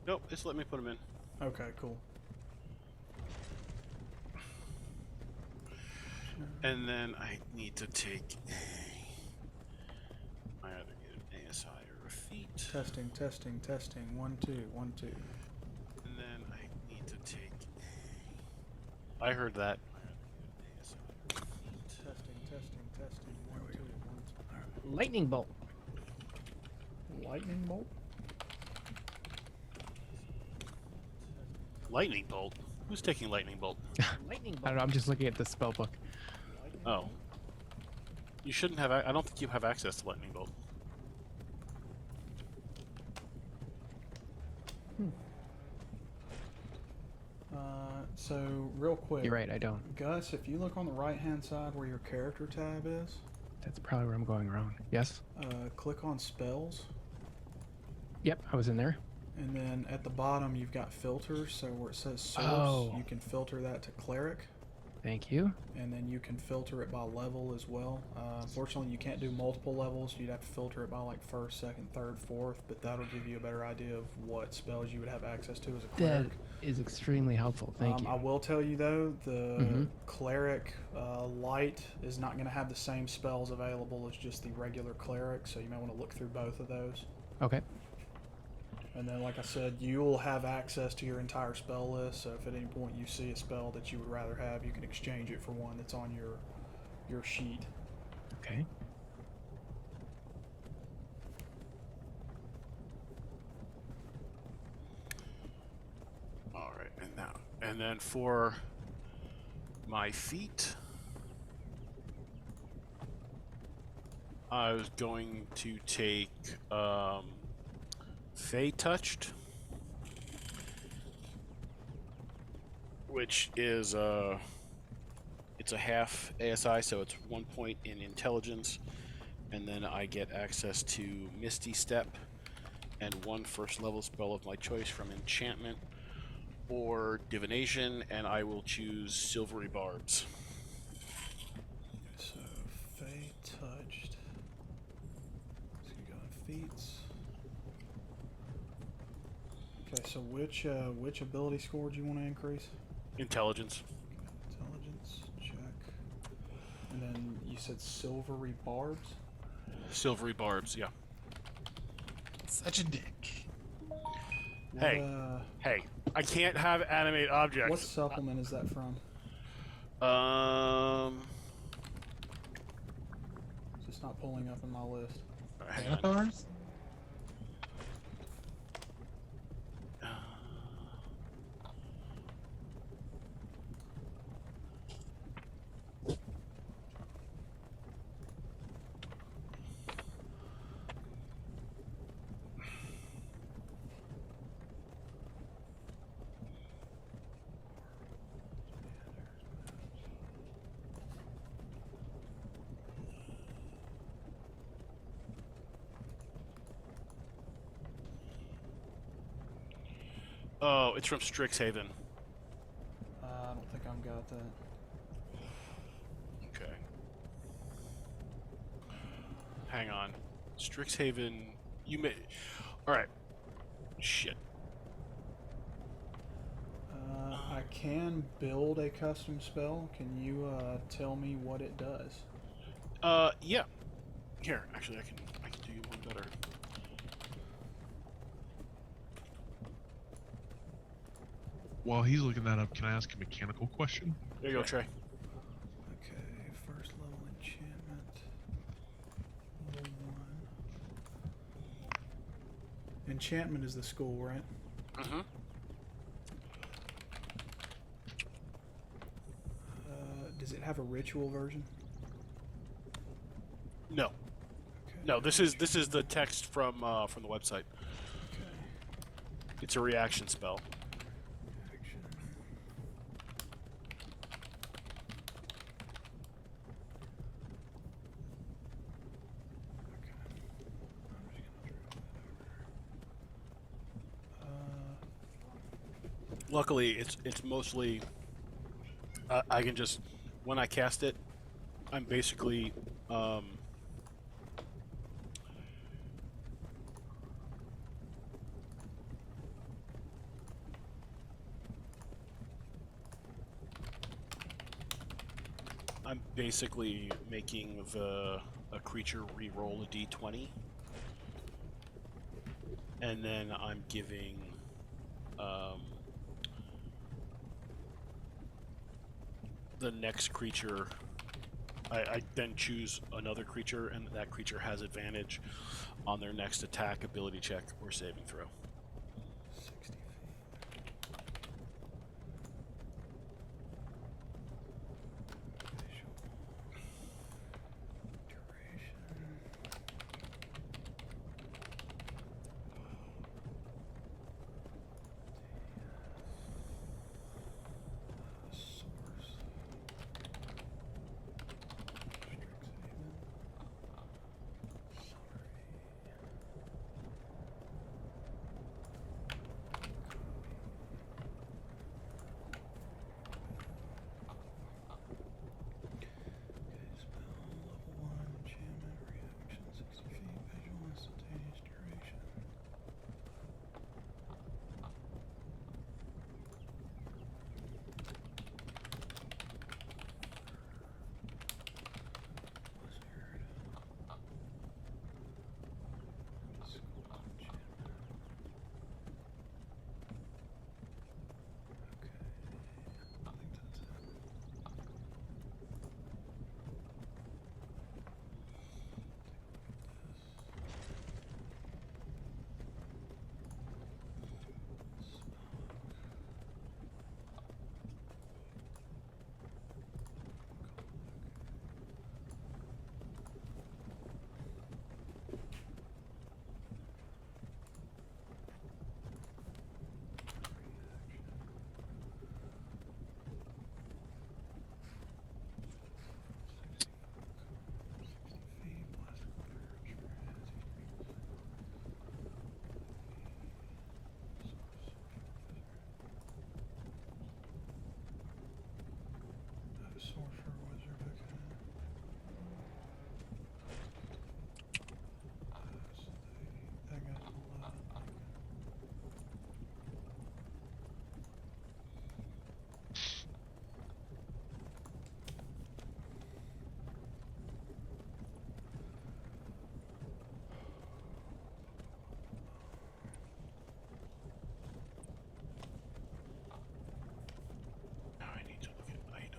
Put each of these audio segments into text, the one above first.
Nope, it's let me put them in. Okay, cool. And then I need to take a... I either get an ASI or a feat. Testing, testing, testing. 1, 2, 1, 2. And then I need to take a... I heard that. Testing, testing, testing. 1, 2, 1, 2. Lightning bolt. Lightning bolt? Lightning bolt? Who's taking lightning bolt? Lightning bolt. I don't know. I'm just looking at the spell book. Oh. You shouldn't have... I don't think you have access to lightning bolt. So, real quick. You're right. I don't. Gus, if you look on the right-hand side where your character tab is, That's probably where I'm going wrong. Yes. click on spells, Yep. I was in there. and then at the bottom you've got filters. So where it says source, Oh. you can filter that to cleric, Thank you. and then you can filter it by level as well. Unfortunately, you can't do multiple levels. You'd have to filter it by like first, second, third, fourth, but that'll give you a better idea of what spells you would have access to as a That cleric. is extremely helpful. Thank you. I will tell you though, the Mhm. cleric light is not going to have the same spells available as just the regular cleric, so you may want to look through both of those. Okay. And then, like I said, you will have access to your entire spell list, so if at any point you see a spell that you would rather have, you can exchange it for one that's on your sheet. Okay. All right, and then for my feet, I was going to take Fey Touched, which is it's a half ASI, so it's 1 point in intelligence, and then I get access to Misty Step and one first level spell of my choice from enchantment or divination, and I will choose Silvery Barbs. So, Fey Touched. So you got feats. Okay, so which ability score do you want to increase? Intelligence. Intelligence, check. And then you said Silvery Barbs? Silvery Barbs, yeah. Such a dick. Hey. What, Hey, I can't have animate objects. what supplement is that from? It's just not pulling up in my list. hang on. Minotaurs? Oh, it's from Strixhaven. I don't think I've got that. Okay. Hang on. Strixhaven, you may... Alright. Shit. I can build a custom spell. Can you tell me what it does? Yeah. Here, actually, I can do you one better. While he's looking that up, can I ask a mechanical question? There you go, Trey. Okay, first level enchantment. Level 1. Enchantment is the school, right? Mm-hmm. Does it have a ritual version? No. Okay. No, this is the text from the website. Okay. It's a reaction spell. Action. Okay. I'm just gonna drag that over. Luckily, it's mostly. I can just when I cast it, I'm basically I'm basically making a creature re-roll a d20, and then I'm giving the next creature. I then choose another creature, and that creature has advantage on their next attack, ability check, or saving throw. 60 feet. Visual. Duration. Source. Strixhaven. Summary. Okay, spell level 1, enchantment, reaction, 60 feet, visual, instantaneous duration. Wizard. School enchantment. Okay, I think that's it. Sorcerer wizard, okay. So that got 11. Now I need to look at items.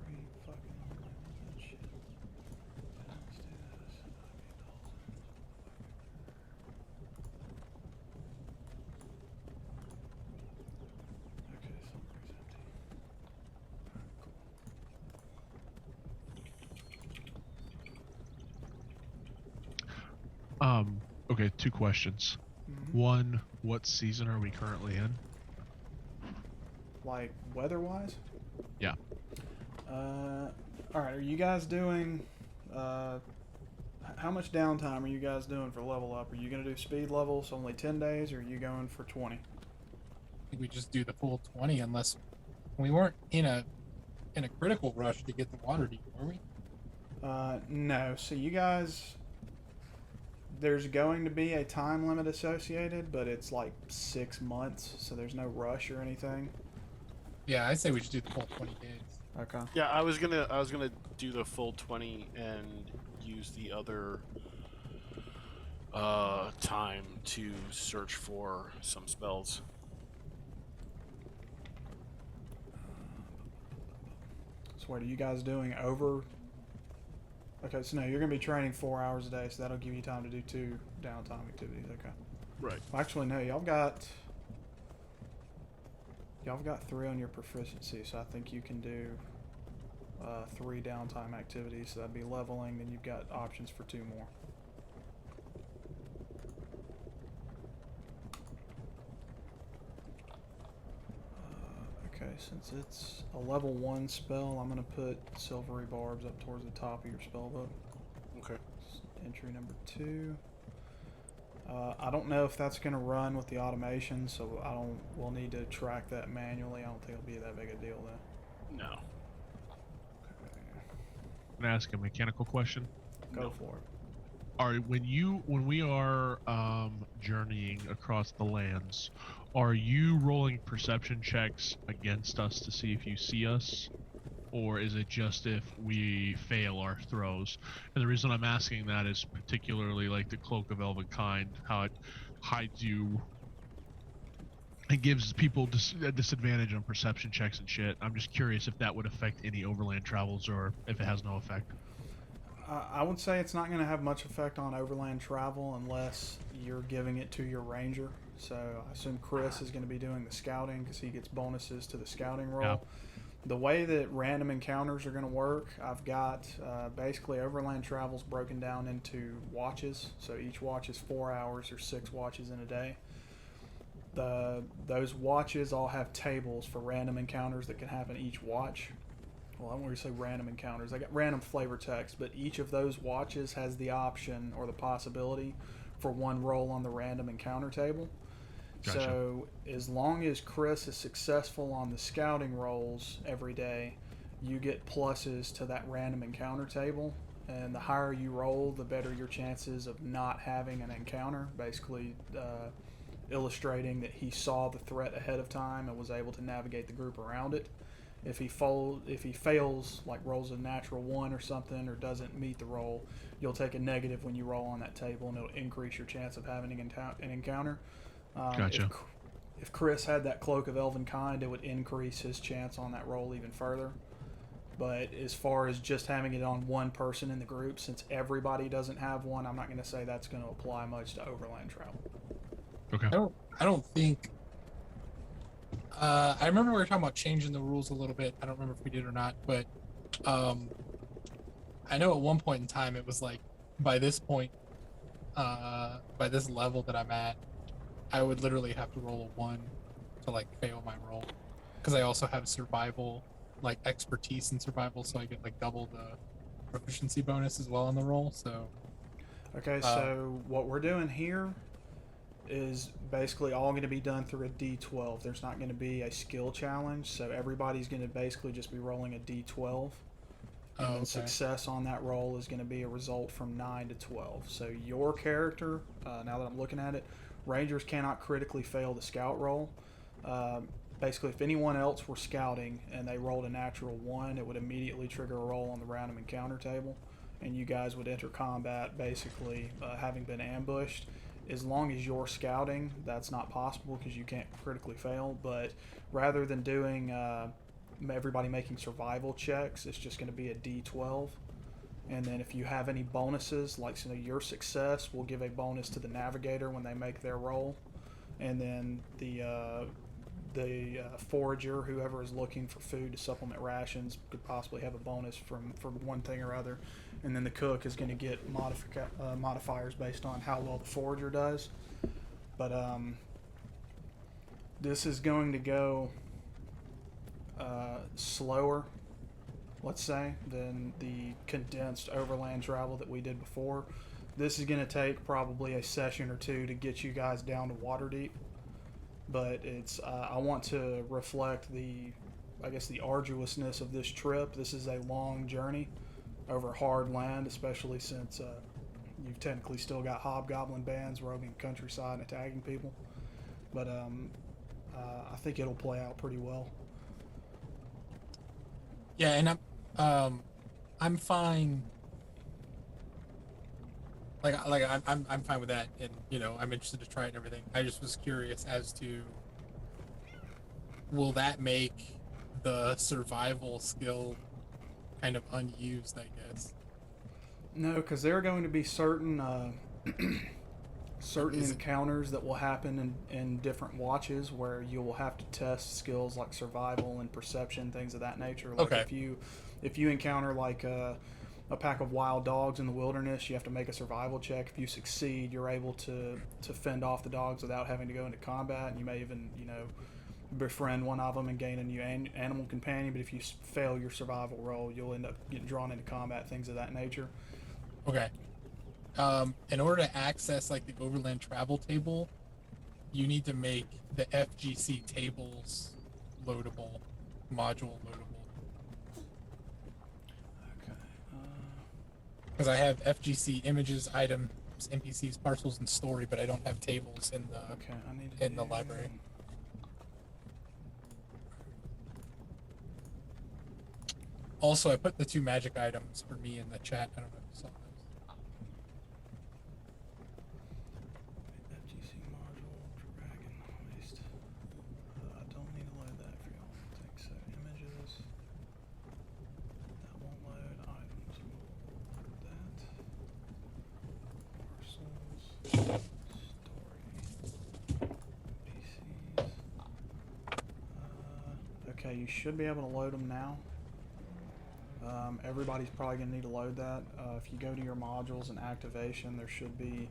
Pretty fucking online with that shit. Yeah, let's do this. Okay, summary's empty. Okay, two questions. Mm-hmm. One, what season are we currently in? Like, weather-wise? Yeah. Alright, are you guys doing, how much downtime are you guys doing for level up? Are you gonna do speed levels, only 10 days, or are you going for 20? I think we just do the full 20 unless we weren't in a critical rush to get the Waterdeep, were we? No. So you guys, there's going to be a time limit associated, but it's like 6 months, so there's no rush or anything. Yeah, I say we should do the full 20 days. Okay. Yeah, I was gonna do the full 20 and use the other time to search for some spells. So what are you guys doing over? Okay, so no, you're gonna be training 4 hours a day, so that'll give you time to do 2 downtime activities. Okay. Right. Well, actually, no, y'all got 3 on your proficiency, so I think you can do 3 downtime activities. So that'd be leveling, then you've got options for 2 more. since it's a level 1 spell, I'm going to put Silvery Barbs up towards the top of your spell book. Okay. Entry number 2. I don't know if that's going to run with the automation, so we'll need to track that manually. I don't think it'll be that big a deal though. No. Can I ask a mechanical question? Go for it. When we are journeying across the lands, are you rolling perception checks against us to see if you see us, or is it just if we fail our throws? And the reason I'm asking that is particularly like the Cloak of Elvenkind, how it hides you and gives people a disadvantage on perception checks and shit. I'm just curious if that would affect any overland travels or if it has no effect. I would say it's not going to have much effect on overland travel unless you're giving it to your ranger. So I assume Chris is going to be doing the scouting because he gets bonuses to the scouting roll. Yeah. The way that random encounters are going to work, I've got basically overland travels broken down into watches. So each watch is 4 hours or 6 watches in a day. Those watches all have tables for random encounters that can happen each watch. Well, I don't want to say random encounters. I got random flavor text, but each of those watches has the option or the possibility for one roll on the random encounter table. Gotcha. So as long as Chris is successful on the scouting rolls every day, you get pluses to that random encounter table. And the higher you roll, the better your chances of not having an encounter. Basically, illustrating that he saw the threat ahead of time and was able to navigate the group around it. If he fails, like rolls a natural 1 or something, or doesn't meet the roll, you'll take a negative when you roll on that table, and it'll increase your chance of having an encounter. Gotcha. If Chris had that Cloak of Elvenkind, it would increase his chance on that roll even further. But as far as just having it on one person in the group, since everybody doesn't have one, I'm not going to say that's going to apply much to overland travel. Okay. I don't think. I remember we were talking about changing the rules a little bit. I don't remember if we did or not, but I know at one point in time it was like by this point, by this level that I'm at, I would literally have to roll a 1 to like fail my roll, because I also have survival, like expertise in survival, so I get like double the proficiency bonus as well on the roll. So okay, so what we're doing here is basically all going to be done through a D12. There's not going to be a skill challenge, so everybody's going to basically just be rolling a D12. And then success on that roll is going to be a result from 9 to 12. So your character, now that I'm looking at it, Rangers cannot critically fail the scout roll. Basically, if anyone else were scouting and they rolled a natural 1, it would immediately trigger a roll on the random encounter table, and you guys would enter combat basically having been ambushed. As long as you're scouting, that's not possible because you can't critically fail. But rather than doing everybody making survival checks, it's just going to be a D12. And then if you have any bonuses, like your success will give a bonus to the navigator when they make their roll. And then the forager, whoever is looking for food to supplement rations, could possibly have a bonus from one thing or other. And then the cook is going to get modifiers based on how well the forager does. But this is going to go slower, let's say, than the condensed overland travel that we did before. This is going to take probably a session or 2 to get you guys down to Waterdeep. But it's I want to reflect the arduousness of this trip. This is a long journey over hard land, especially since you've technically still got hobgoblin bands roaming countryside and attacking people. But I think it'll play out pretty well. yeah, and I'm fine. I'm fine with that, and I'm interested to try it and everything. I just was curious as to, will that make the survival skill kind of unused, I guess? No, because there are going to be certain encounters that will happen in different watches where you will have to test skills like survival and perception, things of that nature. Like if you encounter like a pack of wild dogs in the wilderness, you have to make a survival check. If you succeed, you're able to fend off the dogs without having to go into combat, and you may even befriend one of them and gain a new animal companion. But if you fail your survival roll, you'll end up getting drawn into combat, things of that nature. Okay. In order to access like the Overland travel table, you need to make the FGC tables loadable, module loadable. Okay. Because I have FGC images, items, NPCs, parcels, and story, but I don't have tables in the Okay, I need to in the library. Also, I put the 2 magic items for me in the chat. I don't know if you saw those. FGC module, Dragon Heist. I don't need to load that for y'all. I think so. Images. That won't load. Items will load that. Parcels. Story. PCs. Okay, you should be able to load them now. Everybody's probably going to need to load that. If you go to your modules and activation, there should be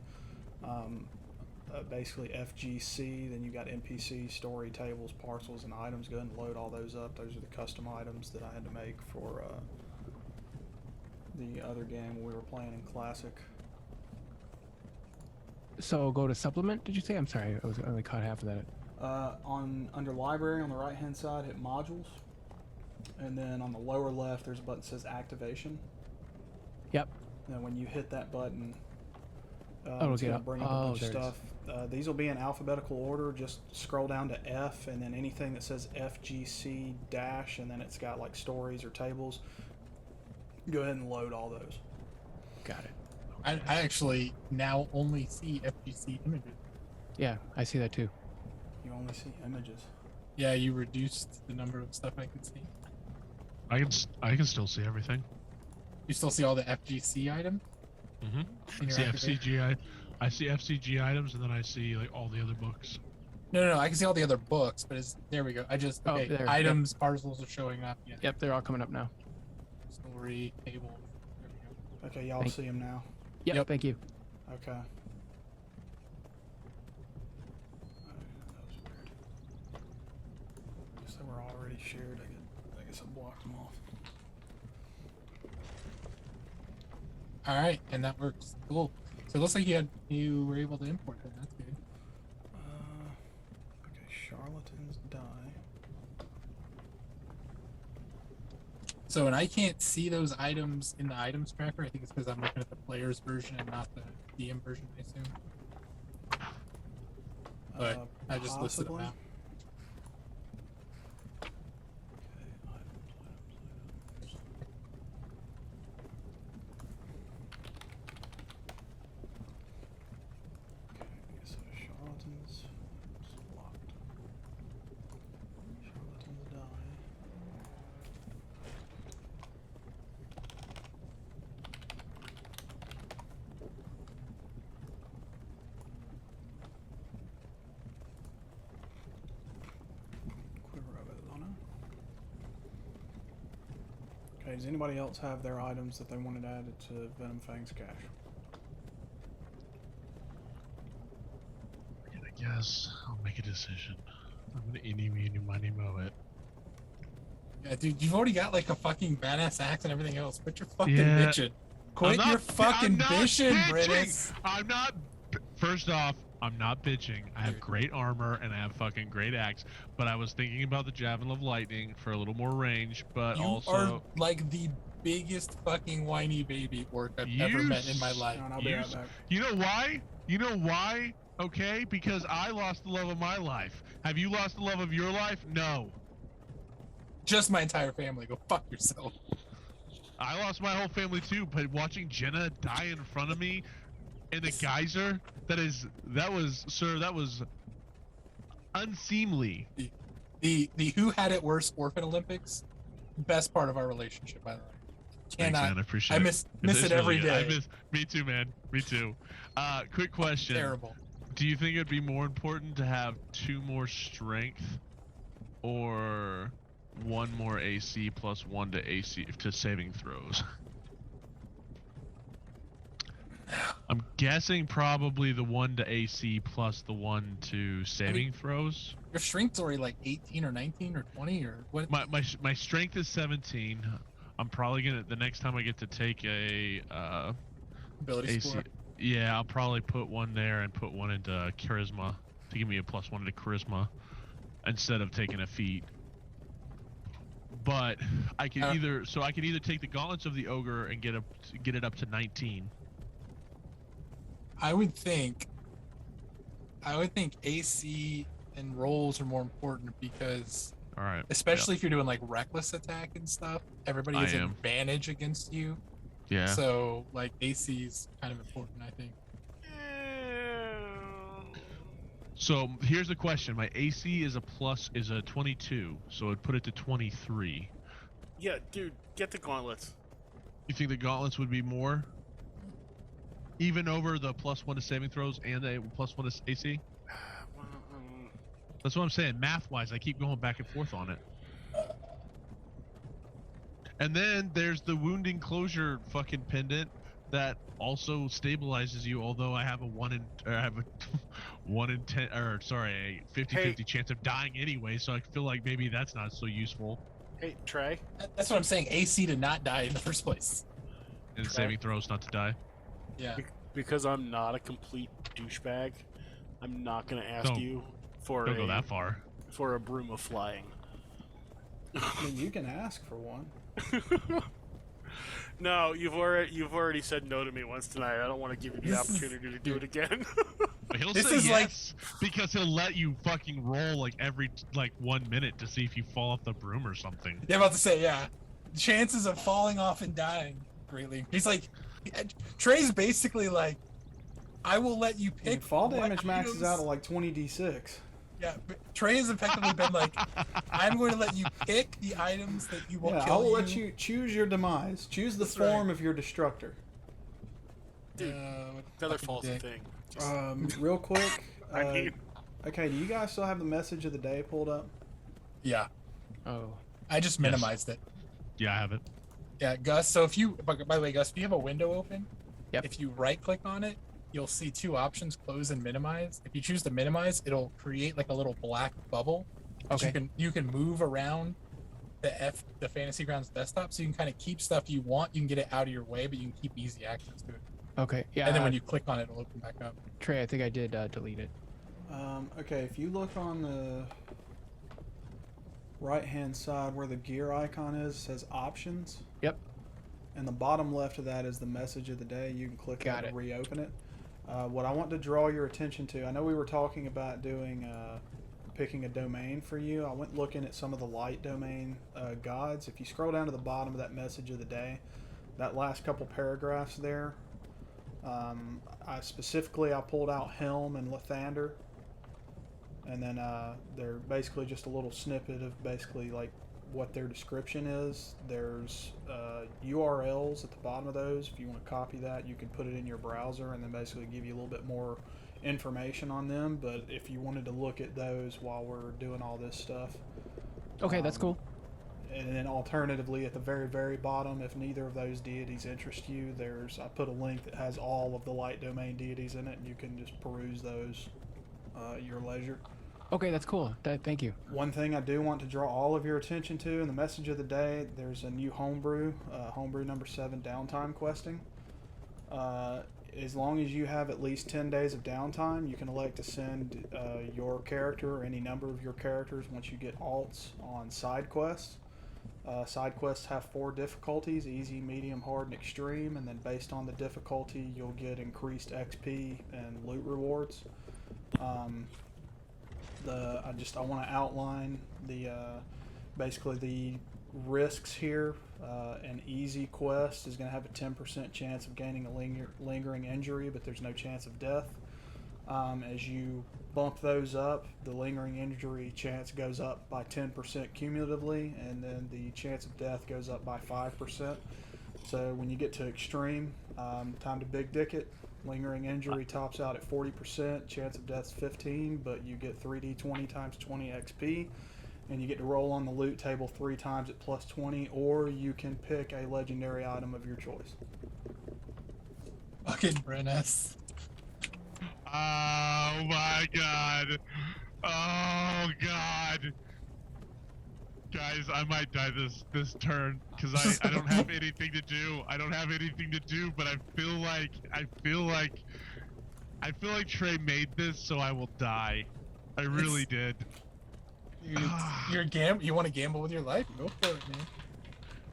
basically FGC, then you got NPC, story, tables, parcels, and items. Go ahead and load all those up. Those are the custom items that I had to make for the other game we were playing in Classic. So go to supplement, did you say? I'm sorry, I only caught half of that. Under library on the right hand side, hit modules. And then on the lower left, there's a button that says activation. Yep. And when you hit that button, it'll it's get going to up. bring up a Oh, bunch of there it is. stuff. These will be in alphabetical order. Just scroll down to F, and then anything that says FGC dash, and then it's got like stories or tables. Go ahead and load all those. Got it. I actually now only see FGC images. Yeah, I see that too. You only see images. Yeah, you reduced the number of stuff I could see. I can still see everything. You still see all the FGC items? Mm-hmm. In I your see activation? I see FCG items, and then I see like all the other books. No, I can see all the other books, but there we go. I just Oh, okay. there, Items, parcels are showing up. Yeah. Yep, they're all coming up now. Story, table. There we go. Okay, y'all see them now. Yep. Thank you. Okay. That was weird. Guess they were already shared. I guess I blocked them off. All right, and that works. Cool. So it looks like you were able to import them. That's good. Okay, charlatans die. So, and I can't see those items in the items tracker. I think it's because I'm looking at the player's version and not the DM version, I assume. But I just listed them Possibly. out. Okay, items. Okay, so charlatans it's locked. Charlatans die. Quiver of Elona. Okay, does anybody else have their items that they wanted added to Venom Fang's cache? And I guess I'll make a decision. I'm gonna eeny, meeny, miny, moe it. Yeah, dude, you've already got like a fucking badass axe and everything else. Quit your fucking Yeah. bitching. Quit I'm your not- fucking I'm not bitching, bitching! Britus. I'm not. First off, I'm not bitching. I have Dude. great armor and I have fucking great axe. But I was thinking about the Javelin of Lightning for a little more range. But You also, are like the biggest fucking whiny baby orc I've ever You met in my life. And I'll be right back. you know why? You know why? Okay, because I lost the love of my life. Have you lost the love of your life? No. Just my entire family. Go fuck yourself. I lost my whole family too, but watching Jenna die in front of me in the geyser, that was unseemly. The who had it worse Orphan Olympics, best part of our relationship, by the way. Thanks, man. I appreciate it. miss It's it every really good. day. Me too, man. Me too. Quick question. Terrible. Do you think it'd be more important to have 2 more strength or 1 more AC plus 1 to AC to saving throws? I'm guessing probably the 1 to AC plus the 1 to saving throws. Your strength's already like 18 or 19 or 20 or what? My strength is 17. I'm probably gonna the next time I get to take a Ability AC. score. Yeah, I'll probably put one there and put one into charisma to give me a +1 to charisma instead of taking a feat. But I can either take the gauntlets of the ogre and get it up to 19. I would think AC and rolls are more important because, All right. especially if you're doing like reckless attack and stuff, everybody has an advantage against you. Yeah. So like AC is kind of important, I think. So here's the question: my AC is a 22, so I'd put it to 23. Yeah, dude, get the gauntlets. You think the gauntlets would be more? Even over the +1 to saving throws and the +1 to AC? That's what I'm saying. Math-wise, I keep going back and forth on it. And then there's the wounding closure fucking pendant that also stabilizes you. Although I have a 50-50 chance of dying anyway. So I feel like maybe that's not so useful. Hey, Trey. That's what I'm saying. AC to not die in the first place. And saving throws not to die. Yeah. Because I'm not a complete douchebag, I'm not gonna ask you for Don't go that far. For a broom of flying. I mean, you can ask for one. No, you've already said no to me once tonight. I don't want to give you the opportunity to do it again. He'll This say is yes because he'll let you fucking roll like every 1 minute to see if you fall off the broom or something. They're about to say, yeah. Chances of falling off and dying greatly. He's like, Trey's basically like, I will let you pick. Fall damage maxes out at like 20d6. Yeah, but Trey has effectively been like, I'm going to let you pick the items that you will Yeah, kill I will let you choose your demise. Choose the form of your destructor. Dude, feather fall's a thing. Real quick. I mean, okay, do you guys still have the message of the day pulled up? Yeah. Oh. I just minimized it. Yeah, I have it. Yeah, Gus. So if you, by the way, Gus, if you have a window open, Yep. if you right click on it, you'll see two options: close and minimize. If you choose to minimize, it'll create like a little black bubble. Okay. You can move around the Fantasy Grounds desktop, so you can kind of keep stuff you want. You can get it out of your way, but you can keep easy access to it. Okay. Yeah. And then when you click on it, it'll open back up. Trey, I think I did delete it. Okay, if you look on the right-hand side where the gear icon is, it says options. Yep. And the bottom left of that is the message of the day. You can click Got that it. to reopen it. What I want to draw your attention to, I know we were talking about doing picking a domain for you. I went looking at some of the light domain gods. If you scroll down to the bottom of that message of the day, that last couple paragraphs there, I pulled out Helm and Lathander, and then they're basically just a little snippet of basically like what their description is. There's URLs at the bottom of those. If you want to copy that, you can put it in your browser and then basically give you a little bit more information on them. But if you wanted to look at those while we're doing all this stuff, Okay, that's cool. and then alternatively at the very, very bottom, if neither of those deities interest you, I put a link that has all of the light domain deities in it, and you can just peruse those at your leisure. Okay, that's cool. Thank you. One thing I do want to draw all of your attention to in the message of the day, there's a new homebrew number 7, downtime questing. As long as you have at least 10 days of downtime, you can elect to send your character or any number of your characters once you get alts on side quests. Side quests have 4 difficulties: easy, medium, hard, and extreme, and then based on the difficulty you'll get increased XP and loot rewards. I want to outline basically the risks here. An easy quest is going to have a 10% chance of gaining a lingering injury, but there's no chance of death. As you bump those up, the lingering injury chance goes up by 10% cumulatively, and then the chance of death goes up by 5%. So when you get to extreme, time to big dick it. Lingering injury tops out at 40%, chance of death's 15, but you get 3d20 times 20 XP, and you get to roll on the loot table 3 times at plus 20, or you can pick a legendary item of your choice. Fucking Brennis. Oh my god. Oh god. Guys, I might die this turn because I don't have anything to do. I don't have anything to do, but I feel like Trey made this so I will die. I really did. You want to gamble with your life? Go for it, man.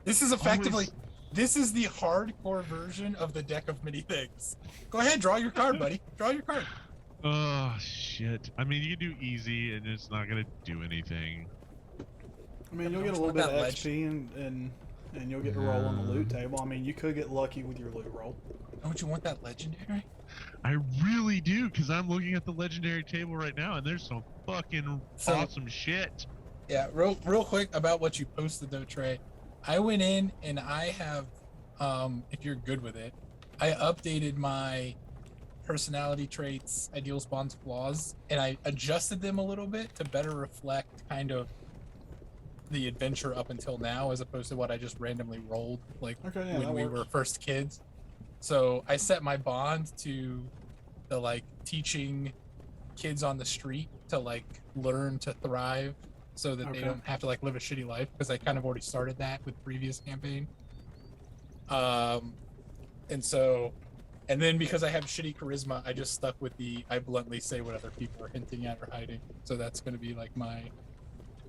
This is effectively this is the hardcore version of the deck of many things. Go ahead, draw your card, buddy. Draw your card. Oh shit. I mean, you can do easy and it's not gonna do anything. I mean, you'll get a little bit of XP and you'll get to roll on the loot table. I mean, you could get lucky with your loot roll. Don't you want that legendary? I really do, because I'm looking at the legendary table right now and there's some fucking awesome shit. Yeah, real quick about what you posted though, Trey. I went in and I have, if you're good with it, I updated my personality traits, ideals, bonds, flaws, and I adjusted them a little bit to better reflect kind of the adventure up until now, as opposed to what I just randomly rolled when we were first kids. So I set my bond to the like teaching kids on the street to like learn to thrive so that they don't have to like live a shitty life, because I kind of already started that with previous campaign. And then because I have shitty charisma, I just stuck with the I bluntly say what other people are hinting at or hiding. So that's going to be like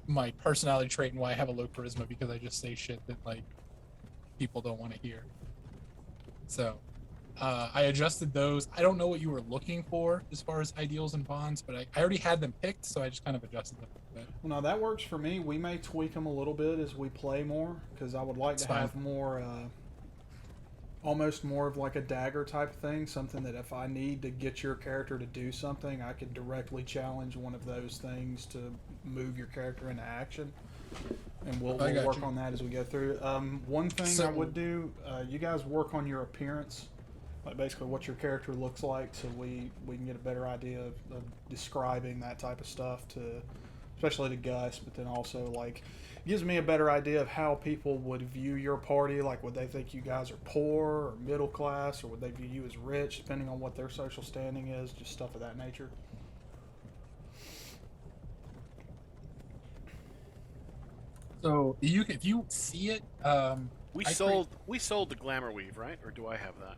my personality trait and why I have a low charisma, because I just say shit that like people don't want to hear. So I adjusted those. I don't know what you were looking for as far as ideals and bonds, but I already had them picked, so I just kind of adjusted them a bit. Well, now that works for me. We may tweak them a little bit as we play more, because I would like to have more, almost more of like a dagger type thing, something that if I need to get your character to do something, I could directly challenge one of those things to move your character into action. And we'll work on that as we go through. One thing I would do, you guys work on your appearance, like basically what your character looks like, so we can get a better idea of describing that type of stuff to, especially to Gus, but then also like gives me a better idea of how people would view your party. Like, would they think you guys are poor or middle class, or would they view you as rich, depending on what their social standing is, just stuff of that nature. So if you see it, we sold the glamour weave, right? Or do I have that?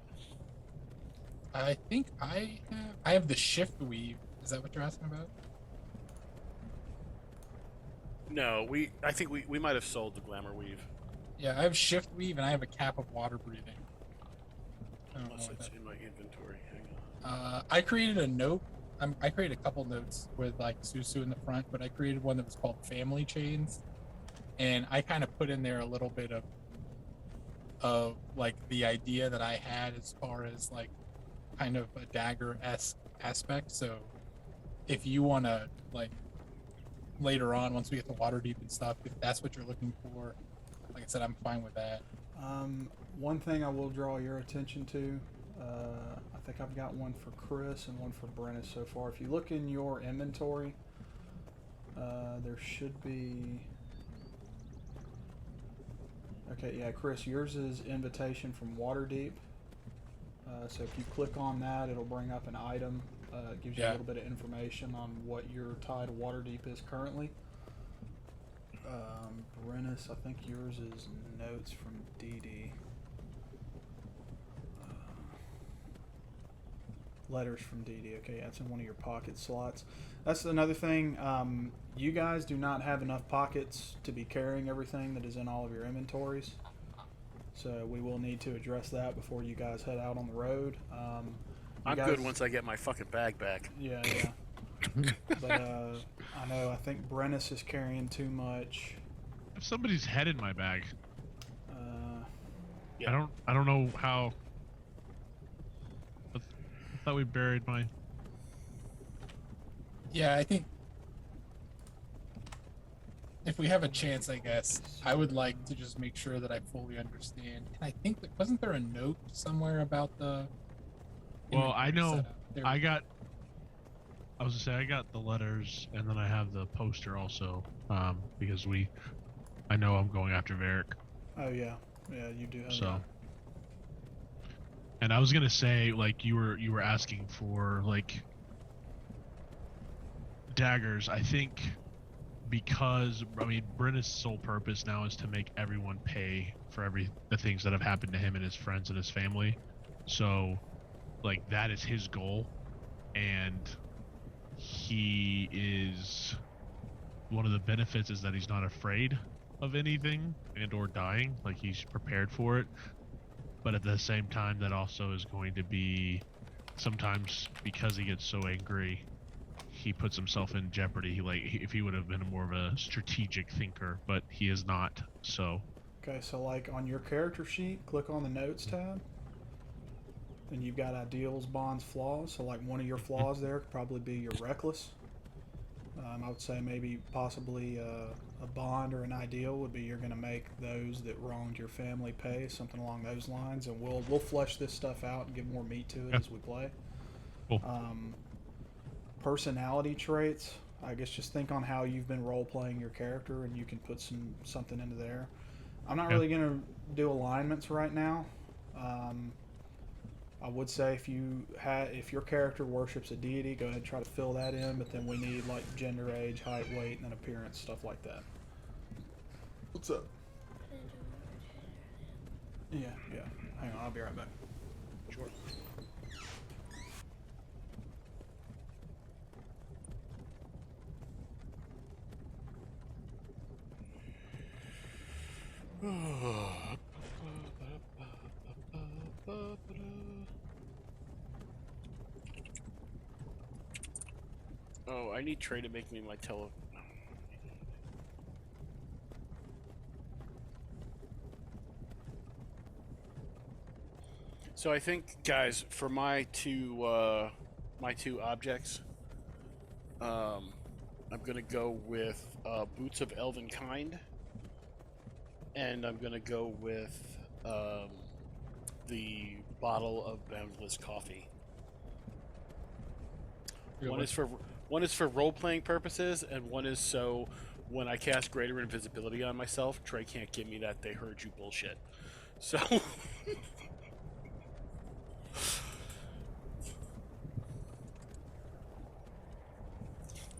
I think I have the shift weave. Is that what you're asking about? No, I think we might have sold the glamour weave. Yeah, I have shift weave and I have a cap of water breathing. Unless it's in my inventory. Hang on. I created a note. I created a couple notes with like Susu in the front, but I created one that was called family chains, and I kind of put in there a little bit of like the idea that I had as far as like kind of a dagger-esque aspect. So if you want to like later on, once we get to Waterdeep and stuff, if that's what you're looking for, like I said, I'm fine with that. One thing I will draw your attention to, I think I've got one for Chris and one for Brennan so far. If you look in your inventory, there should be... Okay, yeah, Chris, yours is invitation from Waterdeep. So if you click on that, it'll bring up an item. It gives you a little bit of information on what your tie to Waterdeep is currently. Brennis, I think yours is notes from DD. Letters from DD. Okay, that's in one of your pocket slots. That's another thing. You guys do not have enough pockets to be carrying everything that is in all of your inventories. So we will need to address that before you guys head out on the road. I'm good once I get my fucking bag back. Yeah. But I think Brennis is carrying too much. I have somebody's head in my bag. Yeah. I don't know how. I thought we buried mine. Yeah, I think if we have a chance, I guess I would like to just make sure that I fully understand. And I think that wasn't there a note somewhere about the. Well, I know I got the letters, and then I have the poster also, because I know I'm going after Varric. Oh yeah, you do have so. And I was gonna say, like, you were asking for like daggers. I think because Brenna's sole purpose now is to make everyone pay for the things that have happened to him and his friends and his family. So, like, that is his goal, and he is one of the benefits is that he's not afraid of anything and or dying. Like, he's prepared for it. But at the same time, that also is going to be sometimes because he gets so angry, he puts himself in jeopardy. If he would have been more of a strategic thinker, but he is not. So Okay, so like on your character sheet, click on the notes tab, and you've got ideals, bonds, flaws. So like one of your flaws there could probably be your reckless. I would say maybe possibly a bond or an ideal would be you're going to make those that wronged your family pay, something along those lines, and we'll flesh this stuff out and give more meat to it yeah. as we play. Cool. Personality traits, I guess just think on how you've been role playing your character, and you can put something into there. I'm not really going to do alignments right now. I would say if your character worships a deity, go ahead and try to fill that in. But then we need like gender, age, height, weight, and then appearance, stuff like that. What's up? Yeah. Hang on, I'll be right back. Sure. Oh, I need Trey to make me my tele. So I think, guys, for my two objects, I'm gonna go with Boots of Elven Kind, and I'm gonna go with the bottle of boundless coffee. One is for role playing purposes, and one is so when I cast greater invisibility on myself, Trey can't give me that they heard you bullshit. So.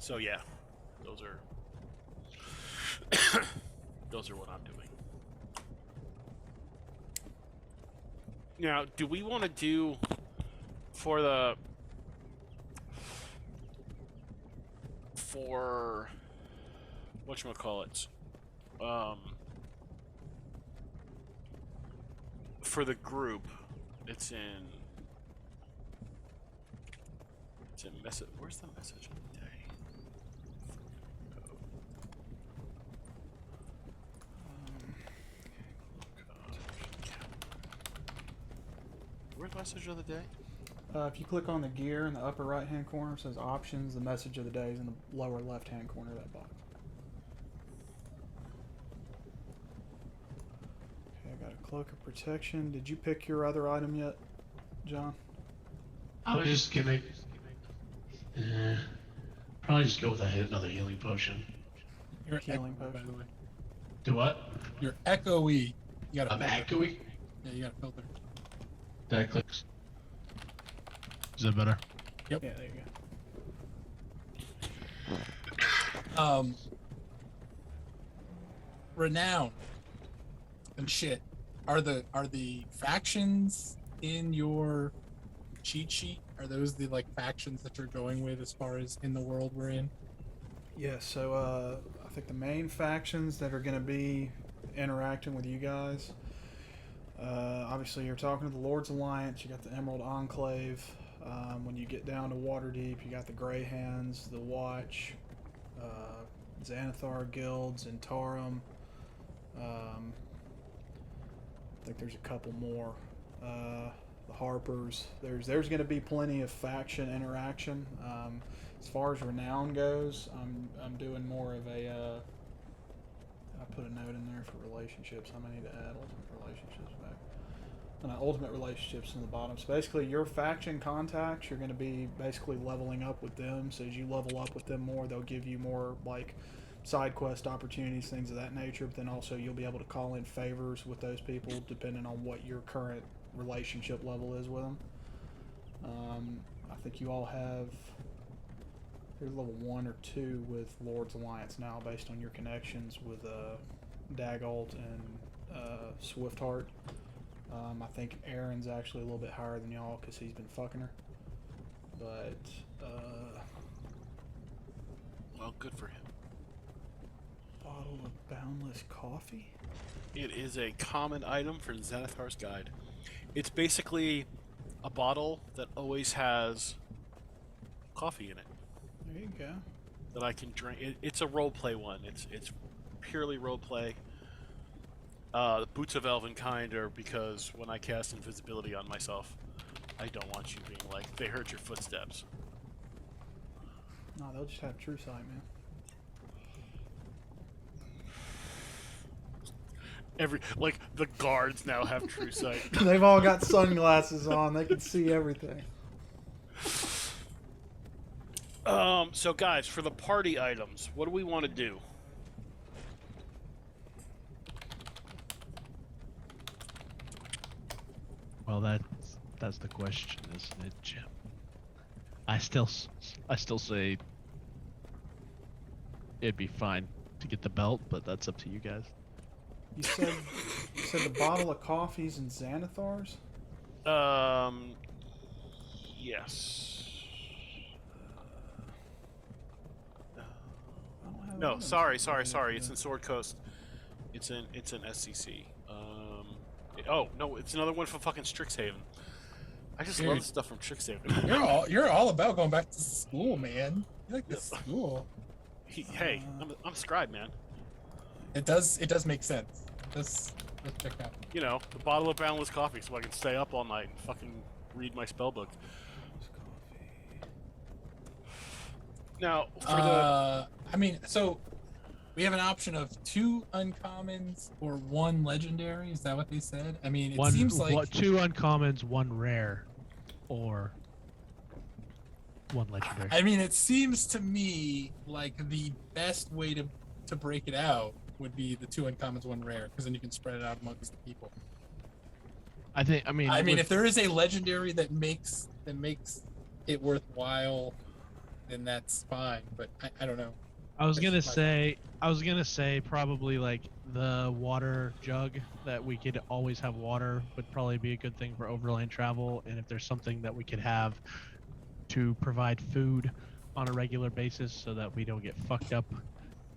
So yeah, those are what I'm doing. Now, do we want to do for whatchamacallit, for the group, it's in message. Where's the message of the day? Where's the message of the day? If you click on the gear in the upper right hand corner, it says options. The message of the day is in the lower left hand corner of that box. Okay, I got a cloak of protection. Did you pick your other item yet, John? I was just gonna probably just go with another healing potion. You're Healing echoey, by potion. the way. Do what? You're echoey. You gotta I'm filter. echoey? Yeah, you gotta filter. That clicks. Is that better? Yeah, there you go. Renown and shit. Are the factions in your cheat sheet? Are those the like factions that you're going with as far as in the world we're in? Yeah, so I think the main factions that are going to be interacting with you guys, obviously you're talking to the Lord's Alliance, you got the Emerald Enclave. When you get down to Waterdeep, you got the Grey Hands, the Watch, Xanathar Guilds, and Tarum. I think there's a couple more. The Harpers. There's going to be plenty of faction interaction. As far as renown goes, I'm doing more of a. I put a note in there for relationships. I may need to add ultimate relationships back. And ultimate relationships in the bottom. So basically, your faction contacts, you're going to be basically leveling up with them. So as you level up with them more, they'll give you more like side quest opportunities, things of that nature. But then also you'll be able to call in favors with those people depending on what your current relationship level is with them. I think you all have. You're level 1 or 2 with Lord's Alliance now, based on your connections with Dagult and Swiftheart. I think Aaron's actually a little bit higher than y'all because he's been fucking her. But Well, good for him. bottle of boundless coffee. It is a common item for Xanathar's Guide. It's basically a bottle that always has coffee in it There you go. that I can drink. It's a roleplay one. It's purely roleplay. The Boots of Elvenkind are because when I cast invisibility on myself, I don't want you being like, they heard your footsteps. No, they'll just have true sight, man. The guards now have true sight. They've all got sunglasses on. They can see everything. So guys, for the party items, what do we want to do? Well, that's the question, isn't it, Jim? I still say it'd be fine to get the belt, but that's up to you guys. You said the bottle of coffees and Xanathar's? Yes. I don't have No, items sorry. for It's in Sword Coast. It's in SCC. Oh no, it's another one from fucking Strixhaven. I just love Dude. the stuff from Strixhaven. You're all about going back to school, man. You like this school. Hey, I'm a scribe, man. It does make sense. Let's check out. You know, the bottle of boundless coffee, so I can stay up all night and fucking read my spell book. Now, for I mean, so we have an option of 2 uncommons or 1 legendary. Is that what they said? I mean, it seems like 2 uncommons, 1 rare, or 1 legendary. I mean, it seems to me like the best way to break it out would be the 2 uncommons, 1 rare, because then you can spread it out amongst the people. I mean, If there is a legendary that makes it worthwhile, then that's fine. But I don't know. I was gonna say probably like the water jug that we could always have water would probably be a good thing for overland travel, and if there's something that we could have to provide food on a regular basis so that we don't get fucked up,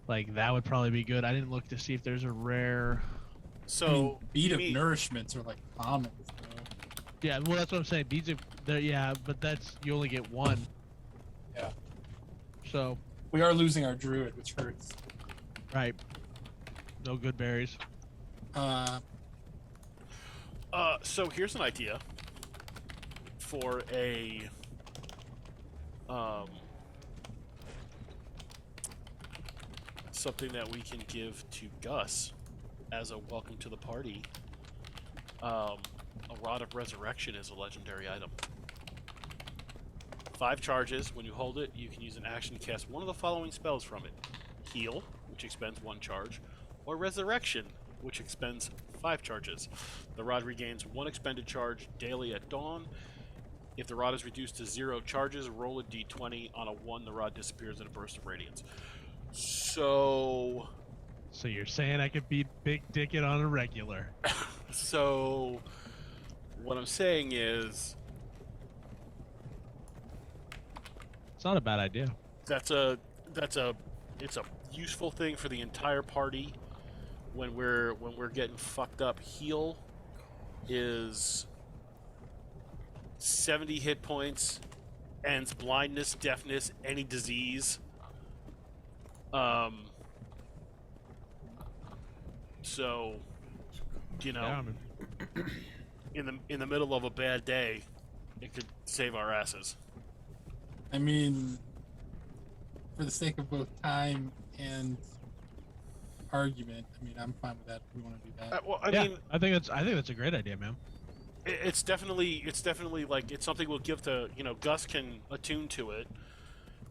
like that would probably be good. I didn't look to see if there's a rare. so Bead of me- nourishments are like commons, though. Yeah, well that's what I'm saying. Beads of yeah, but that's you only get 1. Yeah. So We are losing our druid, which hurts. right, no good berries. So here's an idea for a something that we can give to Gus as a welcome to the party. A Rod of Resurrection is a legendary item. 5 charges. When you hold it, you can use an action to cast one of the following spells from it: Heal, which expends 1 charge, or Resurrection, which expends 5 charges. The rod regains 1 expended charge daily at dawn. If the rod is reduced to 0 charges, roll a d20. On a 1, the rod disappears in a burst of radiance. So you're saying I could beat Big Dicket on a regular? So what I'm saying is It's not a bad idea. it's a useful thing for the entire party when we're getting fucked up. Heal is 70 hit points, ends blindness, deafness, any disease. So, you know, Yeah, I mean, in the middle of a bad day, it could save our asses. I mean, for the sake of both time and argument, I mean, I'm fine with that if we want to do that. Well, I yeah, mean, I think that's a great idea, man. it's definitely like it's something we'll give to, you know, Gus can attune to it,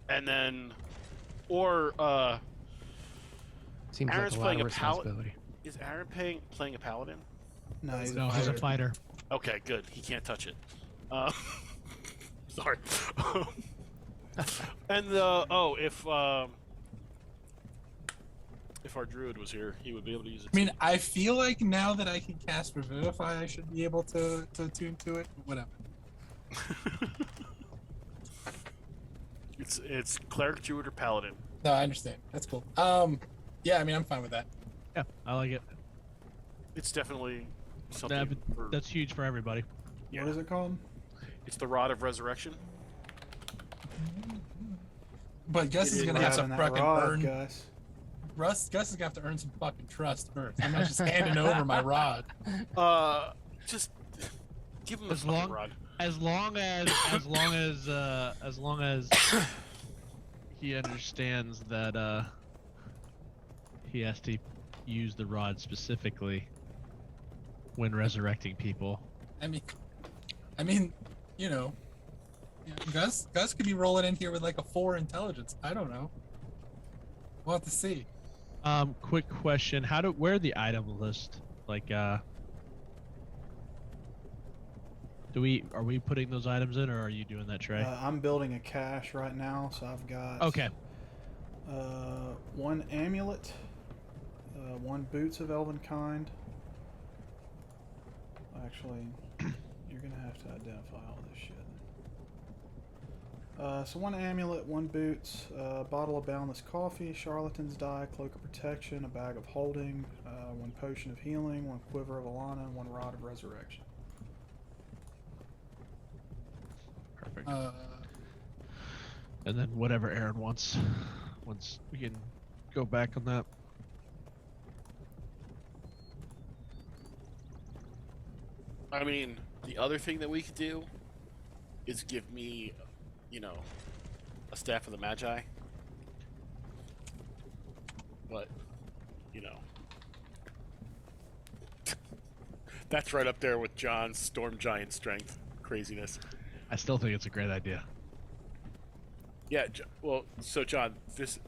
and then, or Seems Aaron's like a lot playing of a paladin. responsibility. Is Aaron playing a paladin? No, he's No, a he's a fighter. fighter. Okay, good. He can't touch it. Sorry. And if our druid was here, he would be able to use it. I mean, I feel like now that I can cast Revivify, I should be able to attune to it. Whatever. It's cleric, druid, or paladin. No, I understand. That's cool. Yeah, I mean, I'm fine with that. Yeah, I like it. It's definitely something. That's huge for everybody. Yeah. What is it called? It's the Rod of Resurrection. But Gus is gonna have to Grabbing that fucking rod, earn. Gus. Gus is gonna have to earn some fucking trust first. I'm not just handing over my rod. Just give him As the fucking long- rod. As long as he understands that he has to use the rod specifically when resurrecting people. I mean, you know, Gus could be rolling in here with like a 4 intelligence. I don't know. We'll have to see. Quick question: where are the item list? Like, are we putting those items in, or are you doing that, Trey? I'm building a cache right now, so I've got Okay. 1 amulet, 1 boots of elven kind. Actually, you're gonna have to identify all this shit. So 1 amulet, 1 boots, bottle of boundless coffee, charlatan's dye, cloak of protection, a bag of holding, 1 potion of healing, 1 quiver of Alana, 1 rod of resurrection. Perfect. And then whatever Aaron wants, once we can go back on that. I mean, the other thing that we could do is give me, a staff of the Magi. But, that's right up there with John's Storm Giant strength craziness. I still think it's a great idea. Yeah, well, so John, this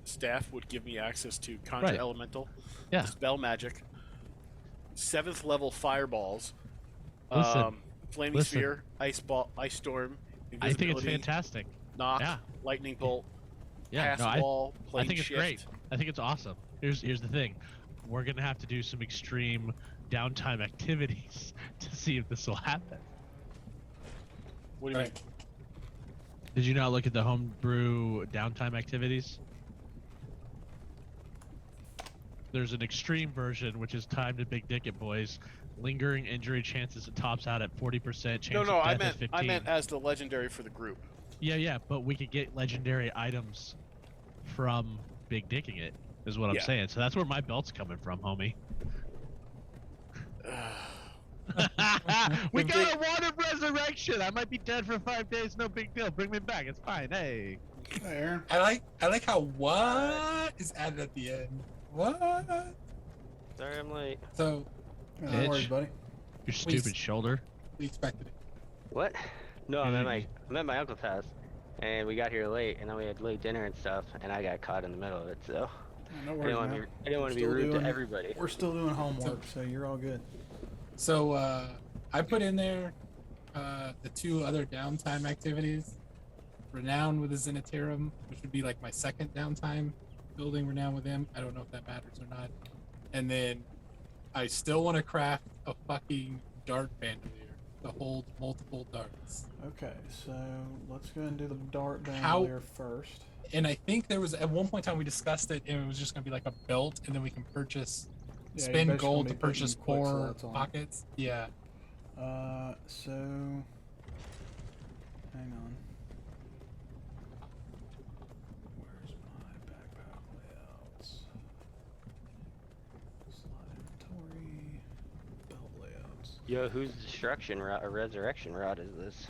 staff would give me access to Conjure Right. Elemental, Yeah. Dispel Magic, 7th level Fireballs, Listen, Flaming listen. Sphere, Ice Ball, Ice Storm, I think it's Invisibility, fantastic. Knock, Yeah. Lightning Bolt, Yeah, Pass no, Wall, I Plane think it's Shift. great. I think it's awesome. Here's the thing. We're gonna have to do some extreme downtime activities to see if this will happen. What do you mean? Right. Did you not look at the homebrew downtime activities? There's an extreme version, which is timed to Big Dick It Boys. Lingering injury chances, it tops out at 40%. Chance No, of I death meant at 15. I meant as the legendary for the group. Yeah, but we could get legendary items from Big Dicking It, is what I'm Yeah. saying. So that's where my belt's coming from, homie. We Big got a Water of Resurrection. I might be dead for 5 days. No big deal. Bring me back. It's fine. Hey. Hey, Aaron. I like how what is added at the end. What? Sorry, I'm late. So No Bitch. worries, buddy. Your stupid shoulder. we expected it. What? No, I'm at my uncle's house, and we got here late, and then we had late dinner and stuff, and I got caught in the middle of it. So No I worries, didn't want man. to be I didn't want to be Still rude doing- to everybody. We're still doing homework, so you're all good. So I put in there the 2 other downtime activities. Renown with the Zenitarum, which would be like my 2nd downtime, building Renown with him. I don't know if that matters or not. And then I still want to craft a fucking dart bandolier to hold multiple darts. Okay, so let's go and do the dart How- bandolier first. And I think there was at one point in time we discussed it, and it was just gonna be like a belt, and then we can purchase Yeah, you're spend basically gold gonna to be putting purchase quick core slots on. pockets. Yeah. So hang on. Where's my backpack layouts? Slot inventory, belt layouts. Yo, whose destruction rod or resurrection rod is this?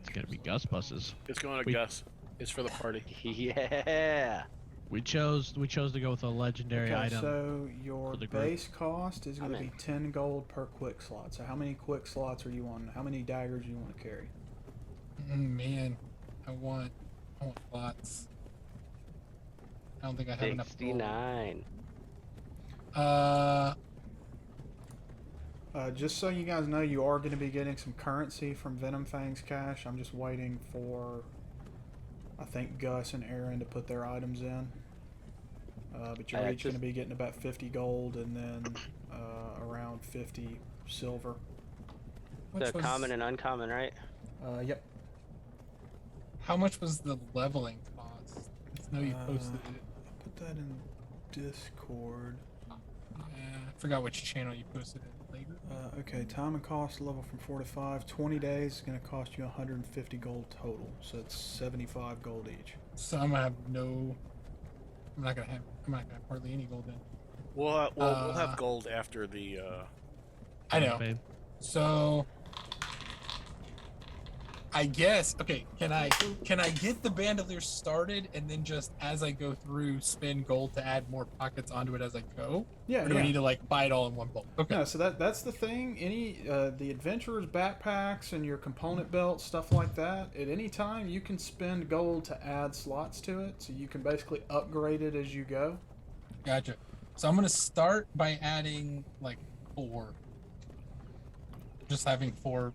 It's gonna be Gus buses. It's going to We- Gus. It's for the party. Yeah. We chose to go with a legendary Okay, item. so your for the group. base cost is going to I'm be in. 10 gold per quick slot. So how many quick slots are you on? How many daggers do you want to carry? Man, I want lots. I don't think I have enough gold. 69. Just so you guys know, you are going to be getting some currency from Venom Fang's cache. I'm just waiting for, I think, Gus and Aaron to put their items in. But you're each going to be getting about 50 gold and then around 50 silver. The common and uncommon, right? Yep. How much was the leveling cost? I know you posted it. I put that in Discord. I forgot which channel you posted it later. Okay, time and cost level from 4 to 5. 20 days is going to cost you 150 gold total, so it's 75 gold each. So I'm gonna have no. I'm not gonna have hardly any gold then. We'll have gold after the. I know. Babe. So I guess can I get the bandolier started and then just as I go through spend gold to add more pockets onto it as I go? Yeah. Or do we need to like buy it all in one bulk? Okay. No, so that's the thing. Any the adventurers backpacks and your component belts, stuff like that. At any time, you can spend gold to add slots to it, so you can basically upgrade it as you go. Gotcha. So I'm gonna start by adding like 4. Just having four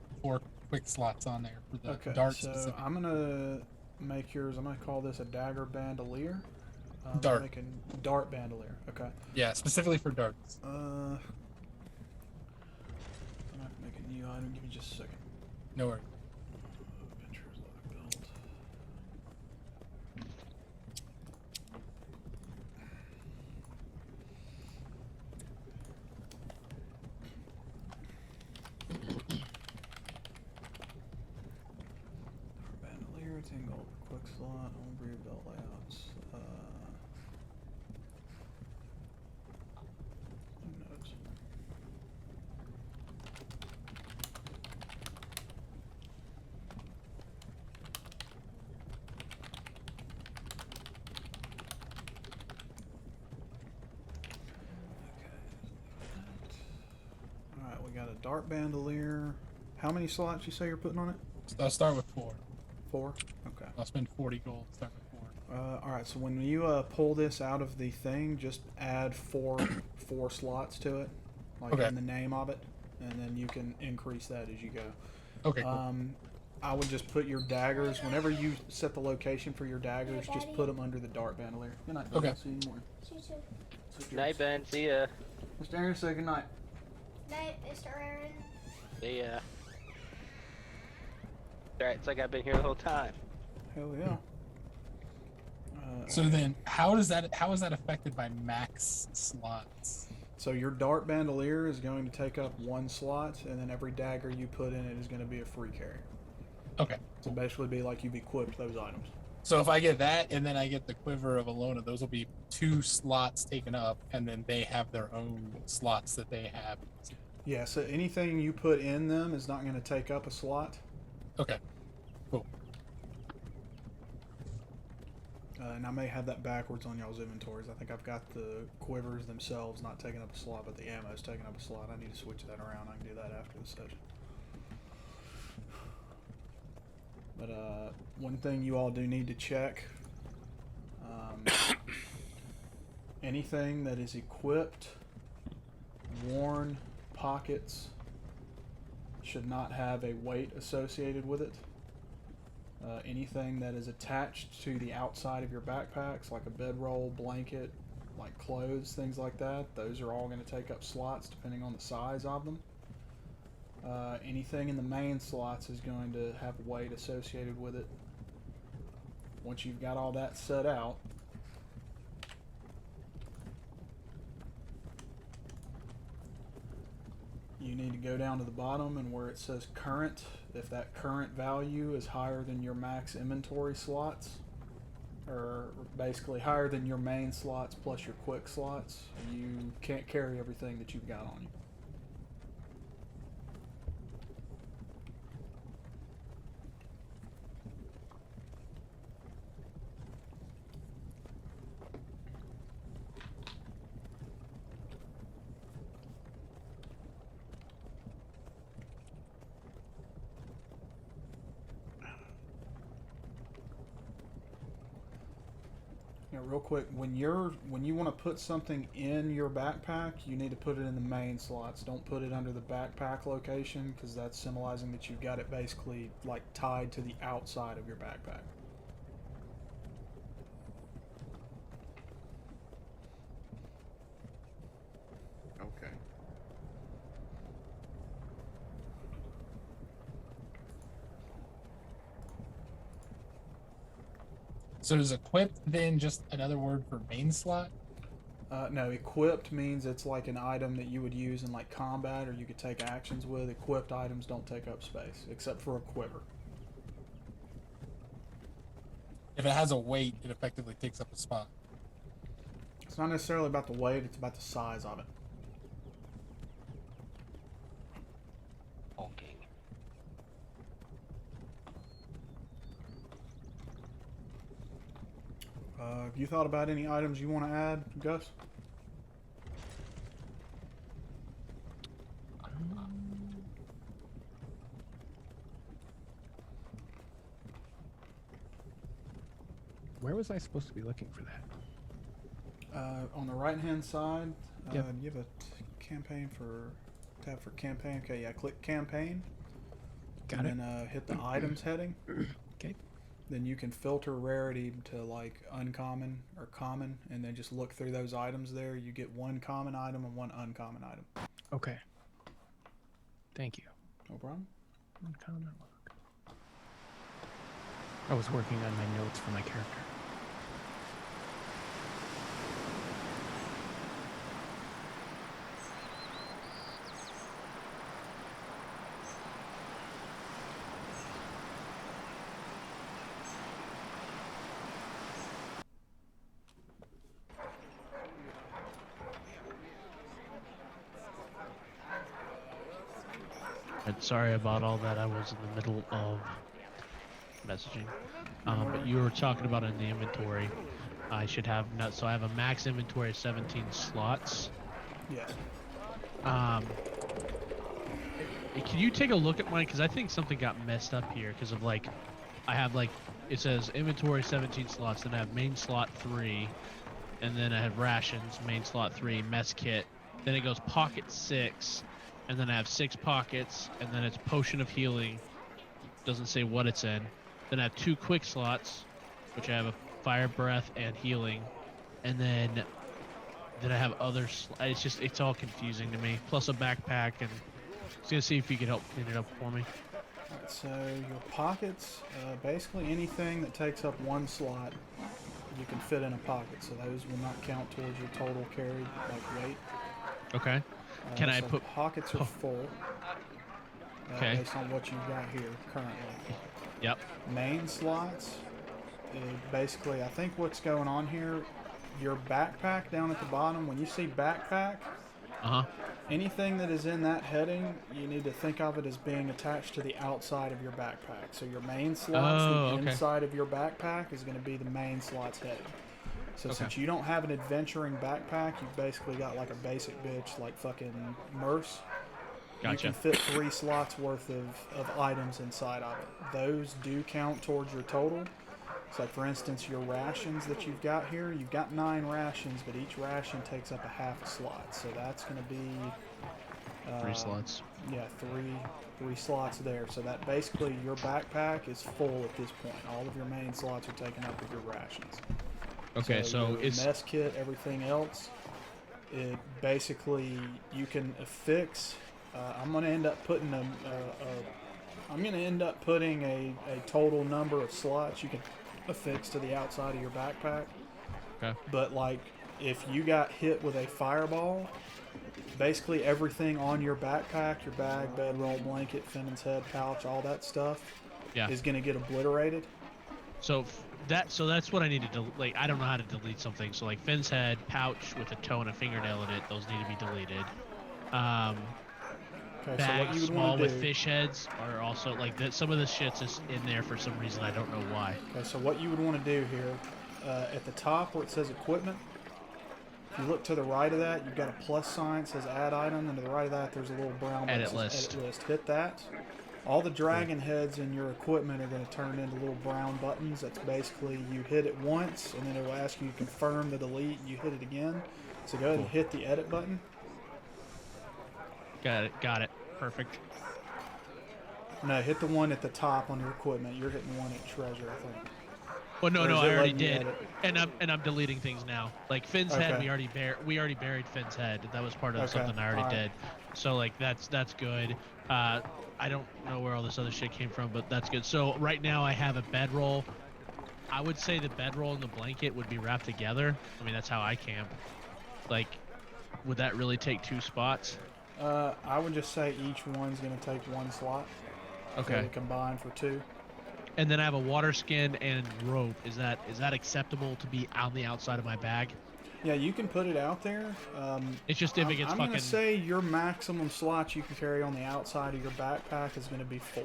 quick slots on there for the Okay, dart so specific. I'm gonna make yours. I'm gonna call this a dagger bandolier. Dart. Making dart bandolier. Okay. Yeah, specifically for darts. I'm gonna have to make a new item. Give me just a second. No worries. Adventurers lock belt. Bandolier, 10 gold per quick slot, homebrew belt layouts. Notes. Alright, we got a dart bandolier. How many slots you say you're putting on it? So I'll start with 4. 4? Okay. I'll spend 40 gold. Start with 4. Alright, so when you pull this out of the thing, just add four slots to it, like Okay. in the name of it, and then you can increase that as you go. Okay. Cool. I would just put your daggers, whenever you set the location for your daggers, just put them under the dart bandolier. Good night. Okay. See you more. Night, Ben. See ya. Mr. Aaron, say good night. Night, Mr. Aaron. See ya. Alright, it's like I've been here the whole time. Hell yeah. So then, how is that affected by max slots? So your dart bandolier is going to take up 1 slot, and then every dagger you put in it is going to be a free carry. Okay. So basically be like you've equipped those items. So if I get that and then I get the quiver of Alona, those will be 2 slots taken up, and then they have their own slots that they have. Yeah, so anything you put in them is not going to take up a slot. Okay. Cool. And I may have that backwards on y'all's inventories. I think I've got the quivers themselves not taking up a slot, but the ammo's taking up a slot. I need to switch that around. I can do that after the session. But one thing you all do need to check, anything that is equipped, worn, pockets, should not have a weight associated with it. Anything that is attached to the outside of your backpacks, like a bedroll, blanket, like clothes, things like that, those are all going to take up slots depending on the size of them. Anything in the main slots is going to have weight associated with it. Once you've got all that set out, you need to go down to the bottom, and where it says current, if that current value is higher than your max inventory slots, or basically higher than your main slots plus your quick slots, you can't carry everything that you've got on you. Yeah, real quick, when you want to put something in your backpack, you need to put it in the main slots. Don't put it under the backpack location because that's symbolizing that you've got it basically like tied to the outside of your backpack. Okay. So is equipped then just another word for main slot? No, equipped means it's like an item that you would use in like combat or you could take actions with. Equipped items don't take up space, except for a quiver. If it has a weight, it effectively takes up a spot. It's not necessarily about the weight, it's about the size of it. Hulking. Have you thought about any items you want to add, Gus? Where was I supposed to be looking for that? On the right-hand side, Yep. you have a campaign for tab for campaign. Okay, yeah, click campaign. Got it. And then hit the items heading. Okay. Then you can filter rarity to like uncommon or common, and then just look through those items there. You get one common item and one uncommon item. Okay. Thank you. No problem. Uncommon look. I was working on my notes for my character. Sorry about all that. I was in the middle of messaging. But you were talking about in the inventory. I should have so I have a max inventory of 17 slots. Yes. Can you take a look at mine? Because I think something got messed up here. Because of like, I have like, it says inventory 17 slots. Then I have main slot 3, and then I have rations, main slot 3, mess kit. Then it goes pocket 6. And then I have 6 pockets, and then it's potion of healing. Doesn't say what it's in. Then I have 2 quick slots, which I have a fire breath and healing. And then I have other. It's all confusing to me. Plus a backpack, and I was gonna see if you could help clean it up for me. Alright, so your pockets, basically anything that takes up one slot, you can fit in a pocket. So those will not count towards your total carry, like weight. Okay. Can I so put pockets are full? Okay. Based on what you've got here currently. Yep. Main slots, basically, I think what's going on here, your backpack down at the bottom. When you see backpack, anything that is in that heading, you need to think of it as being attached to the outside of your backpack. So your main slots, the inside of your backpack is going to be the main slots heading. So since you don't have an adventuring backpack, you've basically got like a basic bitch, like fucking Merce. Gotcha. You can fit 3 slots worth of items inside of it. Those do count towards your total. So for instance, your rations that you've got here, you've got 9 rations, but each ration takes up a half a slot. So that's going to be 3 slots. Yeah, three slots there. So that basically your backpack is full at this point. All of your main slots are taken up with your rations. Okay, so your it's mess kit, everything else. It basically you can affix. I'm going to end up putting a total number of slots you can affix to the outside of your backpack. Okay. But like if you got hit with a fireball, basically everything on your backpack, your bag, bedroll, blanket, Finn's head, pouch, all that stuff is going to get obliterated. So that's what I need to delete. I don't know how to delete something. So like Finn's head, pouch with a toe and a fingernail in it, those need to be deleted. Okay, so what Bags you would small want to with do, fish heads are also like that. Some of this shit's just in there for some reason. I don't know why. Okay, so what you would want to do here, at the top where it says equipment, if you look to the right of that, you've got a plus sign that says add item, and to the right of that, there's a little brown button Edit that says list. edit list. Hit that, All the dragon heads in your equipment are going to turn into little brown buttons. That's basically you hit it once, and then it will ask you to confirm the delete, and you hit it again. So go ahead and hit the edit button. Got it. Perfect. No, hit the one at the top on your equipment. You're hitting the one at treasure, I think. Well, no, Or is I it already letting you did, edit? and I'm deleting things now. Like Finn's head, Okay. we already buried Finn's head. That was part of Okay, something I already alright. did. So like that's good. I don't know where all this other shit came from, but that's good. So right now I have a bedroll. I would say the bedroll and the blanket would be wrapped together. I mean, that's how I camp. Like, would that really take 2 spots? I would just say each one's going to take 1 slot. Okay. So combine for 2. And then I have a water skin and rope. Is that acceptable to be on the outside of my bag? Yeah, you can put it out there. It's just if it gets I'm fucking. going to say your maximum slots you can carry on the outside of your backpack is going to be 4.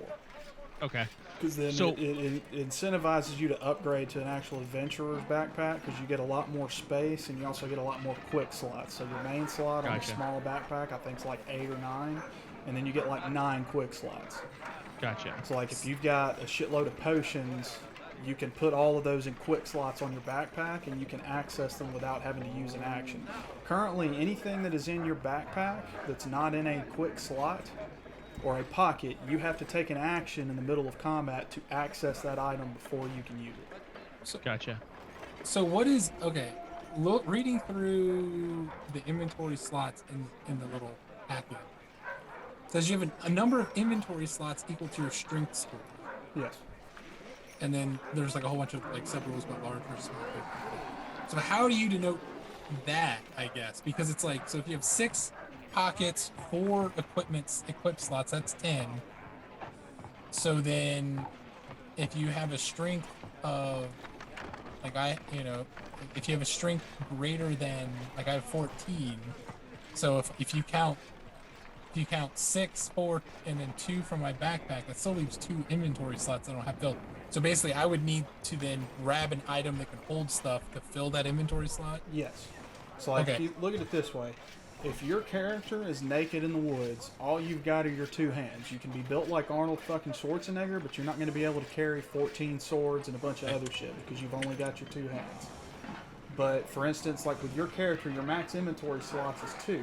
Okay. Because then it incentivizes you to upgrade to an actual adventurer's backpack because you get a lot more space and you also get a lot more quick slots. So your main slot on the small backpack I think is like 8 or 9, and then you get like 9 quick slots. Gotcha. So like if you've got a shitload of potions, you can put all of those in quick slots on your backpack and you can access them without having to use an action. Currently, anything that is in your backpack that's not in a quick slot or a pocket, you have to take an action in the middle of combat to access that item before you can use it. So, Gotcha. So what is okay? Reading through the inventory slots in the little packet says you have a number of inventory slots equal to your strength score. Yes. And then there's like a whole bunch of like sub-rules about large versus small. So how do you denote that? I guess because it's like so if you have 6 pockets, 4 equipped slots, that's 10. So then, if you have a strength of like if you have a strength greater than like I have 14. So if you count 6, 4, and then 2 from my backpack, that still leaves 2 inventory slots I don't have filled. So basically, I would need to then grab an item that can hold stuff to fill that inventory slot. Yes. So like if you look at it this way, if your character is naked in the woods, all you've got are your 2 hands. You can be built like Arnold fucking Schwarzenegger, but you're not going to be able to carry 14 swords and a bunch of other shit because you've only got your 2 hands. But for instance, like with your character, your max inventory slots is 2.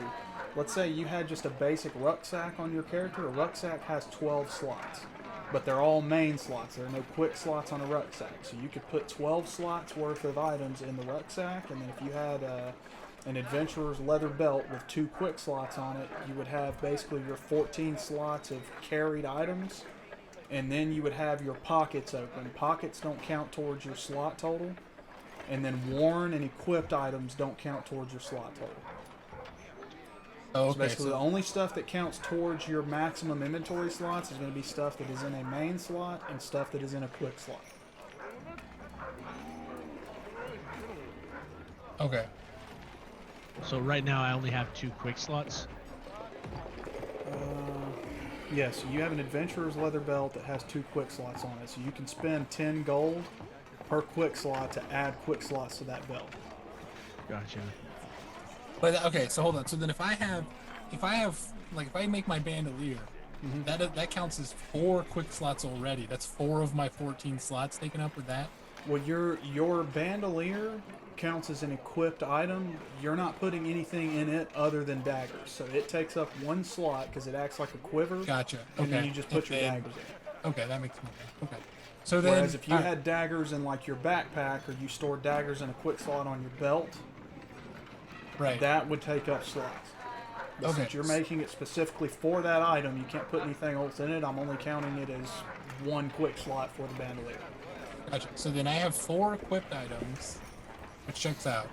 Let's say you had just a basic rucksack on your character. A rucksack has 12 slots, but they're all main slots. There are no quick slots on a rucksack. So you could put 12 slots worth of items in the rucksack, and then if you had an adventurer's leather belt with 2 quick slots on it, you would have basically your 14 slots of carried items, and then you would have your pockets open. Pockets don't count towards your slot total, and then worn and equipped items don't count towards your slot total. Oh, okay. So basically, the only stuff that counts towards your maximum inventory slots is going to be stuff that is in a main slot and stuff that is in a quick slot. Okay. So right now I only have 2 quick slots. Yeah, so you have an adventurer's leather belt that has 2 quick slots on it. So you can spend 10 gold per quick slot to add quick slots to that belt. Gotcha. But okay, so hold on. So then if I make my bandolier, that counts as 4 quick slots already. That's 4 of my 14 slots taken up with that. Well, your bandolier counts as an equipped item. You're not putting anything in it other than daggers. So it takes up 1 slot because it acts like a quiver. Gotcha. And then you just put your daggers in. Okay, that makes sense. Okay. So then, whereas if you had daggers in like your backpack or you stored daggers in a quick slot on your belt, right, that would take up slots. But since you're making it specifically for that item, you can't put anything else in it. I'm only counting it as 1 quick slot for the bandolier. Gotcha. So then I have 4 equipped items, which checks out.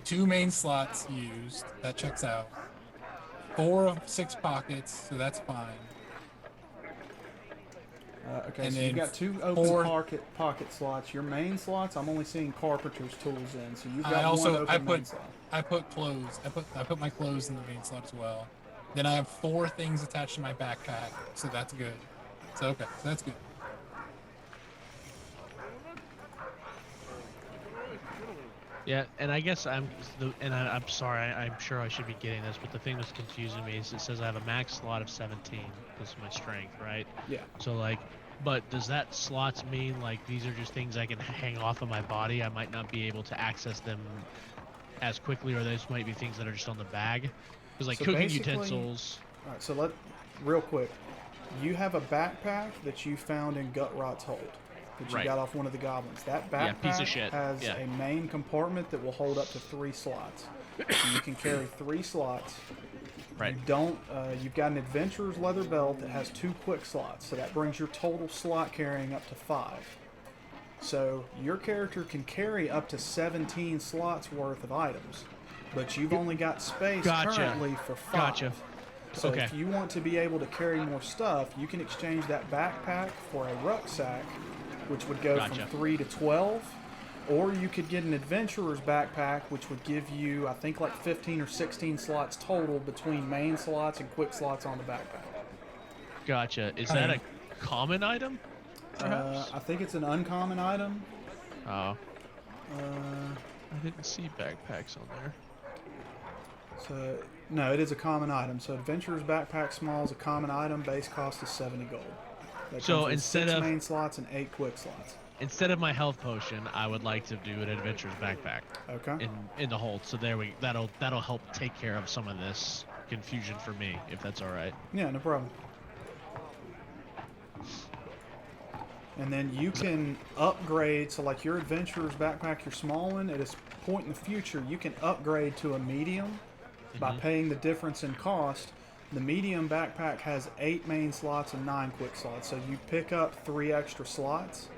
2 main slots used, that checks out. 4 of 6 pockets, so that's fine. Okay, and so then you've got 2 open pocket slots. Your main slots, I'm only seeing carpenter's tools in, so you've got one open main slot. I put clothes. I put my clothes in the main slot as well. Then I have 4 things attached to my backpack, so that's good. So okay, so that's good. Yeah, and I guess I'm sorry. I'm sure I should be getting this, but the thing that's confusing me is it says I have a max slot of 17. That's my strength, right? Yeah. So like, but does that slots mean like these are just things I can hang off of my body? I might not be able to access them as quickly, or those might be things that are just on the bag. Because like So cooking basically- utensils. All right. So real quick. You have a backpack that you found in Gutrot's hold that you Right. got off one of the goblins. That backpack Yeah, piece of shit. has Yeah. a main compartment that will hold up to 3 slots. So you can carry 3 slots. Right. You've got an adventurer's leather belt that has 2 quick slots, so that brings your total slot carrying up to 5. So your character can carry up to 17 slots worth of items, but you've only got space Gotcha. currently for 5. Gotcha. So Okay. if you want to be able to carry more stuff, you can exchange that backpack for a rucksack, which would go Gotcha. from 3 to 12. Or you could get an adventurer's backpack, which would give you, I think, like 15 or 16 slots total between main slots and quick slots on the backpack. Gotcha. Is that a common item? Perhaps. I think it's an uncommon item. Oh, Uh, I didn't see backpacks on there. so no, it is a common item. So adventurer's backpack small is a common item. Base cost is 70 gold. That So comes with instead 6 of- main slots and 8 quick slots. Instead of my health potion, I would like to do an adventurer's backpack Okay. in the hold. So that'll help take care of some of this confusion for me, if that's all right. Yeah, no problem. And then you can upgrade, so like your adventurer's backpack, your small one, at a point in the future, you can upgrade to a medium by paying the difference in cost. The medium backpack has 8 main slots and 9 quick slots, so you pick up 3 extra slots.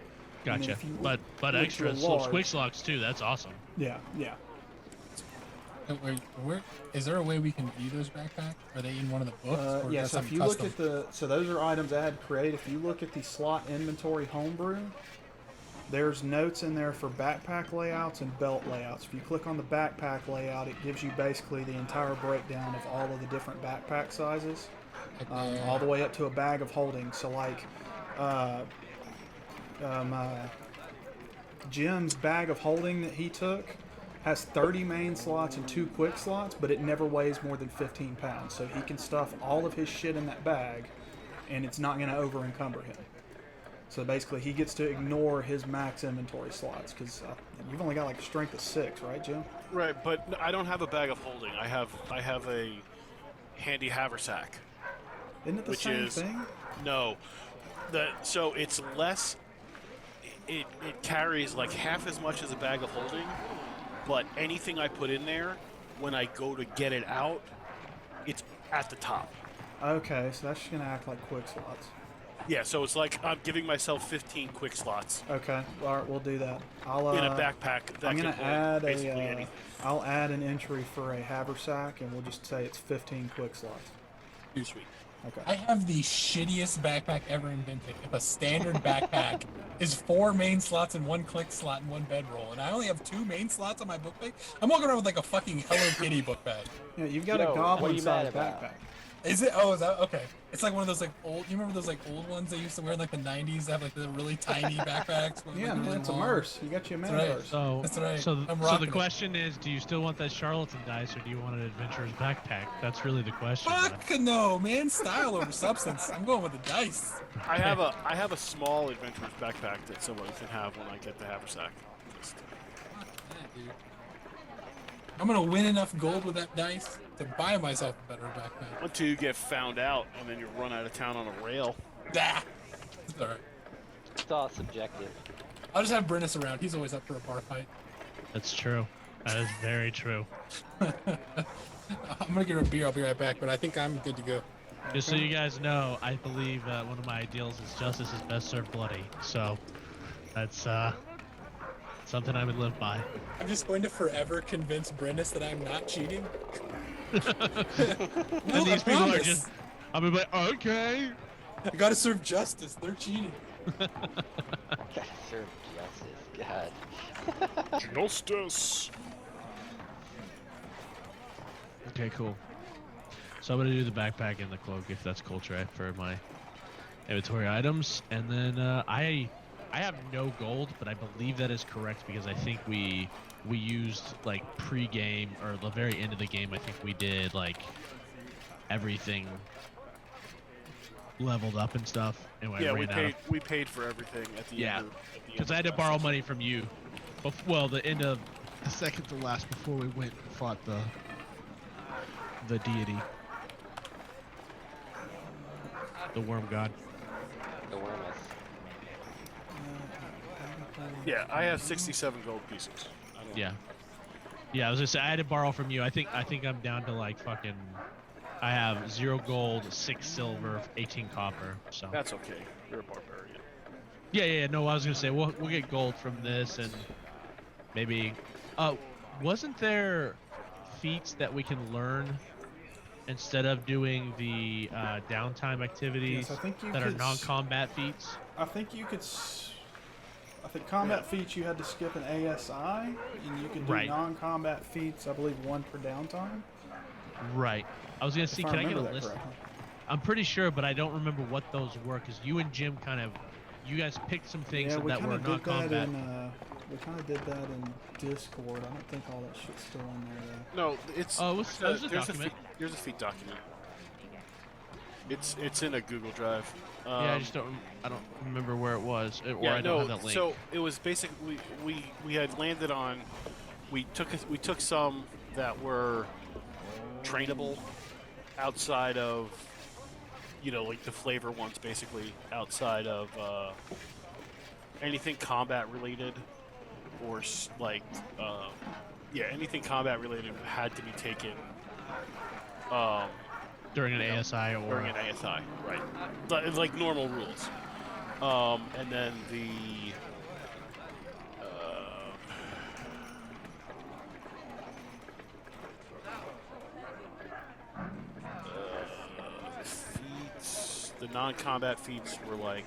And then Gotcha. if you But went to extra a large- quick slots too. That's awesome. Yeah, yeah. Where is there a way we can view those backpacks? Are they in one of the books? Or Yeah, is so that if you something look custom? at so those are items I had to create. If you look at the slot inventory homebrew, there's notes in there for backpack layouts and belt layouts. If you click on the backpack layout, it gives you basically the entire breakdown of all of the different backpack sizes, all the way up to a bag of holding. So like, Jim's bag of holding that he took has 30 main slots and 2 quick slots, but it never weighs more than 15 pounds. So he can stuff all of his shit in that bag, and it's not going to over encumber him. So basically, he gets to ignore his max inventory slots, because you've only got like a strength of 6, right, Jim? Right, but I don't have a bag of holding. I have a handy haversack. Isn't it the Which same is- thing? No, so it's less. It carries like half as much as a bag of holding, but anything I put in there, when I go to get it out, it's at the top. Okay, so that's just going to act like quick slots. Yeah, so it's like I'm giving myself 15 quick slots Okay, all right, we'll do that. I'll in a backpack that I'm can gonna hold add basically a. anything. I'll add an entry for a haversack, and we'll just say it's 15 quick slots. Sweet. Okay. I have the shittiest backpack ever invented. If a standard backpack is 4 main slots and 1 click slot and 1 bedroll, and I only have 2 main slots on my book bag, I'm walking around with like a fucking Hello Kitty book bag. Yeah, you've got Yo, a what are you goblin-sized mad about? backpack. Is it? Oh, is that okay? It's like one of those like old. You remember those like old ones they used to wear in like the '90s? That have like the really tiny backpacks. With, Yeah, like, man, really it's a long- merce. You got your man That's right. purse. So, That's right. So, I'm so rocking the it. question is, do you still want that charlatan dice, or do you want an adventurer's backpack? That's really the question. man. Fuck no, man! Style over substance. I'm going with the dice. I have a small adventurer's backpack that somebody can have when I get the haversack. Just- Fuck that, dude. I'm gonna win enough gold with that dice to buy myself a better backpack. Until you get found out and then you run out of town on a rail. Ah, it's alright. It's all subjective. I'll just have Brennis around. He's always up for a bar fight. That's true. That is very true. I'm gonna get her a beer. I'll be right back, but I think I'm good to go. Just so you guys know, I believe one of my ideals is justice is best served bloody. So that's something I would live by. I'm just going to forever convince Brennis that I'm not cheating. And these people are just, I'll be like, okay. You gotta serve justice. They're cheating. Gotta serve justice. God. Justice. Okay, cool. So I'm gonna do the backpack and the cloak if that's cool, right, for my inventory items, and then I have no gold, but I believe that is correct because I think we used like pre-game or the very end of the game. I think we did like everything leveled up and stuff. Anyway, Yeah, I ran out of, we paid for everything at the Yeah, end. because I had to borrow money from you. Well, the end of the second to last before we went and fought the deity, the worm god. The wormeth. Yeah, I have 67 gold pieces. I don't Yeah, I was gonna say I had to borrow from you. I think I'm down to like fucking. I have 0 gold, 6 silver, 18 copper. So That's okay. You're a barbarian. yeah. No, I was gonna say we'll get gold from this and maybe. Wasn't there feats that we can learn instead of doing the downtime activities Yes, I think you that are could non-combat feats? I think you could. I think combat feats you had to skip an ASI, and you could do Right. non-combat feats. I believe 1 per downtime. Right. I was gonna see. If Can I get a remember that list? correctly. I'm pretty sure, but I don't remember what those were because you and Jim you guys picked some things Yeah, we that kind were of did that non-combat. in. We kind of did that in Discord. I don't think all that shit's still in there though. No, it's. Oh, it was a there's document. Here's a feat document. It's in a Google Drive. Yeah, I don't remember where it was, or Yeah, I don't have that link. so it was basically we had landed on. We took some that were trainable outside of, like the flavor ones, basically outside of anything combat related, or anything combat related had to be taken during an ASI or during an ASI, right? Like normal rules. And then the feats, the non-combat feats were like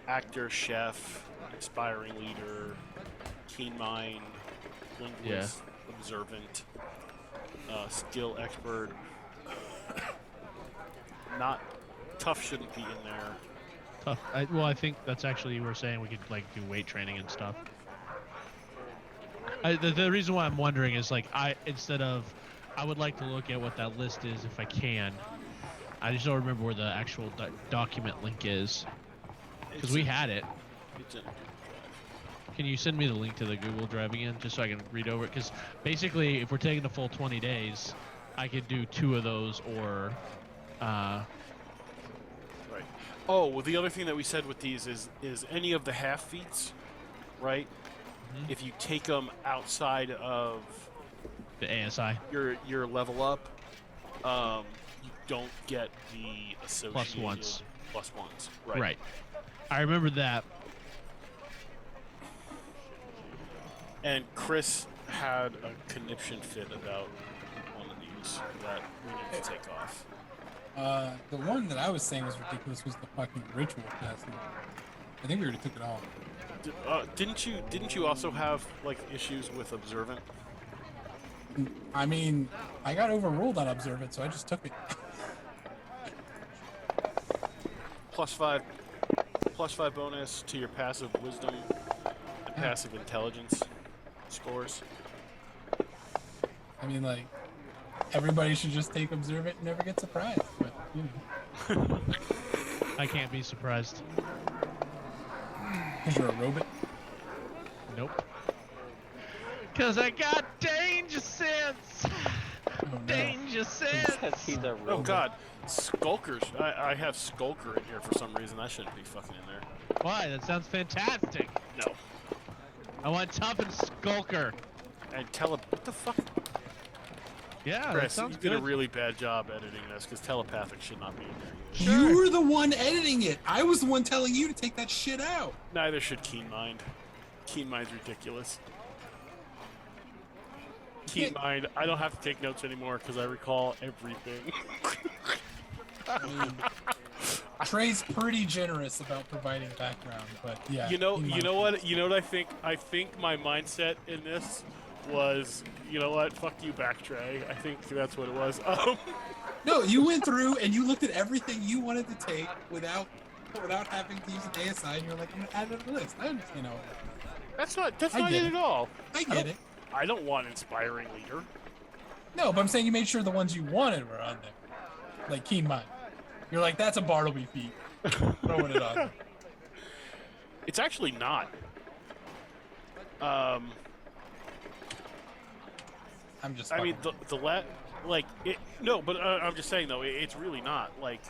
actor, chef, inspiring leader, keen mind, linguist, observant, skill expert. Not tough shouldn't be in there. tough. I think that's actually you were saying we could like do weight training and stuff. The reason why I'm wondering is like I would like to look at what that list is if I can. I just don't remember where the actual document link is because we had it. It's in. Can you send me the link to the Google Drive again, just so I can read over it? Because basically, if we're taking the full 20 days, I could do 2 of those, or Right. Oh, well, the other thing that we said with these is any of the half feats, right? Mhm. If you take them outside of the ASI your level up, you don't get the associated once. plus ones. Right. Right. I remember that. And Chris had a conniption fit about one of these that we need to take off. The one that I was saying was ridiculous was the fucking ritual passing. I think we already took it off. Didn't you also have like issues with observant? I mean, I got overruled on observant, so I just took it. +5 bonus to your passive wisdom and passive intelligence scores. I mean, like, everybody should just take observant and never get surprised. But I can't be surprised. because you're a robot. Nope. Cause I got danger sense. Oh, no. Danger sense. He's a Oh robot. God, skulkers! I have skulker in here for some reason. That shouldn't be fucking in there. Why? That sounds fantastic. No. I want tough and skulker. And what the fuck? Yeah, that Chris, sounds you did good. a really bad job editing this because telepathic should not be in there. You were the one editing it. I was the one telling you to take that shit out. Neither should Keen Mind. Keen Mind's ridiculous. Keen Mind, I don't have to take notes anymore because I recall everything. I mean, Trey's pretty generous about providing background, but yeah. You know what I think? I think my mindset in this was, you know what? Fuck you back, Trey. I think that's what it was. No, you went through and you looked at everything you wanted to take without without having to use an ASI, and you're like, I'm gonna add it to the list. I understand how it works. That's I not get it it. at all. I get it. I don't want inspiring leader. No, but I'm saying you made sure the ones you wanted were on there. Like Keen Mind. You're like, that's a Bartleby feat. Throwing it on there. It's actually not. I'm just. I mean, no, but I'm just saying though, it's really not like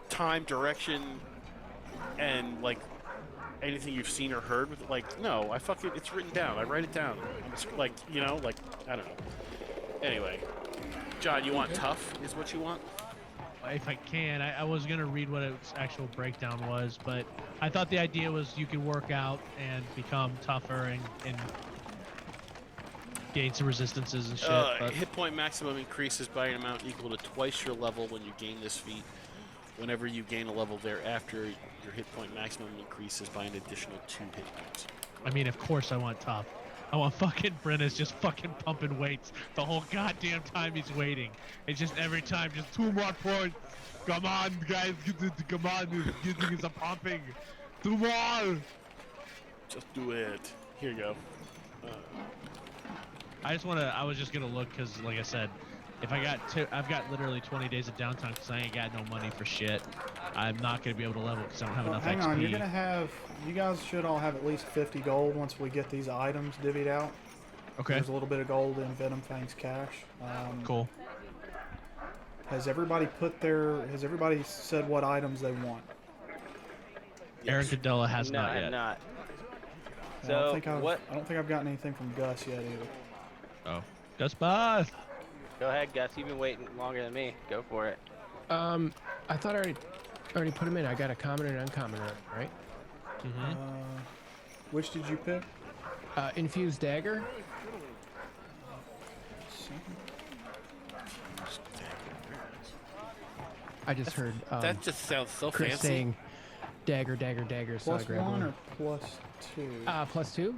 time, direction, and like anything you've seen or heard with like. No, it's written down. I write it down. It's like like I don't know. Anyway, John, you want tough? Is what you want? If I can, I was gonna read what its actual breakdown was, but I thought the idea was you could work out and become tougher and gain some resistances and shit. But Hit point maximum increases by an amount equal to twice your level when you gain this feat. Whenever you gain a level thereafter, your hit point maximum increases by an additional 2 hit points. I mean, of course I want tough. I want fucking Brennis just fucking pumping weights the whole goddamn time he's waiting. It's just every time, just 2 more points. Come on, guys, come on, this thing is a pumping. 2 more. Just do it. Here you go. I was just gonna look because, like I said, if I've got literally 20 days of downtime because I ain't got no money for shit. I'm not gonna be able to level because I don't have enough hang XP. on, you guys should all have at least 50 gold once we get these items divvied out. Okay. There's a little bit of gold in Venom Fang's cash. Cool. Has everybody said what items they want? Aaron Cadella has No, not yet. not. I So what? don't think I've gotten anything from Gus yet either. Oh. Gus Boss! Go ahead, Gus. You've been waiting longer than me. Go for it. I thought I already put them in. I got a common and uncommon, right? Mm-hmm. Which did you pick? Infused dagger. I just heard That just sounds so Chris fancy. saying dagger, dagger, dagger. So I Plus grabbed 1 one. or plus 2? Plus 2.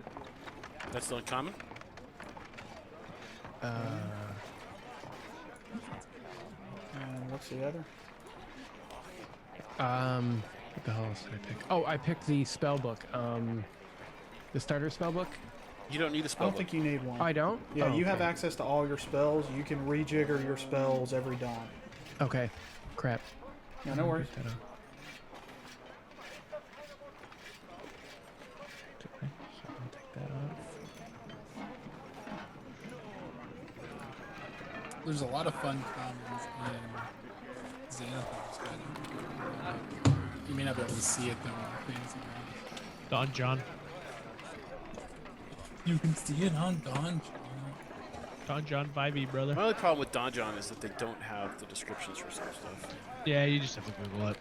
That's the uncommon? And what's the other? What the hell else did I pick? Oh, I picked the spell book. The starter spell book. You don't need a I spell don't think you need one. I don't. Yeah, Oh, you have okay. access to all your spells. You can rejigger your spells every dawn. Okay. Crap. Yeah, no worries. Pick that up. Okay, so I'll take that off. There's a lot of fun commons in Xanathar's kind of. You may not be able to see it though on the fancy round. Don John. You can see it on Dawn. Don John 5e, brother. My only problem with Donjon is that they don't have the descriptions for some stuff. Yeah, you just have to Google it.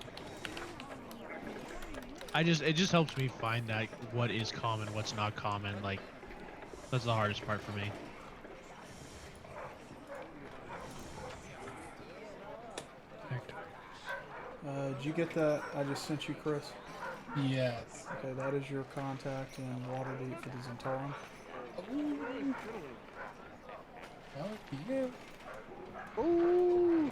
It just helps me find that what is common, what's not common. Like, that's the hardest part for me. Did you get that? I just sent you, Chris. Yes. Okay, that is your contact in Waterdeep for the Zentarum. Oh, yeah. Ooh.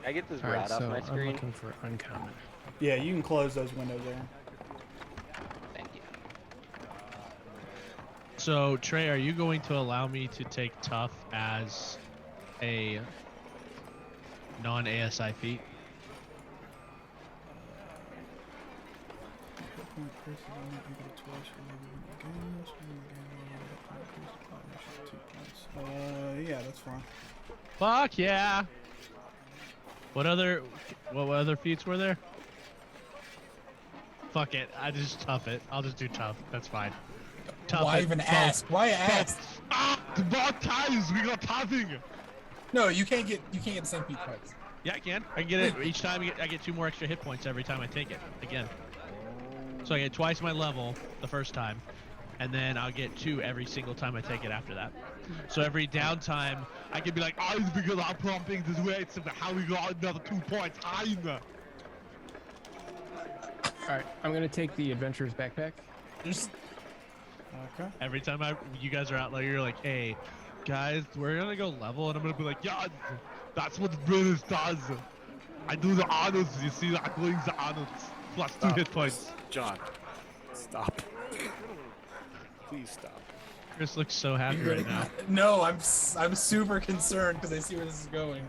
I get this All right, rod off so my I'm screen. looking for uncommon. Yeah, you can close those windows there. Thank you. So, Trey, are you going to allow me to take tough as a non-ASI feat? Yeah, that's fine. Fuck yeah! What other feats were there? Fuck it, I just tough it. I'll just do tough. That's fine. Tough Why it. even Tough. ask? Why ask? Ah, about times we got toughing. No, you can't get the same feat twice. Yeah, I can. I can get it each time. I get 2 more extra hit points every time I take it again. So I get twice my level the first time, and then I'll get 2 every single time I take it after that. So every downtime, I can be like, oh, it's because I'm pumping this way. It's how we got another 2 points. All right, I'm gonna take the adventurer's backpack. Just Okay. Every time you guys are out, like you're like, hey, guys, we're gonna go level, and I'm gonna be like, yeah, That's what British does. I do the honors. You see, I'm doing the honors. Plus 2 hit points. John, stop. Please stop. Chris looks so happy right now. No, I'm super concerned because I see where this is going.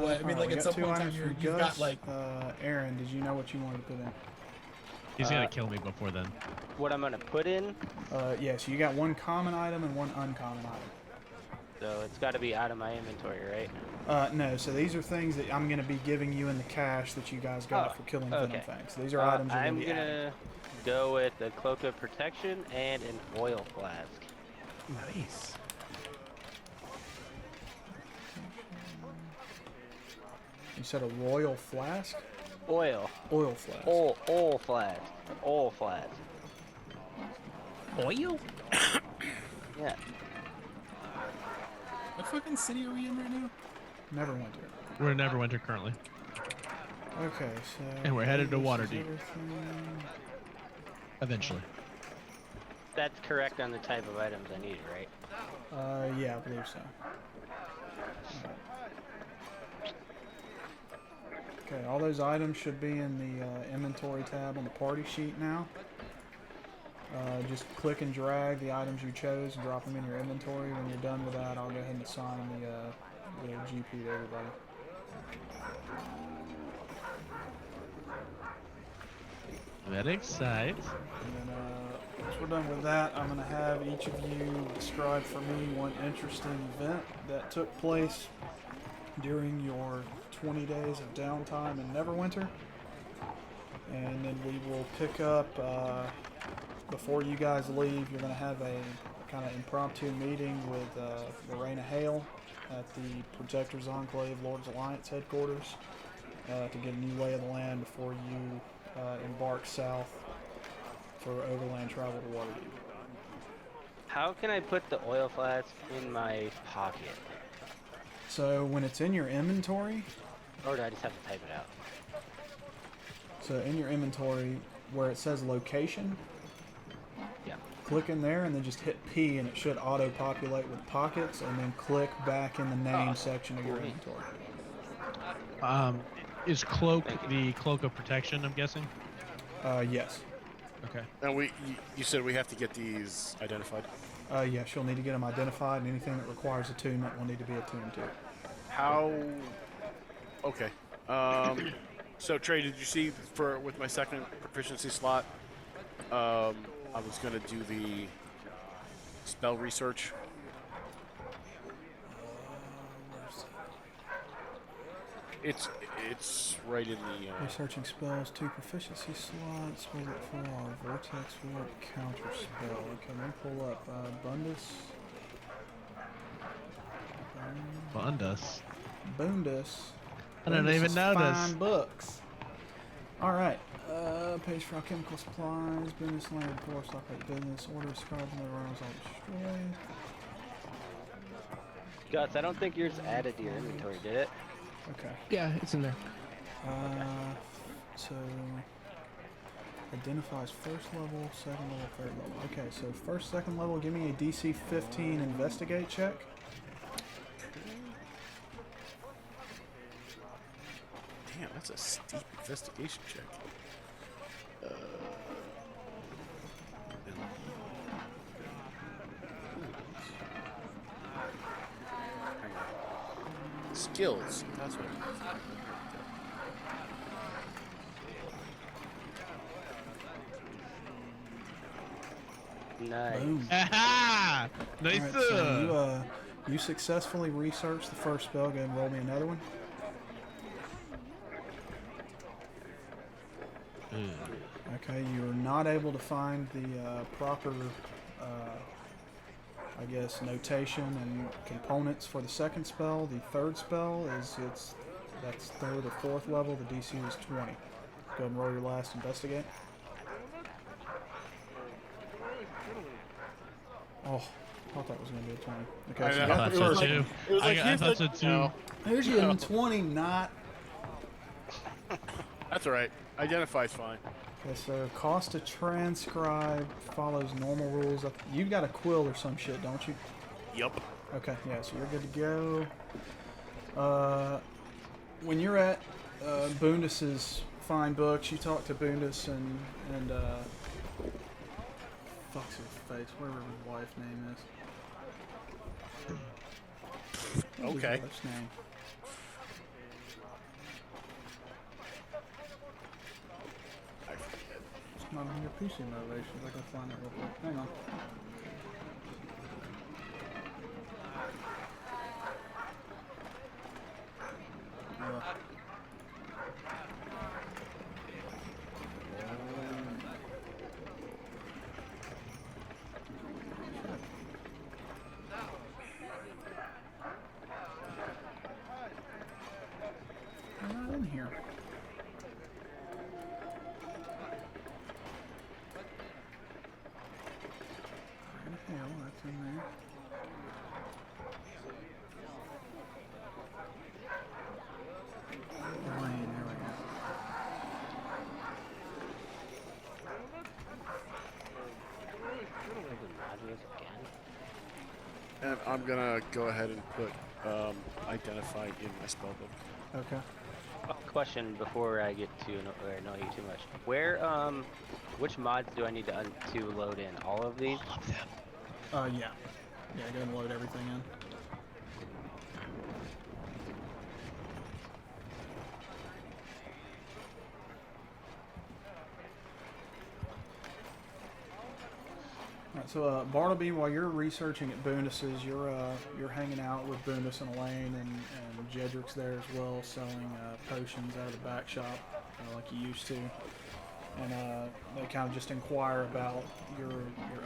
What, I mean, like we at got some 2 point in time, items for you've got Gus. like. Aaron, did you know what you wanted to put in? He's gonna kill me before then. What I'm gonna put in, Yeah, so you got 1 common item and 1 uncommon item. so it's got to be out of my inventory, right? No, so these are things that I'm going to be giving you in the cash that you guys got for killing Venom okay. Fangs. These are items you're I'm going to be adding. gonna go with the cloak of protection and an oil flask. Nice. You said a royal flask? Oil. Oil flask. Oil flask. Oil flask. Oil? Yeah. What fucking city are we in right now? Neverwinter. We're in Neverwinter currently. Okay, so... And we're headed to this is Waterdeep. everything. Eventually. That's correct on the type of items I need, right? Yeah, I believe so. Okay, all those items should be in the inventory tab on the party sheet now. Just click and drag the items you chose and drop them in your inventory. When you're done with that, I'll go ahead and assign the GP to everybody. That excites. And then once we're done with that, I'm going to have each of you describe for me one interesting event that took place during your 20 days of downtime in Neverwinter. And then we will pick up, before you guys leave, you're going to have a kind of impromptu meeting with Lorena Hale at the Protectors Enclave Lords Alliance headquarters to get a new lay of the land before you embark south for overland travel to Waterdeep. How can I put the oil flask in my pocket? So when it's in your inventory, Or do I just have to type it out? so in your inventory where it says location, Yeah. click in there and then just hit P and it should auto-populate with pockets, and then click back in the name section of your inventory. Is cloak the cloak of protection? I'm guessing. Yes. Okay. And you said we have to get these identified. Yes, you'll need to get them identified, and anything that requires attunement will need to be attuned to. How? Okay. So Trey, did you see with my second proficiency slot? I was gonna do the spell research. It's right in the. Researching spells, 2 proficiency slots, spell at 4, vortex warp, counter spell. Okay, let me pull up Bundus. Bundus. Bundus. I don't Bundus even is know fine this. books. Alright, page for alchemical supplies, business land, poor stock like business, order of scarves and other items all destroyed. Guts, I don't think yours added to your inventory, did it? Okay. Yeah, it's in there. So identifies first level, second level, third level. Okay, so first, second level, give me a DC 15 investigate check. Damn, that's a steep investigation check. Skills. That's what it is. Nice. Boom. Aha! Nice. Alright, so you successfully researched the first spell. Go ahead and roll me another one. Okay, you're not able to find the proper, I guess, notation and components for the second spell. The third spell that's third or fourth level. The DC is 20. Go ahead and roll your last investigate. Oh, I thought that was going to be a 20. Okay, I so know. you I got thought the so first- too. It was like, I thought so too. No, There's your 20, not. that's all right. Identify's fine. Okay, so cost to transcribe follows normal rules. You've got a quill or some shit, don't you? Yup. Okay, yeah, so you're good to go. When you're at Boondus's fine books, you talk to Boondus and fuck's his face, whatever his wife's name is. What is Okay. his wife's name? I forget. It's not on your PC motivations. I gotta find it real quick. Hang on. They're not in here. Where the hell? That's in there. Lane, there we go. And I'm gonna go ahead and put identify in my spellbook. Okay. Question before I get to annoy you too much. Where which mods do I need to load in? All of these? Yeah. Yeah, go ahead and load everything in. Alright, so Bartleby, while you're researching at Boondus's, you're hanging out with Boondus and Elaine, and Jedric's there as well, selling potions out of the back shop, like you used to. And they kind of just inquire about your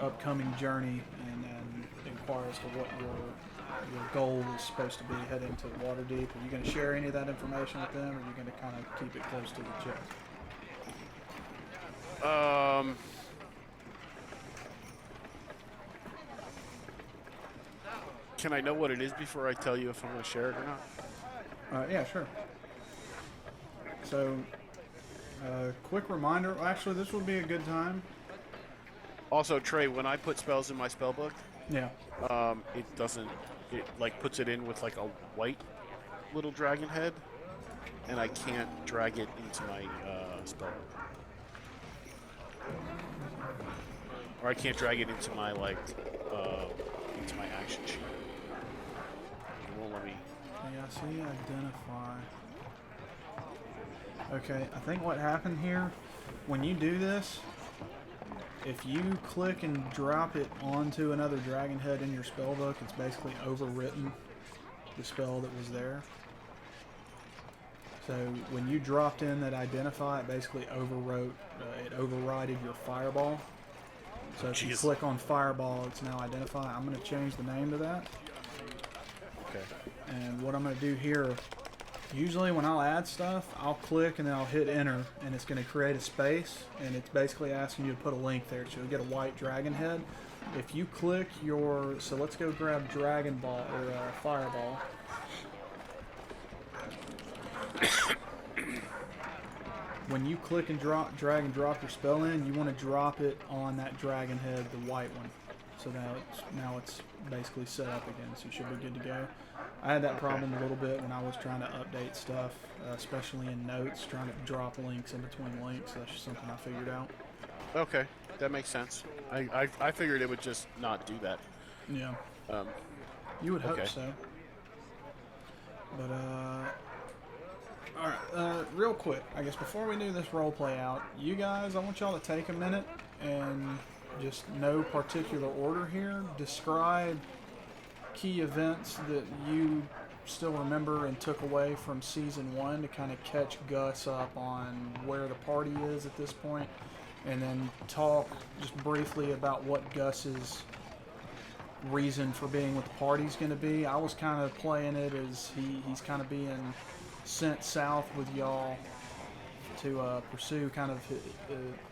upcoming journey and inquire as to what your goal is supposed to be heading to Waterdeep. Are you going to share any of that information with them, or are you going to kind of keep it close to the chest? Can I know what it is before I tell you if I'm going to share it or not? Yeah, sure. So, quick reminder. Actually, this would be a good time. Also, Trey, when I put spells in my spellbook, Yeah. it doesn't. It like puts it in with like a white little dragon head, and I can't drag it into my spellbook, or I can't drag it into my into my action sheet. It won't let me. Yeah, see, identify. Okay, I think what happened here, when you do this, if you click and drop it onto another dragon head in your spellbook, it's basically overwritten the spell that was there. So when you dropped in that identify, it basically overwrote, it overrided your fireball. So if you click on fireball, it's now identify. I'm going to change the name to that. Okay. And what I'm going to do here, usually when I'll add stuff, I'll click and then I'll hit enter, and it's going to create a space, and it's basically asking you to put a link there. So you'll get a white dragon head. If you click so let's go grab Dragon Ball, or Fireball. When you click and drag and drop your spell in, you want to drop it on that dragon head, the white one. So now it's basically set up again, so you should be good to go. I had that problem a little bit when I was trying to update stuff, especially in notes, trying to drop links in between links. That's just something I figured out. Okay, that makes sense. I figured it would just not do that. Yeah. You would hope okay. so. But alright, real quick, I guess before we do this role play out, you guys, I want y'all to take a minute and just no particular order here, describe key events that you still remember and took away from season 1 to kind of catch Gus up on where the party is at this point, and then talk just briefly about what Gus's reason for being with the party is going to be. I was kind of playing it as he's kind of being sent south with y'all to pursue kind of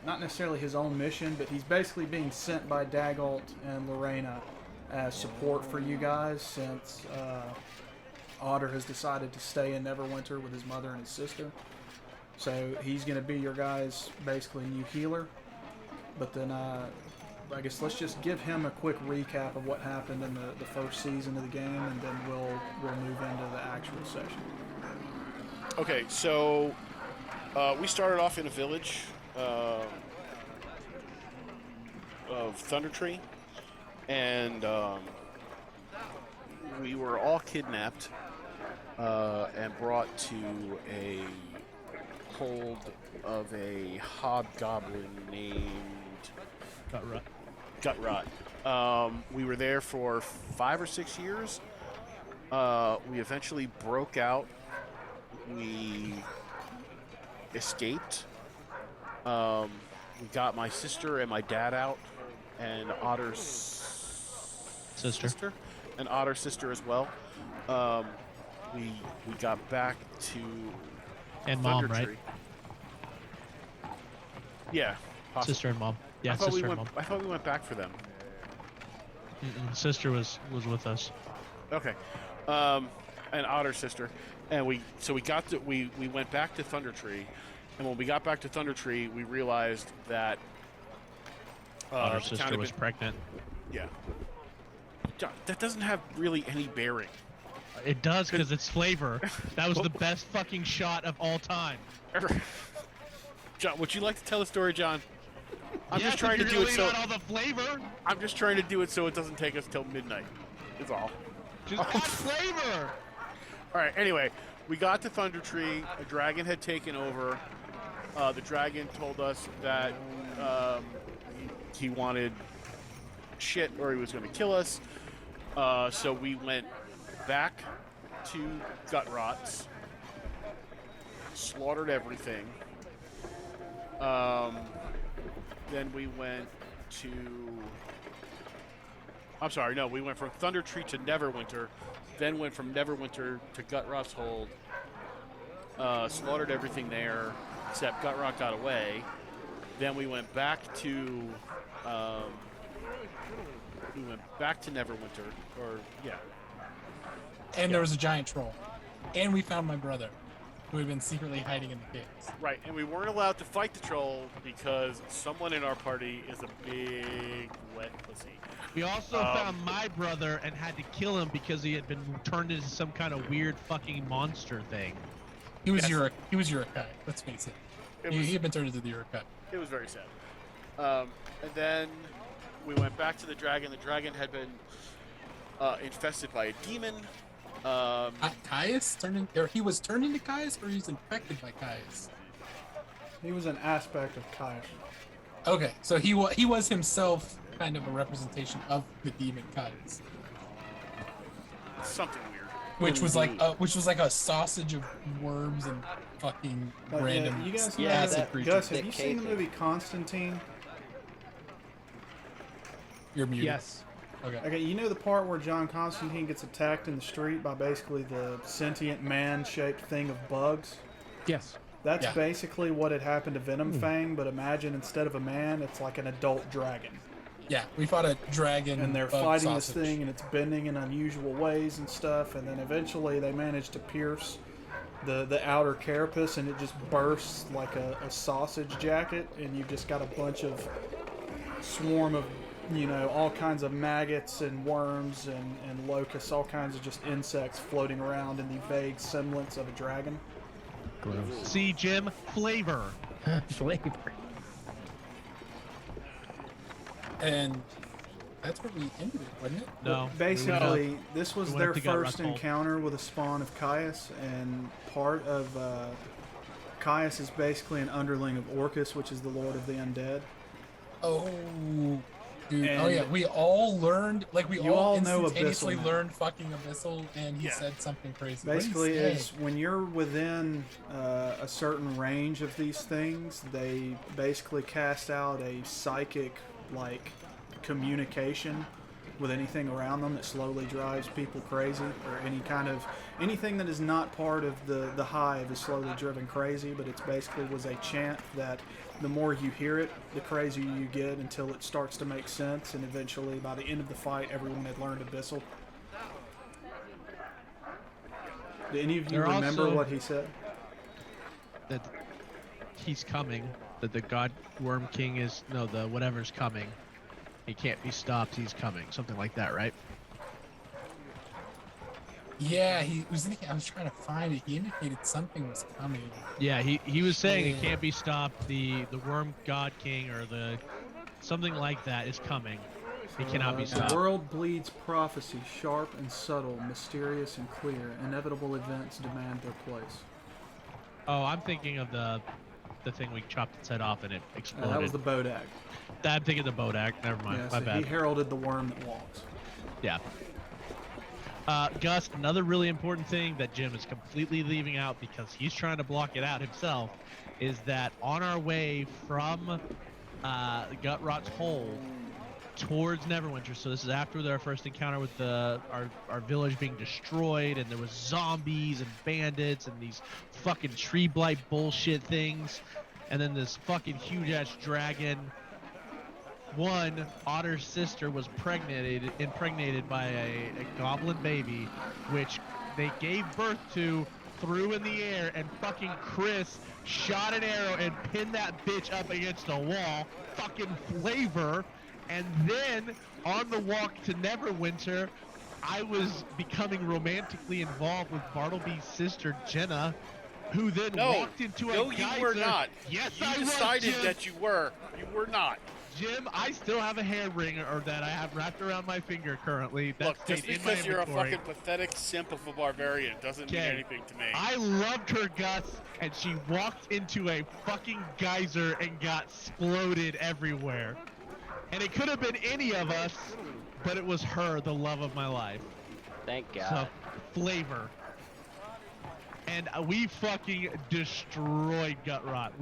not necessarily his own mission, but he's basically being sent by Daggalt and Lorena as support for you guys, since Otter has decided to stay in Neverwinter with his mother and his sister. So he's going to be your guys' basically new healer. But then I guess let's just give him a quick recap of what happened in the first season of the game, and then we'll move into the actual session. Okay, so we started off in a village of Thunder Tree, and we were all kidnapped and brought to a hold of a hobgoblin named Gutrot. We were there for 5 or 6 years. We eventually broke out. We escaped. We got my sister and my dad out, and Otter's sister, and Otter's sister as well. We got back to And Thunder mom, right? Tree. Yeah, possibly. Sister and mom. Yeah, I thought sister we and went. mom. I thought we went back for them. Sister was with us. Okay, and Otter's sister, and we went back to Thunder Tree, and when we got back to Thunder Tree, we realized that Otter's the town sister had was been- pregnant. Yeah. John, that doesn't have really any bearing. It does because it's flavor. That was the best fucking shot of all time. John, would you like to tell the story, John? I'm Yes, just trying to if do you're it gonna so. leave out all the flavor. I'm just trying to do it so it doesn't take us till midnight. Is all. Just add flavor. All right. Anyway, we got to Thunder Tree. A dragon had taken over. The dragon told us that he wanted shit, or he was going to kill us. So we went back to Gutrot's, slaughtered everything. Then we went to. I'm sorry, no, we went from Thunder Tree to Neverwinter, then went from Neverwinter to Gutrot's hold. Slaughtered everything there, except Gutrot got away. Then we went back to. Neverwinter, or yeah. And there was a giant troll. And we found my brother, who had been secretly hiding in the caves. Right, and we weren't allowed to fight the troll because someone in our party is a big wet pussy. We also found my brother and had to kill him because he had been turned into some kind of weird fucking monster thing. He was Urukai, let's face it. He had been turned into the Urukai. It was very sad. And then we went back to the dragon. The dragon had been infested by a demon. Caius he was turned into Caius, or he was infected by Caius? He was an aspect of Kyle. Okay, so he was himself kind of a representation of the demon Caius, Something weird. which was like a sausage of worms and fucking random you guys know acid that, creatures. Gus, have you seen the movie Constantine? You're muted. Yes. Okay, you know the part where John Constantine gets attacked in the street by basically the sentient man-shaped thing of bugs? Yes. That's Yeah. basically what had happened to Venom Fang, but imagine instead of a man, it's like an adult dragon. Yeah, we fought a dragon And they're bug fighting sausage. this thing, and it's bending in unusual ways and stuff, and then eventually they manage to pierce the outer carapace, and it just bursts like a sausage jacket, and you've just got a bunch of swarm of, all kinds of maggots and worms and locusts, all kinds of just insects floating around in the vague semblance of a dragon. Gross. See, Jim, flavor. Flavor. And that's where we ended it, wasn't it? No. Basically, this was we went their up to Gutrot's first hole. encounter with a spawn of Caius, and part of Caius is basically an underling of Orcus, which is the lord of the undead. Oh, dude. And Oh yeah, we all learned, you all know instantaneously Abyssal now. learned fucking Abyssal, and he Yeah. said something crazy. What did he Basically, say? is when you're within a certain range of these things, they basically cast out a psychic, communication with anything around them that slowly drives people crazy, or anything that is not part of the hive is slowly driven crazy. But it's basically was a chant that the more you hear it, the crazier you get until it starts to make sense, and eventually by the end of the fight, everyone had learned Abyssal. Do any of you They're remember also- what he said? That he's coming. That the God Worm King is the whatever's coming. He can't be stopped. He's coming. Something like that, right? Yeah, he was. I was trying to find it. He indicated something was coming. Yeah, he was saying it Yeah. can't be stopped. The Worm God King or the something like that is coming. It cannot be The stopped. world bleeds prophecy, sharp and subtle, mysterious and clear. Inevitable events demand their place. Oh, I'm thinking of the thing we chopped its head off and it exploded. That was the Bodak. I'm thinking the Bodak. Never mind. Yeah, My so bad. he heralded the worm that walks. Yeah. Gus, another really important thing that Jim is completely leaving out because he's trying to block it out himself is that on our way from Gutrot's hole towards Neverwinter, so this is after our first encounter with our village being destroyed and there was zombies and bandits and these fucking tree blight bullshit things and then this fucking huge ass dragon. One, Otter's sister was impregnated by a goblin baby, which they gave birth to, threw in the air, and fucking Chris shot an arrow and pinned that bitch up against a wall. Fucking flavor. And then, on the walk to Neverwinter, I was becoming romantically involved with Bartleby's sister, Jenna, who then walked into a geyser. No, you were not. Yes, you I decided was, Jim. that you were. You were not. Jim, I still have a hair ring or that I have wrapped around my finger currently. That's Look, just stayed in my because you're a inventory. fucking pathetic simp of a barbarian doesn't mean Okay. anything to me. I loved her, Gus, and she walked into a fucking geyser and got exploded everywhere. And it could have been any of us, but it was her, the love of my life. Thank God. So, flavor. And we fucking destroyed Gutrot.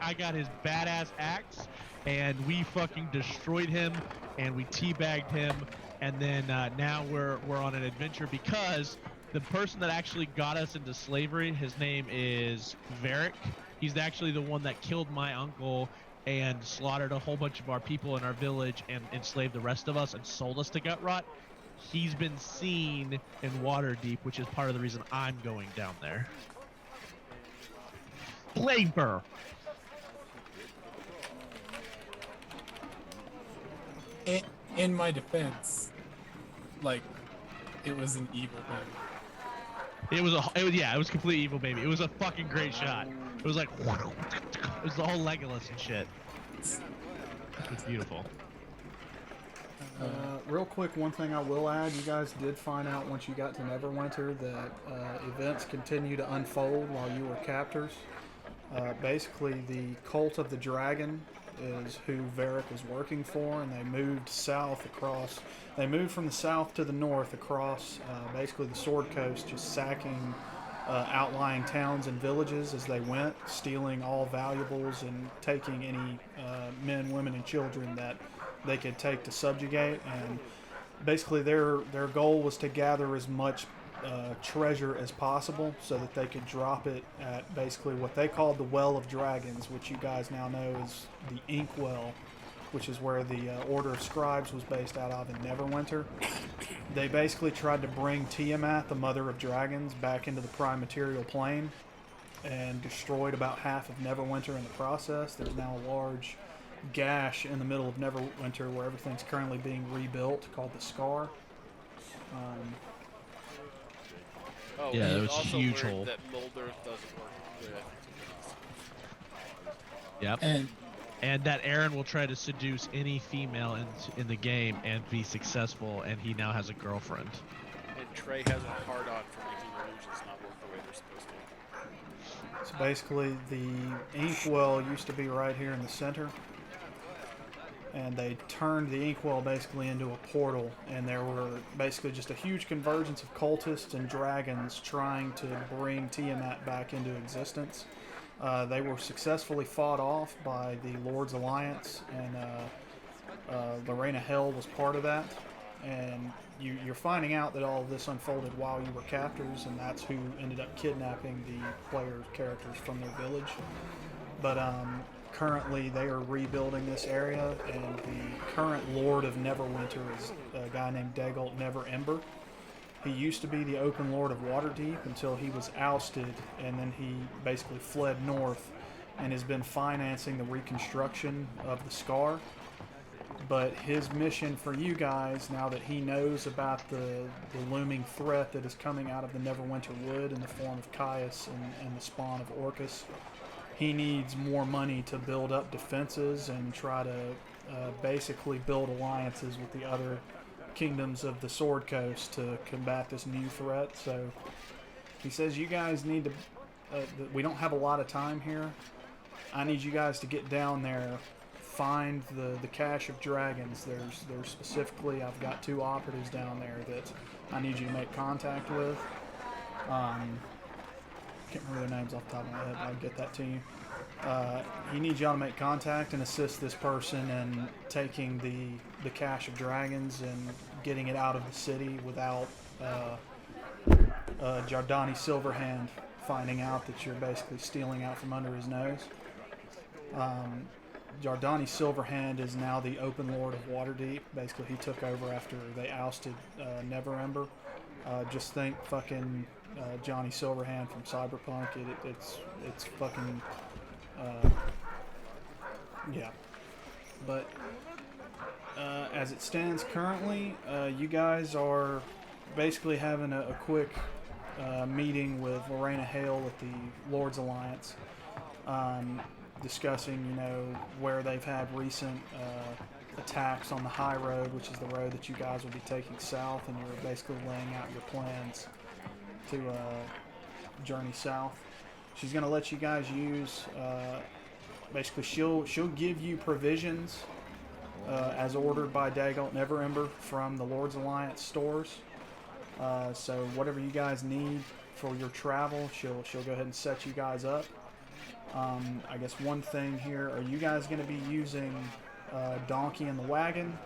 I got his badass axe, and we fucking destroyed him, and we teabagged him, and then now we're on an adventure because the person that actually got us into slavery, his name is Varric. He's actually the one that killed my uncle and slaughtered a whole bunch of our people in our village and enslaved the rest of us and sold us to Gutrot. He's been seen in Waterdeep, which is part of the reason I'm going down there. Flavor. In my defense, like, it was an evil baby. It was complete evil, baby. It was a fucking great shot. It was like, it was the whole Legolas and shit. It was beautiful. Real quick, one thing I will add, you guys did find out once you got to Neverwinter that events continue to unfold while you were captors. Basically, the Cult of the Dragon is who Varric was working for, and they moved south across. They moved from the south to the north across basically the Sword Coast, just sacking outlying towns and villages as they went, stealing all valuables and taking any men, women, and children that they could take to subjugate. And basically their goal was to gather as much treasure as possible so that they could drop it at basically what they called the Well of Dragons, which you guys now know is the Ink Well, which is where the Order of Scribes was based out of in Neverwinter. They basically tried to bring Tiamat, the Mother of Dragons, back into the Prime Material Plane and destroyed about half of Neverwinter in the process. There's now a large gash in the middle of Neverwinter where everything's currently being rebuilt, called the Scar. Yeah, and there was a also huge learned hole. that Mulder doesn't work with. Yep. And that Aaron will try to seduce any female in the game and be successful, and he now has a girlfriend. And Trey has a hard-on for making illusions not work the way they're supposed to. So basically the Inkwell used to be right here in the center, and they turned the Inkwell basically into a portal, and there were basically just a huge convergence of cultists and dragons trying to bring Tiamat back into existence. They were successfully fought off by the Lord's Alliance, and Lorena Hell was part of that. And you're finding out that all of this unfolded while you were captors, and that's who ended up kidnapping the players' characters from their village. But currently they are rebuilding this area, and the current Lord of Neverwinter is a guy named Dagult Neverember. He used to be the Open Lord of Waterdeep until he was ousted, and then he basically fled north and has been financing the reconstruction of the Scar. But his mission for you guys, now that he knows about the looming threat that is coming out of the Neverwinter Wood in the form of Caius and the spawn of Orcus, he needs more money to build up defenses and try to basically build alliances with the other kingdoms of the Sword Coast to combat this new threat. So he says you guys need to... we don't have a lot of time here. I need you guys to get down there, find the cache of dragons. There's specifically, I've got 2 operatives down there that I need you to make contact with. Can't remember their names off the top of my head, but I'll get that to you. He needs y'all to make contact and assist this person in taking the cache of dragons and getting it out of the city without Jardani Silverhand finding out that you're basically stealing out from under his nose. Jardani Silverhand is now the Open Lord of Waterdeep. Basically, he took over after they ousted Neverember. Just think fucking Johnny Silverhand from Cyberpunk. It's fucking yeah. But as it stands currently, you guys are basically having a quick meeting with Lorena Hale with the Lord's Alliance, discussing, you know, where they've had recent attacks on the high road, which is the road that you guys will be taking south, and you're basically laying out your plans to journey south. She's going to let you guys use, basically she'll give you provisions as ordered by Daggalt Neverember from the Lord's Alliance stores. So whatever you guys need for your travel, she'll go ahead and set you guys up. I guess one thing here, are you guys going to be using donkey and the wagon,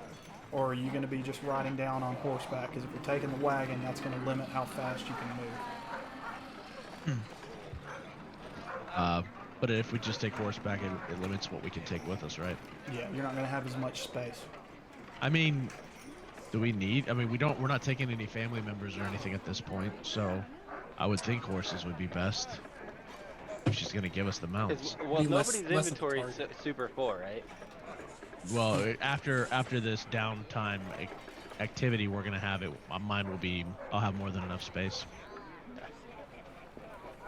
or are you going to be just riding down on horseback? Because if you're taking the wagon, that's going to limit how fast you can move. But if we just take horseback, it limits what we can take with us, right? Yeah, you're not going to have as much space. I mean, do we need? I mean, we're not taking any family members or anything at this point, so I would think horses would be best. If she's gonna give us the mounts. Well, nobody's inventory is super full, right? Well, after this downtime activity we're gonna have, mine will be. I'll have more than enough space.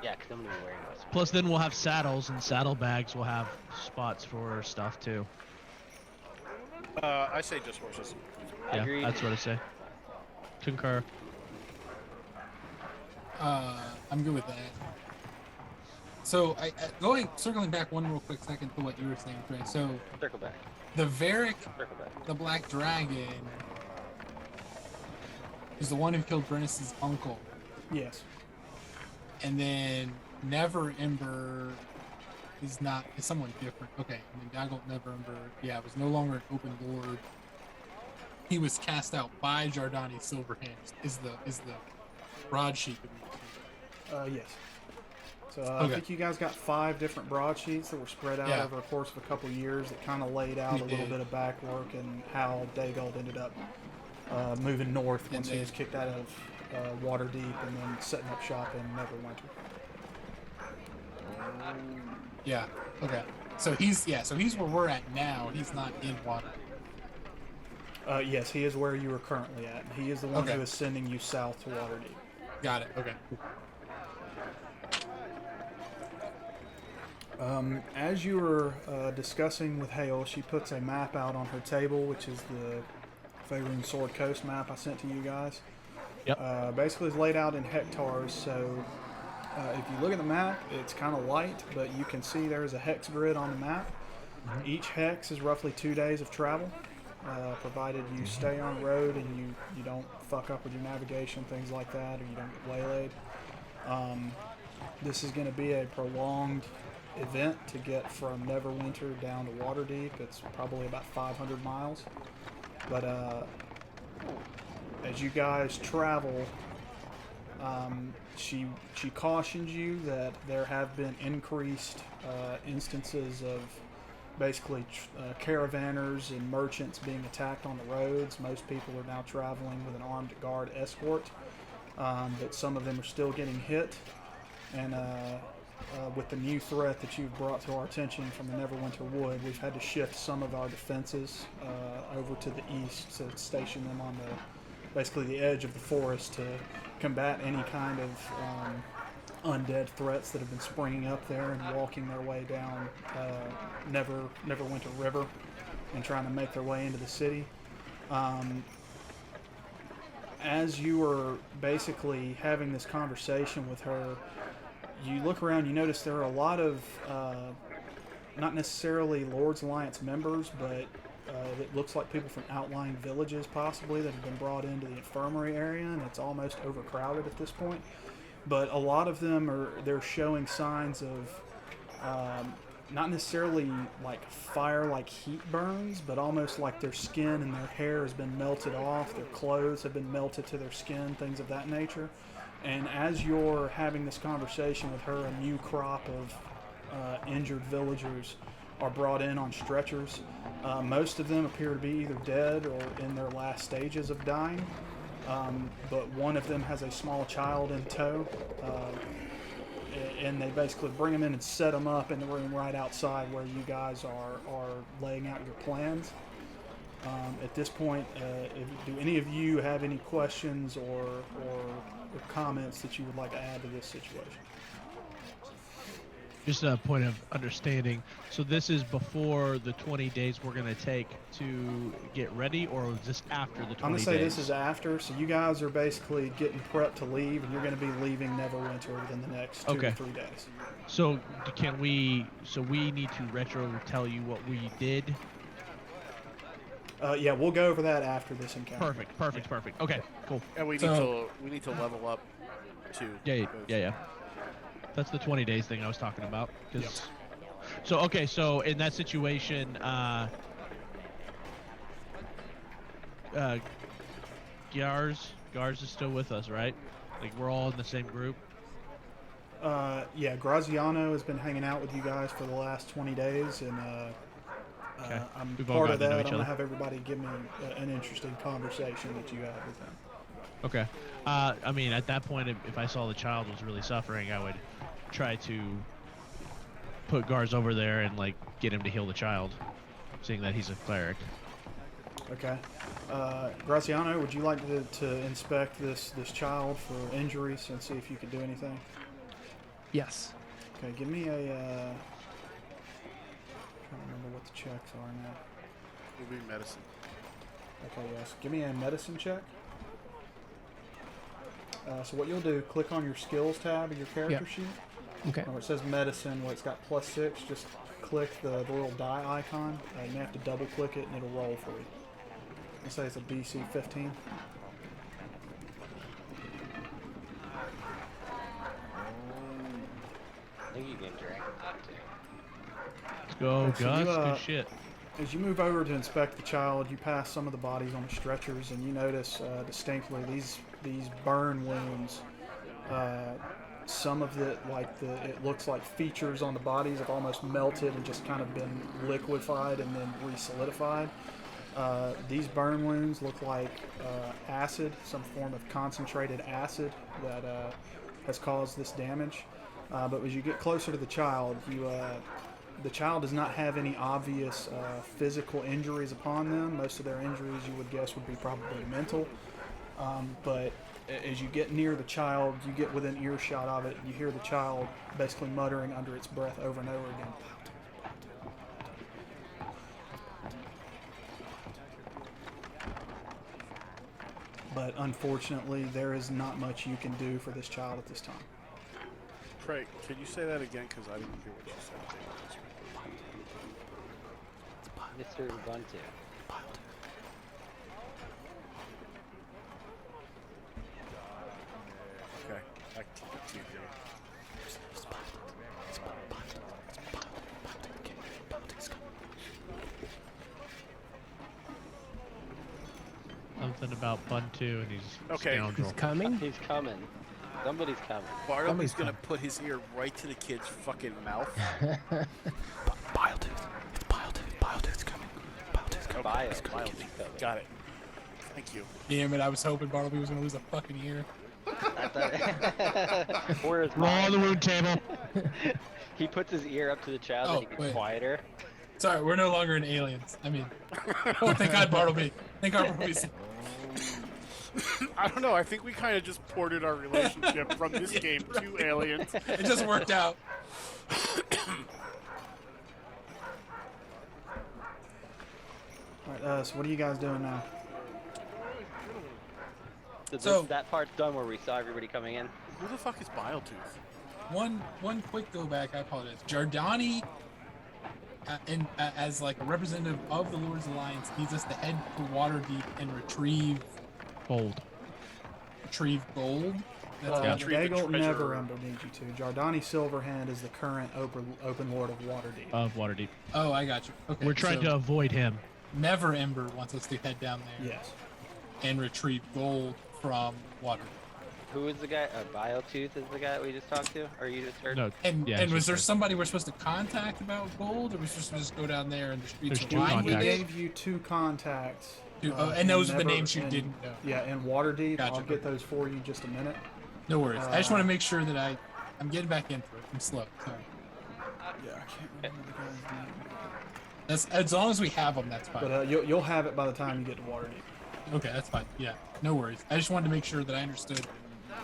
Yeah, because I'm gonna be wearing those. Plus, then we'll have saddles, and saddlebags will have spots for stuff too. I say just horses. Yeah, Agreed. that's what I say. Concur. I'm good with that. So, circling back one real quick second to what you were saying, Trey. So, Circle back. the Varric, Circle back. the Black Dragon, is the one who killed Brennis's uncle. Yes. And then Neverember is someone different. Okay, and then Daggalt Neverember, was no longer an open lord. He was cast out by Jardani Silverhand. Is the broadsheet that we Yes. So I think you guys got 5 different broadsheets that were spread out over the course of a couple years that kind of laid out a little bit of back work and how Daggalt ended up moving north once he was kicked out of Waterdeep and then setting up shop in Neverwinter. Yeah. Okay. So he's where we're at now. He's not in water. Yes, he is where you are currently at. He is the one who is sending you south to Waterdeep. Got it. Okay. As you were discussing with Hale, she puts a map out on her table, which is the Faerun Sword Coast map I sent to you guys. Yep. Basically, it's laid out in hectares, so if you look at the map, it's kind of light, but you can see there is a hex grid on the map. Mm-hmm. Each hex is roughly 2 days of travel, provided you stay on road and you don't fuck up with your navigation, things like that, or you don't get waylaid. This is going to be a prolonged event to get from Neverwinter down to Waterdeep. It's probably about 500 miles. But as you guys travel, she cautioned you that there have been increased instances of basically caravanners and merchants being attacked on the roads. Most people are now traveling with an armed guard escort, but some of them are still getting hit. And with the new threat that you've brought to our attention from the Neverwinter Wood, we've had to shift some of our defenses over to the east to station them on basically the edge of the forest to combat any kind of undead threats that have been springing up there and walking their way down Neverwinter River and trying to make their way into the city. As you were basically having this conversation with her, you look around, you notice there are a lot of, not necessarily Lord's Alliance members, but it looks like people from outlying villages possibly that have been brought into the infirmary area, and it's almost overcrowded at this point. But a lot of them they're showing signs of not necessarily like fire-like heat burns, but almost like their skin and their hair has been melted off, their clothes have been melted to their skin, things of that nature. And as you're having this conversation with her, a new crop of injured villagers are brought in on stretchers. Most of them appear to be either dead or in their last stages of dying, but one of them has a small child in tow. And they basically bring them in and set them up in the room right outside where you guys are laying out your plans. At this point, do any of you have any questions or comments that you would like to add to this situation? Just a point of understanding. So this is before the 20 days we're going to take to get ready, or is this after the 20 days? I'm going to say this is after, so you guys are basically getting prepped to leave, and you're going to be leaving Neverwinter within the next 2 to 3 days. So we need to retro tell you what we did? Yeah, we'll go over that after this encounter. Perfect. Okay, cool. And we need to level up too. Yeah. That's the 20 days thing I was talking about. Yep. So in that situation, Gars is still with us, right? Like we're all in the same group. Yeah, Graziano has been hanging out with you guys for the last 20 days, and Okay. I'm We've all part of gotten to know that. each I'm going to other. have everybody give me an interesting conversation that you had with them. Okay. I mean, at that point, if I saw the child was really suffering, I would try to put Gars over there and like get him to heal the child, seeing that he's a cleric. Okay. Graziano, would you like to inspect this child for injuries and see if you could do anything? Yes. Okay, give me a... I don't remember what the checks are now. It'll be medicine. Okay, yes. Give me a medicine check. So what you'll do, click on your skills tab of your character sheet. Okay. Where it says medicine, where it's got +6, just click the little die icon. You may have to double click it and it'll roll for you. Let's say it's a BC 15. I think you can drink. Let's go, Okay, so Gus. you, Good shit. As you move over to inspect the child, you pass some of the bodies on the stretchers, and you notice distinctly these burn wounds. Some of it, it looks like features on the bodies have almost melted and just kind of been liquefied and then re-solidified. These burn wounds look like acid, some form of concentrated acid that has caused this damage. But as you get closer to the child, the child does not have any obvious physical injuries upon them. Most of their injuries, you would guess, would be probably mental. But as you get near the child, you get within earshot of it, and you hear the child basically muttering under its breath over and over again. But unfortunately, there is not much you can do for this child at this time. Pray, can you say that again? Because I didn't hear what you said. Mr. Ubuntu. Okay, back to you, Jay. Something about Buntu and he's Okay. scoundrel. He's coming? He's coming. Somebody's coming. Bartleby's gonna put his ear right to the kid's fucking mouth. Biletooth's coming. Bile coming. Got it. Thank you. Damn it, I was hoping Bartleby was gonna lose a fucking ear. I Or his Roll on the mom. wound table. He puts his ear up to the child and he gets wait. quieter. Sorry, we're no longer in Aliens. I mean, oh, thank God Bartleby. Thank God Bartleby's. I don't know. I think we kind of just ported our relationship from this game to Aliens. It just worked out. Alright, so what are you guys doing now? So that part's done where we saw everybody coming in. Who the fuck is Biletooth? One quick go back. I apologize. Jardani, as like a representative of the Lord's Alliance, needs us to head to Waterdeep and retrieve Gold. gold. That's Yeah, all. retrieve the Daigle treasure. Neverember needs you to. Jardani Silverhand is the current open lord of Waterdeep. Of Waterdeep. Oh, I got you. Okay. We're trying so to avoid him. Never Ember wants us to head down there Yes. and retrieve gold from Waterdeep. Who is the guy? Biletooth is the guy we just talked to? Or you just heard? No. And yeah, and it's was just there like- somebody we're supposed to contact about gold, or was supposed to just go down there and the streets There's are two lined We with contacts. it? gave you 2 contacts. And those are the Never- names you in- didn't know. Yeah, in Waterdeep. Gotcha. I'll get those for you in just a minute. No worries. I just want to make sure that I'm getting back into it. I'm slow. Sorry. Yeah, I can't remember the guy's name. That's as long as we have them. That's fine. But you'll have it by the time you get to Waterdeep. Okay, that's fine. Yeah, no worries. I just wanted to make sure that I understood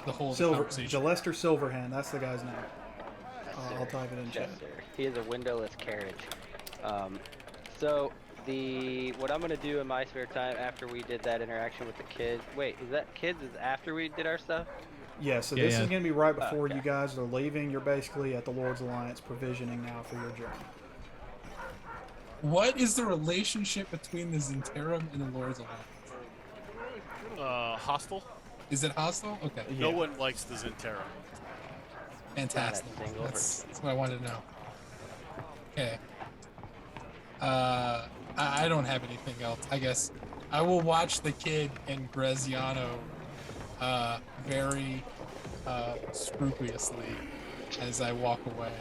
the whole Silver, conversation. Jalester Silverhand, that's the guy's name. I'll type it in chat. Jester. He is a windowless carriage. So what I'm gonna do in my spare time after we did that interaction with the kids. Wait, is that kids? Is after we did our stuff? Yeah, so Yeah, this yeah. is going to be right before Okay. you guys are leaving. You're basically at the Lord's Alliance provisioning now for your journey. What is the relationship between the Zentarum and the Lord's Alliance? Hostile? Is it hostile? Okay, Yeah. No one likes the Zentera. fantastic. Not a single That's what I wanted to know. Okay. I don't have anything else. I guess I will watch the kid and Graziano very scrupulously as I walk away.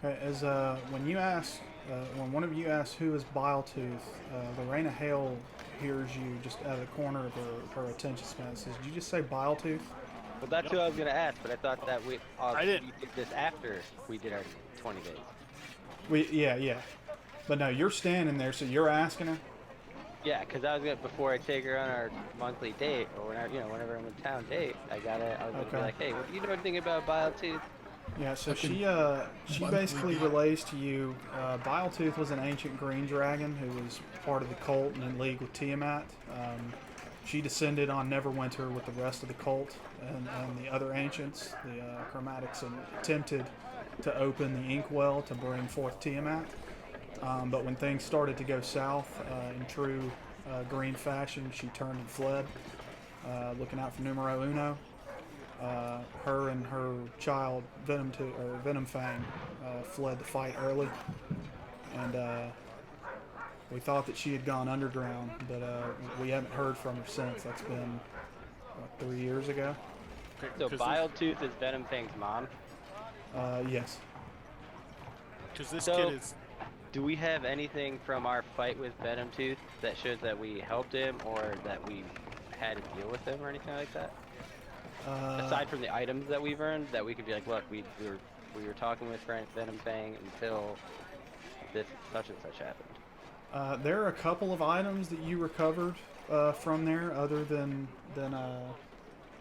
Okay, as when you ask, when one of you asks who is Biletooth, Lorena Hale hears you just out of the corner of her attention span. Says, "Did you just say Biletooth?" Well, that's what I was gonna ask, but I thought that we I didn't. we did this after we did our 20 days. Yeah. But no, you're standing there, so you're asking her. Yeah, because I was gonna before I take her on our monthly date or whenever I'm in town date, I was gonna be Okay. like, hey, what do you know anything about Biletooth? Yeah, so Fucking she monthly basically deal. relays to you. Biletooth was an ancient green dragon who was part of the cult and in league with Tiamat. She descended on Neverwinter with the rest of the cult and the other ancients. The Chromatics attempted to open the Inkwell to bring forth Tiamat. But when things started to go south in true green fashion, she turned and fled, looking out for numero uno. Her and her child Venom Fang fled the fight early, and we thought that she had gone underground, but we haven't heard from her since. That's been 3 years ago. So Biletooth is Venom Fang's mom. Yes. Because this So- kid is. Do we have anything from our fight with Venomtooth that shows that we helped him or that we had to deal with him or anything like that? Aside from the items that we've earned, that we could be like, look, we were talking with Venom Fang until this such and such happened. There are a couple of items that you recovered from there, other than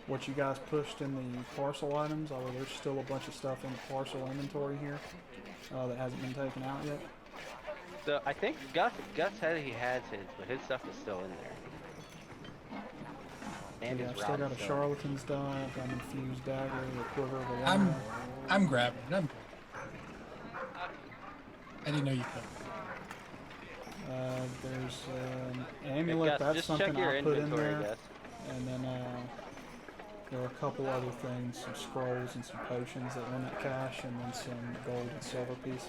what you guys pushed in the parcel items. Although there's still a bunch of stuff in the parcel inventory here that hasn't been taken out yet. So I think Gus said he has his, but his stuff is still in there. And Yeah, his I've still rod got a is still- charlatan's dye, an infused dagger, a quiver of a I'm wand. I'm grabbing it. I didn't know you could. There's an Hey, amulet. Gus, That's just something check your I put in inventory, there. Gus. And then there are a couple other things, some scrolls and some potions that limit cash, and then some gold and silver pieces.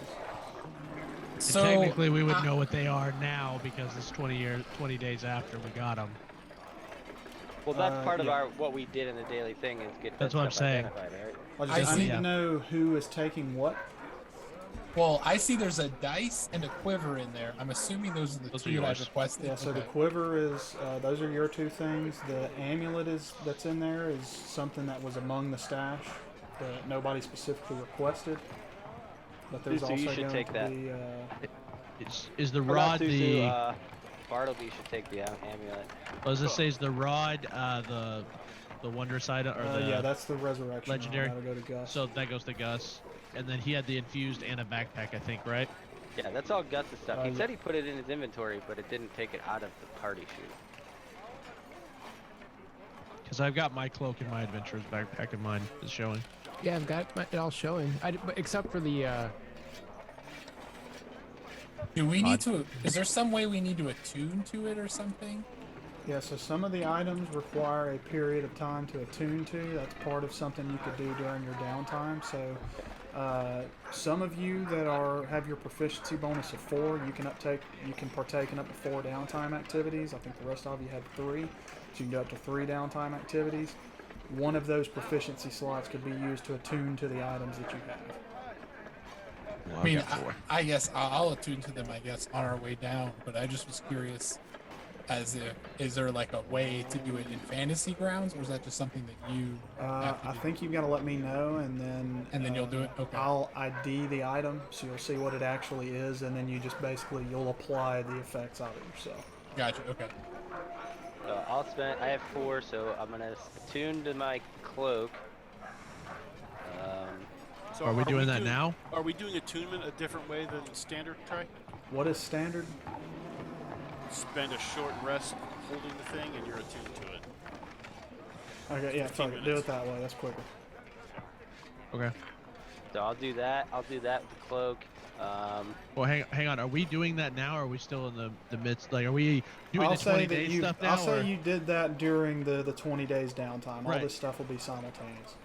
And So technically, we would know what they are now because it's 20 days after we got them. Well, that's part of yeah. our what we did in the daily thing is get that That's what I'm stuff saying. identified, right? I see. need Yeah. to know who is taking what. Well, I see there's a dice and a quiver in there. I'm assuming those are the Those are two that I yours. requested. Yeah, so the Okay. quiver is, those are your two things. The amulet that's in there is something that was among the stash that nobody specifically requested. But there's So you also should going take to that. be, Is the Or not rod Suzu, the? Bartleby should take the amulet. Does it say is the rod the wondrous item or the? yeah, that's the resurrection. legendary? That'll go to Gus. So that goes to Gus, and then he had the infused and a backpack, I think, right? Yeah, that's all Gus' stuff. He yeah. said he put it in his inventory, but it didn't take it out of the party chute. Because I've got my cloak and my adventurer's backpack, and mine is showing. Yeah, I've got it all showing. But except for the. Do we need to? Is there some way we need to attune to it or something? Yeah, so some of the items require a period of time to attune to. That's part of something you could do during your downtime. So, some of you that have your proficiency bonus of 4, you can partake in up to 4 downtime activities. I think the rest of you had 3, so you can do up to 3 downtime activities. One of those proficiency slots could be used to attune to the items that you have. I mean, I guess I'll attune to them, I guess, on our way down. But I just was curious, as if is there like a way to do it in fantasy grounds, or is that just something that you? Have to I do? think you've got to let me know, and then you'll do it. Okay. I'll ID the item, so you'll see what it actually is, and then you just basically you'll apply the effects of it yourself. Gotcha. Okay. So I have 4, so I'm gonna attune to my cloak. So Are we doing that now? Are we doing attunement a different way than standard, Trey? What is standard? Spend a short rest holding the thing, and you're attuned to it. Okay, yeah, 15 fuck it. Do minutes. it that way. That's quicker. Okay. So I'll do that. I'll do that with the cloak. Well, hang on. Are we doing that now, or are we still in the midst? Like, are we doing the 20 days stuff now? I'll say or? you did that during the 20 days downtime. All Right. this stuff will be simultaneous.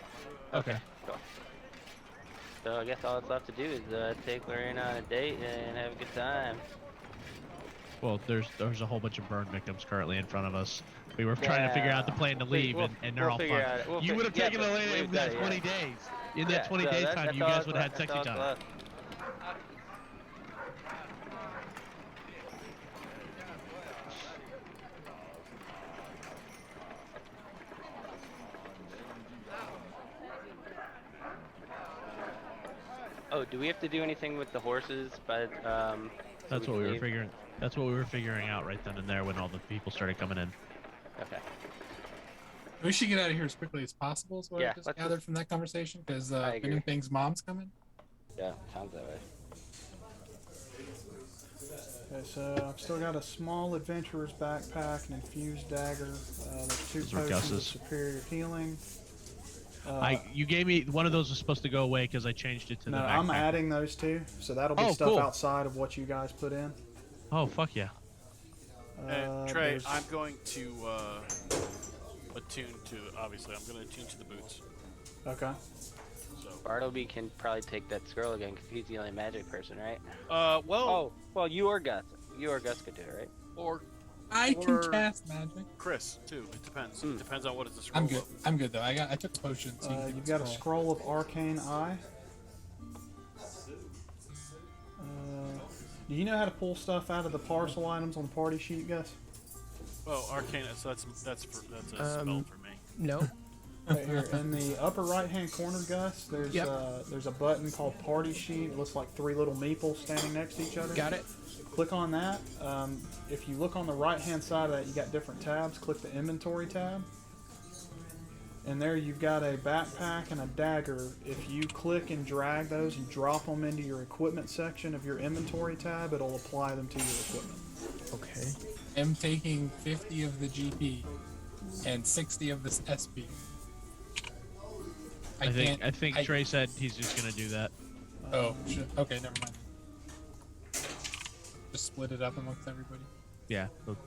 Okay. Cool. So I guess all that's left to do is take Lorraine on a date and have a good time. Well, there's a whole bunch of burn victims currently in front of us. We were trying to figure out the plan to leave, and they're all figure fucked. out- we'll You fi- would have yeah, taken but Elena in we've that got it, 20 yeah. days. In Yeah, that 20 so days that's time, you all guys that's would have had left, sexy that's all time. that's left. Oh, do we have to do anything with the horses? But That's what we were figuring. That's what we were figuring out right then and there when all the people started coming in. Okay. We should get out of here as quickly as possible. Is what Yeah, I just let's gathered from that conversation. Because I agree. Bending Thing's mom's coming. Yeah, sounds that way. Okay, so I've still got a small adventurer's backpack, an infused dagger. There's 2 Those are potions of Gus's. superior healing. You gave me one of those was supposed to go away because I changed it to No, the backpack. I'm adding those 2, so that'll be Oh, stuff cool. outside of what you guys put in. Oh fuck yeah! And Trey, there's- I'm going to attune to. Obviously, I'm going to attune to the boots. Okay. So, Bartleby can probably take that scroll again because he's the only magic person, right? well, Oh, well, you or Gus. You or Gus could do it, right? or I can Or- cast magic. Chris too. It depends. Hmm. It depends on what is the scroll. I'm good. of. I'm good though. I took a potion. So you can You've got a scroll of arcane eye. Do you know how to pull stuff out of the parcel items on the party sheet, Gus? Well, arcane. So that's a spell for me. No. Right here in the upper right-hand corner, Gus. There's Yep. there's a button called Party Sheet. It looks like 3 little meeples standing next to each other. Got it. Click on that. If you look on the right-hand side of that, you got different tabs. Click the Inventory tab. And there you've got a backpack and a dagger. If you click and drag those and drop them into your equipment section of your inventory tab, it'll apply them to your equipment. Okay. I'm taking 50 of the GP and 60 of this SP. I think Trey said he's just gonna do that. Oh, shit. Okay, never mind. Just split it up amongst everybody. Yeah. Look,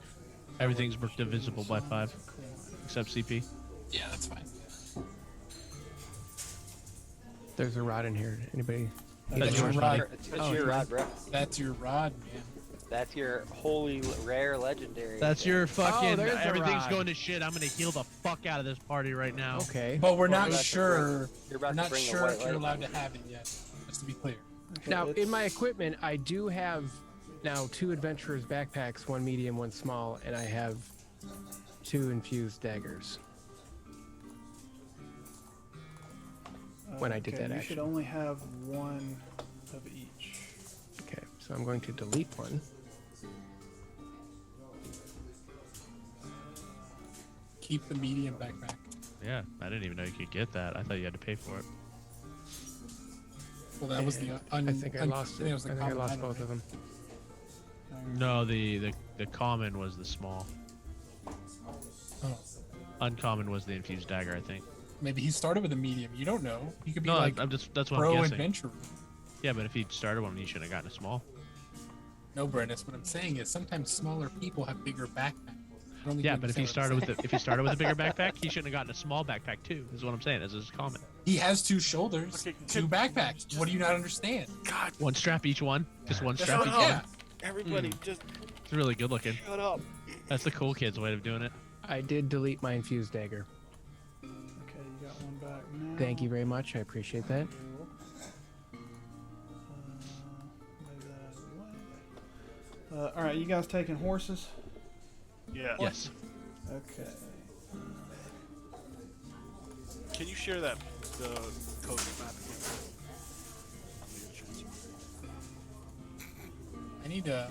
everything's divisible by 5, except CP. Yeah, that's fine. There's a rod in here. Anybody? That's your yours, rod. buddy. That's your rod, bro. That's your rod, man. That's your holy, rare, legendary. That's your fucking. there's the Everything's rod. going to shit. I'm gonna heal the fuck out of this party right now. Okay. But we're Well, not you're about to sure. You're about We're to not bring the sure white if you're light. allowed to have it yet. Just to be clear. Okay, Now, in it's- my equipment, I do have now 2 adventurers backpacks, 1 medium, 1 small, and I have 2 infused daggers. When I did okay, that you action. should only have 1 of each. Okay, so I'm going to delete 1. Keep the medium backpack. Yeah, I didn't even know you could get that. I thought you had to pay for it. Well, that was the I think I lost it. think was the I think I common lost item, both right? of them. No, the common was the small. Oh, Uncommon was the infused dagger, I think. maybe he started with a medium. You don't know. He could be No, like I'm just that's what I'm pro guessing. adventurer. Yeah, but if he started one, he shouldn't have gotten a small. No, Brennus. What I'm saying is sometimes smaller people have bigger backpacks. You're only Yeah, doing but if the he same started with thing. if he started with a bigger backpack, he shouldn't have gotten a small backpack too. Is what I'm saying. Is his common. He has 2 shoulders, Okay, 2 backpacks. What do you not understand? God, One strap each one. Just one strap shut each up. one. Yeah. everybody, just It's really good looking. shut up. That's the cool kid's way of doing it. I did delete my infused dagger. Okay, you got 1 back now. Thank you very much. I appreciate that. Move that out of the way. All right, you guys taking horses? Yeah. Yes. Okay. Can you share that the code map again? I need to.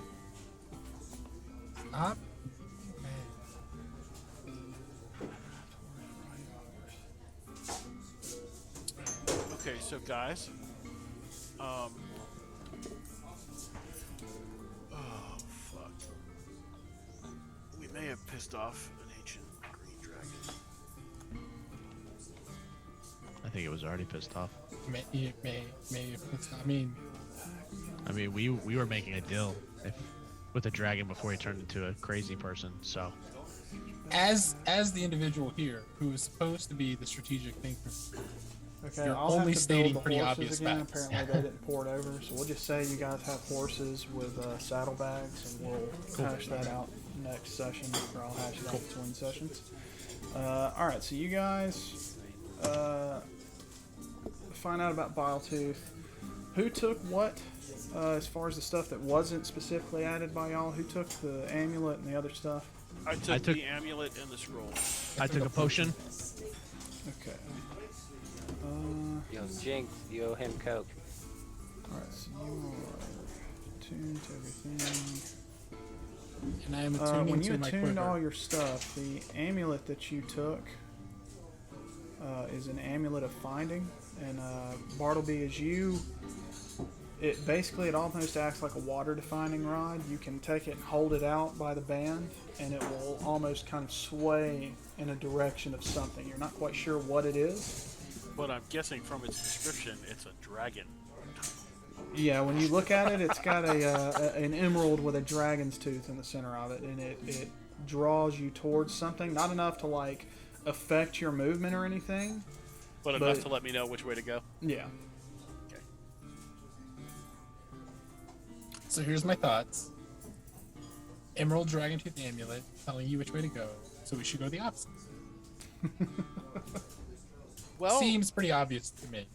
Okay, so guys, oh fuck, we may have pissed off an ancient green dragon. I think it was already pissed off. May. I mean, we were making a deal with a dragon before he turned into a crazy person. So As the individual here who is supposed to be the strategic thinker, Okay, You're I'll only have to stating build the pretty horses obvious again. facts. Apparently they didn't pour it over, so we'll just say you guys have horses with saddlebags, and we'll hash that out next session, or I'll hash it out between sessions. All right, so you guys find out about Biletooth. Who took what? As far as the stuff that wasn't specifically added by y'all, who took the amulet and the other stuff? I took took- the amulet and the scroll. I took a potion. Okay. Yo, Jinx, you owe him Coke. Alright, so you are attuned to everything. and I am attuning When you to my attuned quiver. all your stuff, the amulet that you took is an amulet of finding. And Bartleby, as you, it almost acts like a water defining rod. You can take it and hold it out by the band, and it will almost kind of sway in a direction of something. You're not quite sure what it is. But I'm guessing from its description, it's a dragon. Yeah, when you look at it, it's got an emerald with a dragon's tooth in the center of it, and it draws you towards something. Not enough to like affect your movement or anything. But enough to let me know which way to go. Yeah. Okay. So here's my thoughts. Emerald Dragon Tooth Amulet telling you which way to go, so we should go the opposite. Well, Seems pretty obvious to me.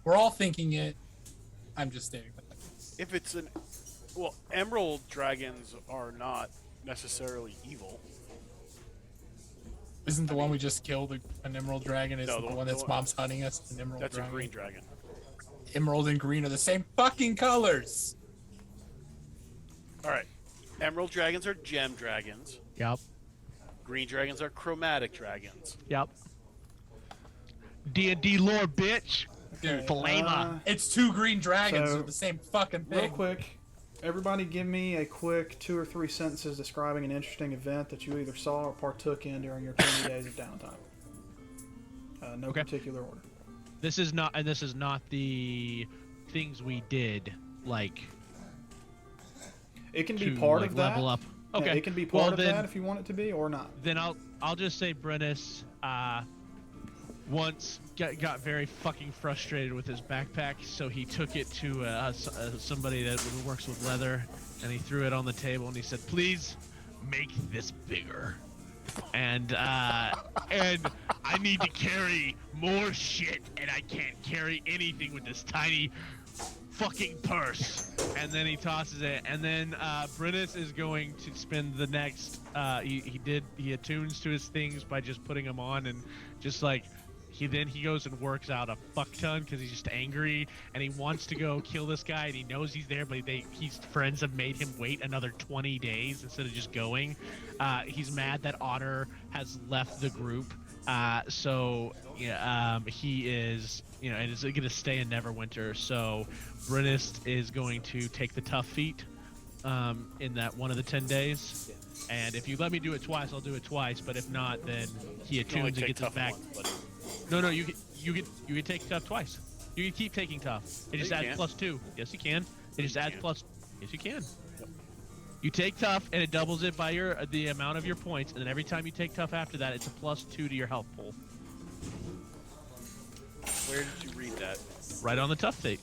We're all thinking it. I'm just stating that. if it's an, well, emerald dragons are not necessarily evil. Isn't the one we just killed an emerald dragon? Is No, the the one one- that's mom's hunting us an emerald That's dragon? a green dragon. Emerald and green are the same fucking colors. All right. Emerald dragons are gem dragons. Yep. Green dragons are chromatic dragons. Yep. D&D lore, bitch. Dude, Flamer. it's 2 green dragons. so, They're the same fucking thing. Real quick, everybody give me a quick 2 or 3 sentences describing an interesting event that you either saw or partook in during your 20 days of downtime. No Okay. particular order. This is not the things we did, like It can be to part like of that. level up. Yeah, Okay. it can be Well, part of then- that if you want it to be, or not. Then I'll just say Brennus once got very fucking frustrated with his backpack, so he took it to somebody that works with leather, and he threw it on the table and he said, "Please make this bigger." And I need to carry more shit, and I can't carry anything with this tiny fucking purse. And then he tosses it. And then Brennis is going to spend the next. He attunes to his things by just putting them on and just like. He goes and works out a fuck ton because he's just angry and he wants to go kill this guy and he knows he's there, but his friends have made him wait another 20 days instead of just going. He's mad that Otter has left the group, so he is and is going to stay in Neverwinter. So Brennis is going to take the tough feat in that one of the 10 days. And if you let me do it twice, I'll do it twice. But if not, then he attunes and gets it back. No, you can take tough twice. You can keep taking tough. It just adds +2. Yes, you can. It just adds plus. Yes, you can. Yep. You take tough, and it doubles it by the amount of your points, and then every time you take tough after that, it's a +2 to your health pool. Where did you read that? Right on the tough thing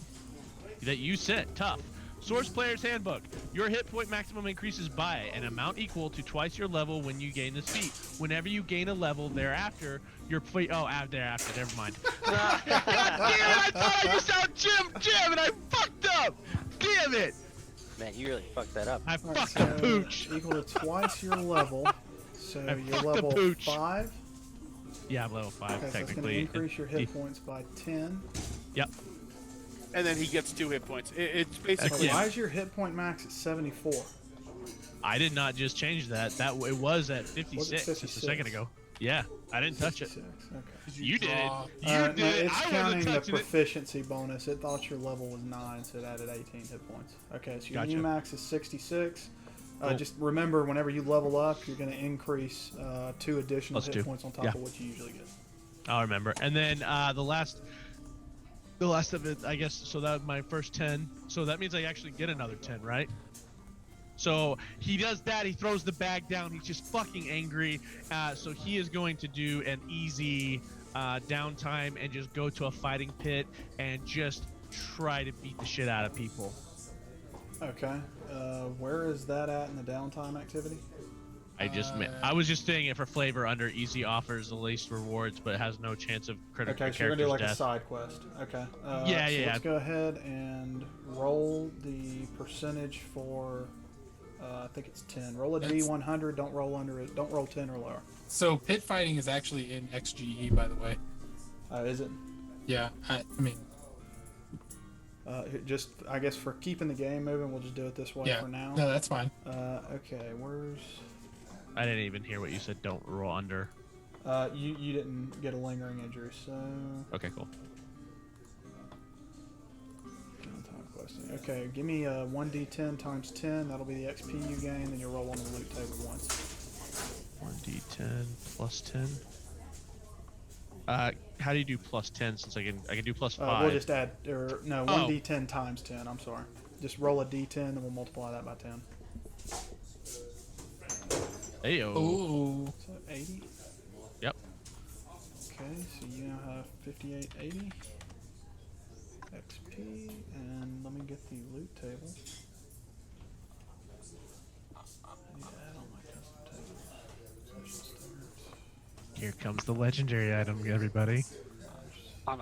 that you sent. Tough. Source Player's Handbook. Your hit point maximum increases by an amount equal to twice your level when you gain this feat. Whenever you gain a level thereafter, your thereafter, never mind. God damn it, I thought I just out Jim, and I fucked up! Damn it! Man, you really fucked that up. I fucked the pooch. Equal to twice your level. So I you're fucked level the pooch. 5. Yeah, I'm level 5, Okay, so it's technically. going to increase your hit points by 10. Yep. And then he gets 2 hit points. It's basically. Why is your hit point max at 74? I did not just change that. It was at 56 just a second ago. Yeah, I didn't touch it. Okay. You did it. You No, did it. it's I counting wasn't the touching it. proficiency bonus. It thought your level was 9, so it added 18 hit points. Okay, so your Gotcha. new max is 66. Cool. Just remember, whenever you level up, you're going to increase 2 additional hit +2. points on top Yeah. of what you usually get. I'll remember. And then the last of it, I guess. So that was my first 10. So that means I actually get another 10, right? So he does that. He throws the bag down. He's just fucking angry. So he is going to do an easy downtime and just go to a fighting pit and just try to beat the shit out of people. Okay. Where is that at in the downtime activity? I was just saying it for flavor under easy offers the least rewards, but has no chance of critical Okay, so you're going to do like death. a side quest. Okay. Yeah. Let's go ahead and roll the percentage for... I think it's 10. Roll a D100. Don't roll under it. Don't roll 10 or lower. So pit fighting is actually in XGE, by the way. Is it? Yeah, I mean. Just, I guess, for keeping the game moving, we'll just do it this way Yeah. for now. No, that's fine. Okay, where's... I didn't even hear what you said. Don't roll under. You didn't get a lingering injury, so... Okay, cool. Downtime questing. Okay, give me 1d10 times 10. That'll be the XP you gain, then you'll roll on the loot table once. 1d10 plus 10. How do you do plus 10? Since I can do plus 5. We'll just add, or no, Oh. 1d10 times 10. I'm sorry. Just roll a d10, and we'll multiply that by 10. Heyo. Ooh. So 80. Yep. Okay, so you now have 5880 XP, and let me get the loot table. I need to add on my custom table. Special starts. Here comes the legendary item, everybody. On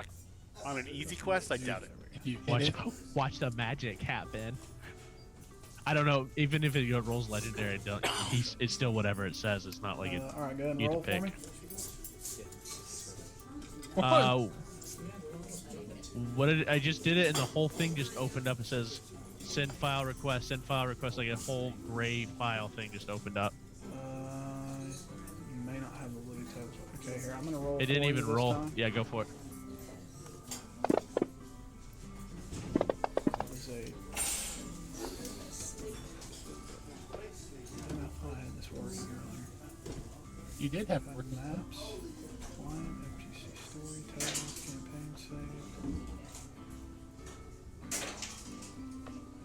an easy quest, I doubt it. If you hit Watch the magic happen. I don't know. Even if it rolls legendary, it's still whatever it says. It's not like it. All right, go ahead and you roll get to for me. What did I just did it, and the whole thing just opened up. It says send file request, send file request. Like a whole gray file thing just opened up. You may not have the loot table. Okay, here I'm gonna roll. It didn't for you even this roll. time. Yeah, go for it. That was a... I don't know if I had this working earlier. You did have it working. Maps, client, FGC story, tables, campaign save.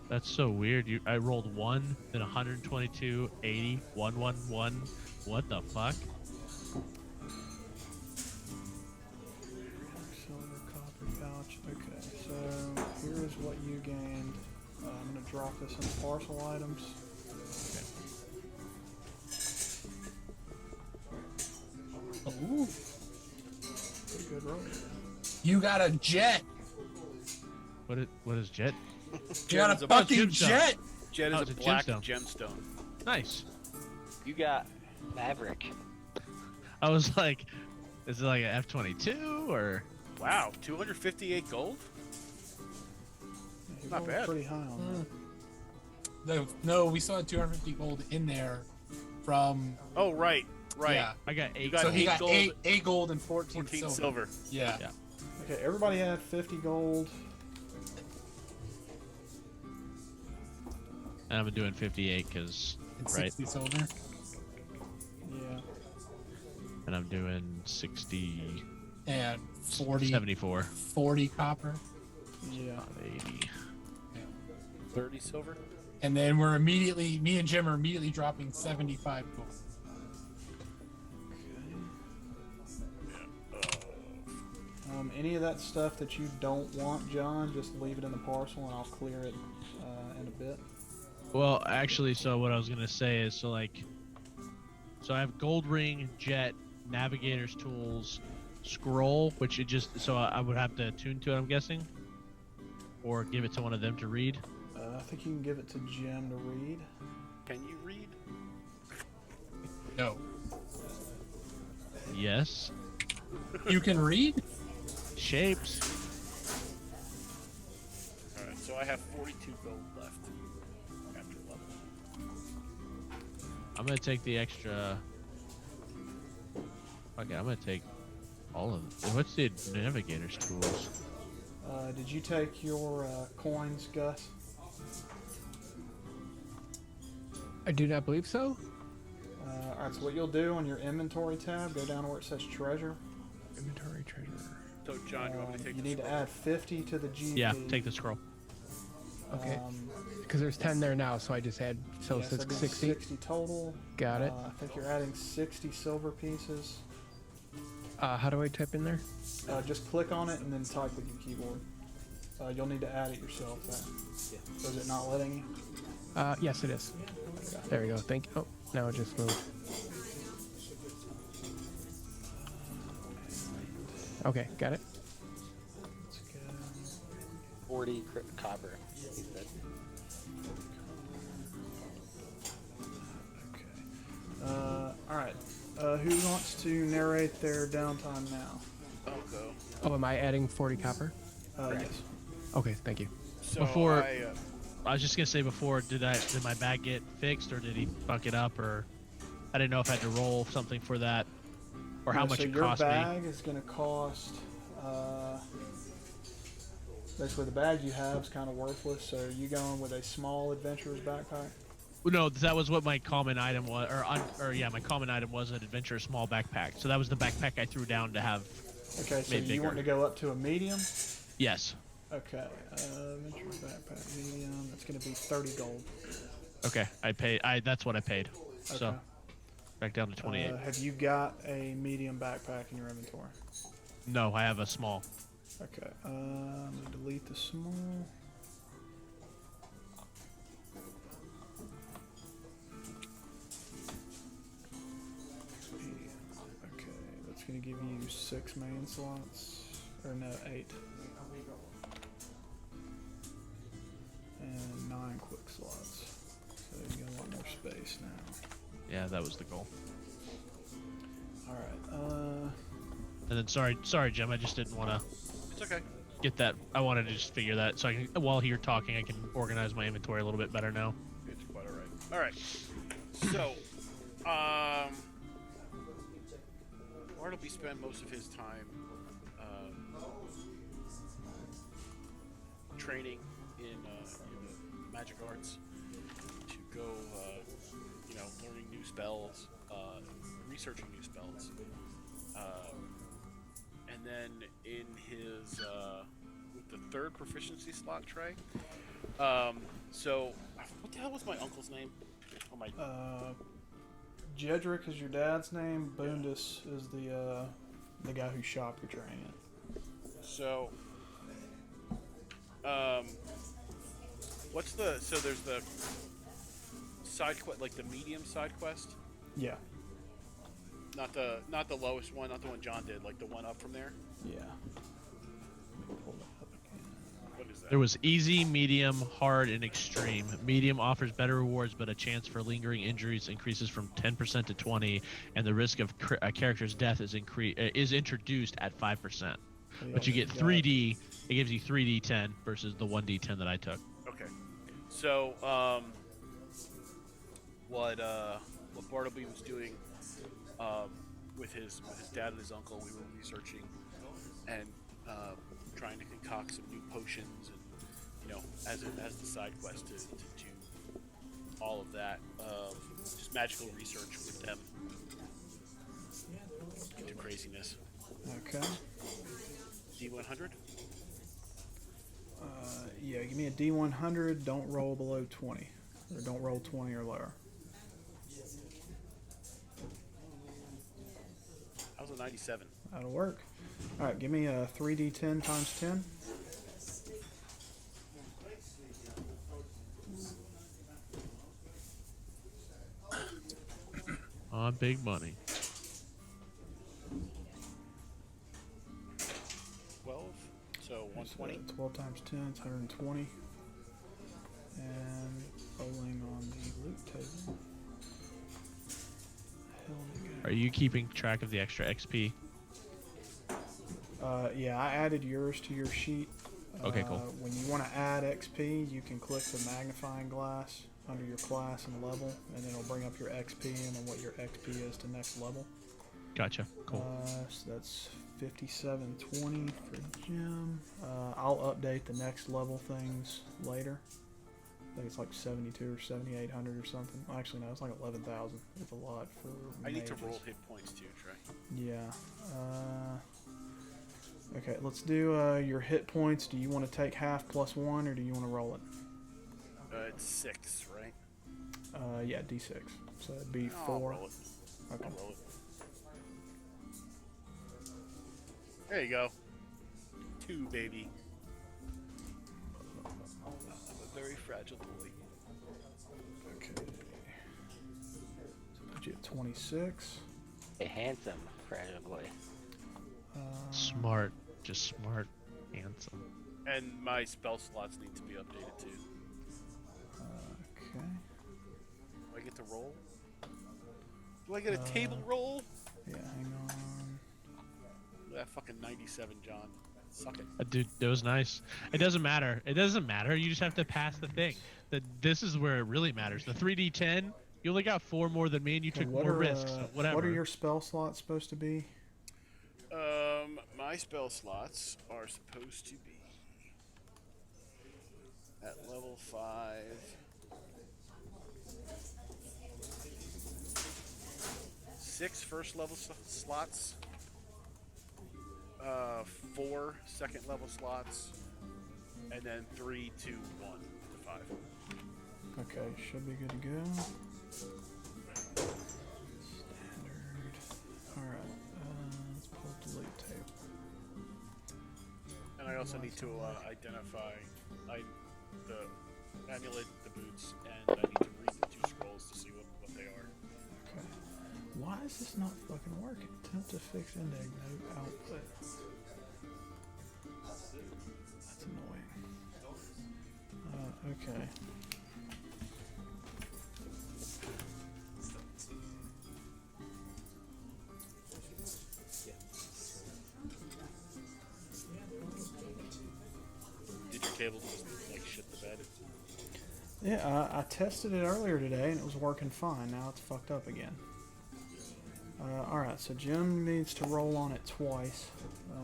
That's so weird. I rolled 1, then 122, 80, 111. What the fuck? Silver, copper pouch. Okay, so here is what you gained. I'm going to drop this in parcel items. Ooh. Pretty good roll. You got a jet. What is jet? You got is a a fucking gemstone. jet. Jet Oh, is it's a a black gemstone. gemstone. Nice. You got Maverick. I was like, is it like an F-22 or? Wow, 258 gold? He Not rolled bad. pretty high on that. No, we still had 250 gold in there from. Oh, right. Yeah. I got 8 got So he eight got gold. eight gold and 14, 14 silver. silver. Yeah. Yeah. Okay, everybody had 50 gold. And I'm doing 58 because, And right? 60 silver. Yeah. And I'm doing 60, And 40, 74, 40 copper. Yeah. 80. 30 silver? And then me and Jim are immediately dropping 75 gold. Any of that stuff that you don't want, John, just leave it in the parcel and I'll clear it in a bit. Well, actually, so what I was gonna say is, so I have gold ring, jet, navigator's tools, scroll, which it just, so I would have to attune to it, I'm guessing, or give it to one of them to read. I think you can give it to Jim to read. Can you read? No. Yes. You can read? Shapes. Alright, so I have 42 gold left after level. I'm gonna take the extra. Okay, I'm gonna take all of them. What's the navigator's tools? Did you take your coins, Gus? I do not believe so. Alright, so what you'll do on your inventory tab, go down to where it says treasure. Inventory treasure. So, John, you want me to take You the need to scroll? add 50 to the GP. Yeah, take the scroll. Okay. Um, Because there's 10 there now, so I just had so yeah, it's that'd be 60. 60 total. Got it. I think you're adding 60 silver pieces. How do I type in there? Just click on it and then type with your keyboard. You'll need to add it yourself. So is it not letting you? Yes, it is. There we go. Thank you. Oh, now it just moved. Okay, got it. Let's go. 40 copper. He said. Okay. Alright. Who wants to narrate their downtime now? I'll go. Oh, am I adding 40 copper? Yes. Okay, thank you. So Before- I was just gonna say before, did my bag get fixed, or did he fuck it up, or I didn't know if I had to roll something for that, or how much so it your cost me. bag is going to cost. Basically, the bag you have is kind of worthless. So are you going with a small adventurer's backpack? No, that was what my common item was, or yeah, my common item was an adventure small backpack. So that was the backpack I threw down to have. Okay, so Made you want to bigger. go up to a medium? Yes. Okay, adventurer's backpack medium. That's going to be 30 gold. Okay, I paid. That's what I paid. So Okay. back down to 28. Have you got a medium backpack in your inventory? No, I have a small. Okay, let me delete the small. Okay, that's going to give you 6 main slots. Or no, 8. And 9 quick slots. So you got a lot more space now. Yeah, that was the goal. Alright, And then sorry, Jim. I just didn't want to It's okay. get that. I wanted to just figure that so I can, while you're talking, I can organize my inventory a little bit better now. It's quite alright. Alright. So, Bartleby spend most of his time training in the magic arts to go, learning new spells, researching new spells. And then in his, with the third proficiency slot tray, so, what the hell was my uncle's name? Oh my... Jedrick is your dad's name. Bundus is the guy whose shop you're training at. So, so there's the side quest, like the medium side quest, Yeah. not the lowest one, not the one John did, like the one up from there. Yeah. Let me pull that up again. What is that? There was easy, medium, hard, and extreme. Medium offers better rewards, but a chance for lingering injuries increases from 10% to 20, and the risk of a character's death is introduced at 5%. But you get 3D. It gives you 3d10 versus the 1d10 that I took. Okay. So, what Bartleby was doing with his dad and his uncle, we were researching and trying to concoct some new potions, and as the side quest to do all of that, just magical research with them into craziness. Okay. D100. Yeah, give me a D100. Don't roll below 20, or don't roll 20 or lower. How's a 97? That'll work. All right, give me a 3d10 times 10. On big money. 12. So 120. 12 times 10 is 120. And rolling on the loot table. Are you keeping track of the extra XP? Yeah, I added yours to your sheet. Okay, cool. When you want to add XP, you can click the magnifying glass under your class and level, and then it'll bring up your XP and then what your XP is to next level. Gotcha. Cool. So that's 5720 for Jim. I'll update the next level things later. I think it's like 72 or 7,800 or something. Actually, no, it's like 11,000. It's a lot for I need to mages. roll hit points too, Trey. Yeah. Okay, let's do your hit points. Do you want to take half plus 1, or do you want to roll it? It's 6, right? Yeah, D6. So it'd be I'll 4. roll it. Okay. I'll roll it. There you go. 2, baby. I'm a very fragile boy. Okay. So put you at 26. A handsome, fragile boy. Smart. Just smart. Handsome. And my spell slots need to be updated too. Okay. Do I get to roll? Do I get a table roll? Yeah, hang on. That fucking 97, John. Suck it. Dude, that was nice. It doesn't matter. It doesn't matter. You just have to pass the thing. This is where it really matters. The 3d10, you only got 4 more than me, and you took more risks. So whatever. What are your spell slots supposed to be? My spell slots are supposed to be at level 5. 6 first level slots. 4 second level slots, and then 3, 2, 1 to 5. Okay, should be good to go. Standard. Alright, let's pull up the loot table. And I also need to identify the amulet, the boots, and I need to read the 2 scrolls to see what they are. Okay. Why is this not fucking working? Attempt to fix index note output. That's annoying. Okay. Did your table just like shit the bed? Yeah, I tested it earlier today and it was working fine. Now it's fucked up again. Alright, so Jim needs to roll on it twice.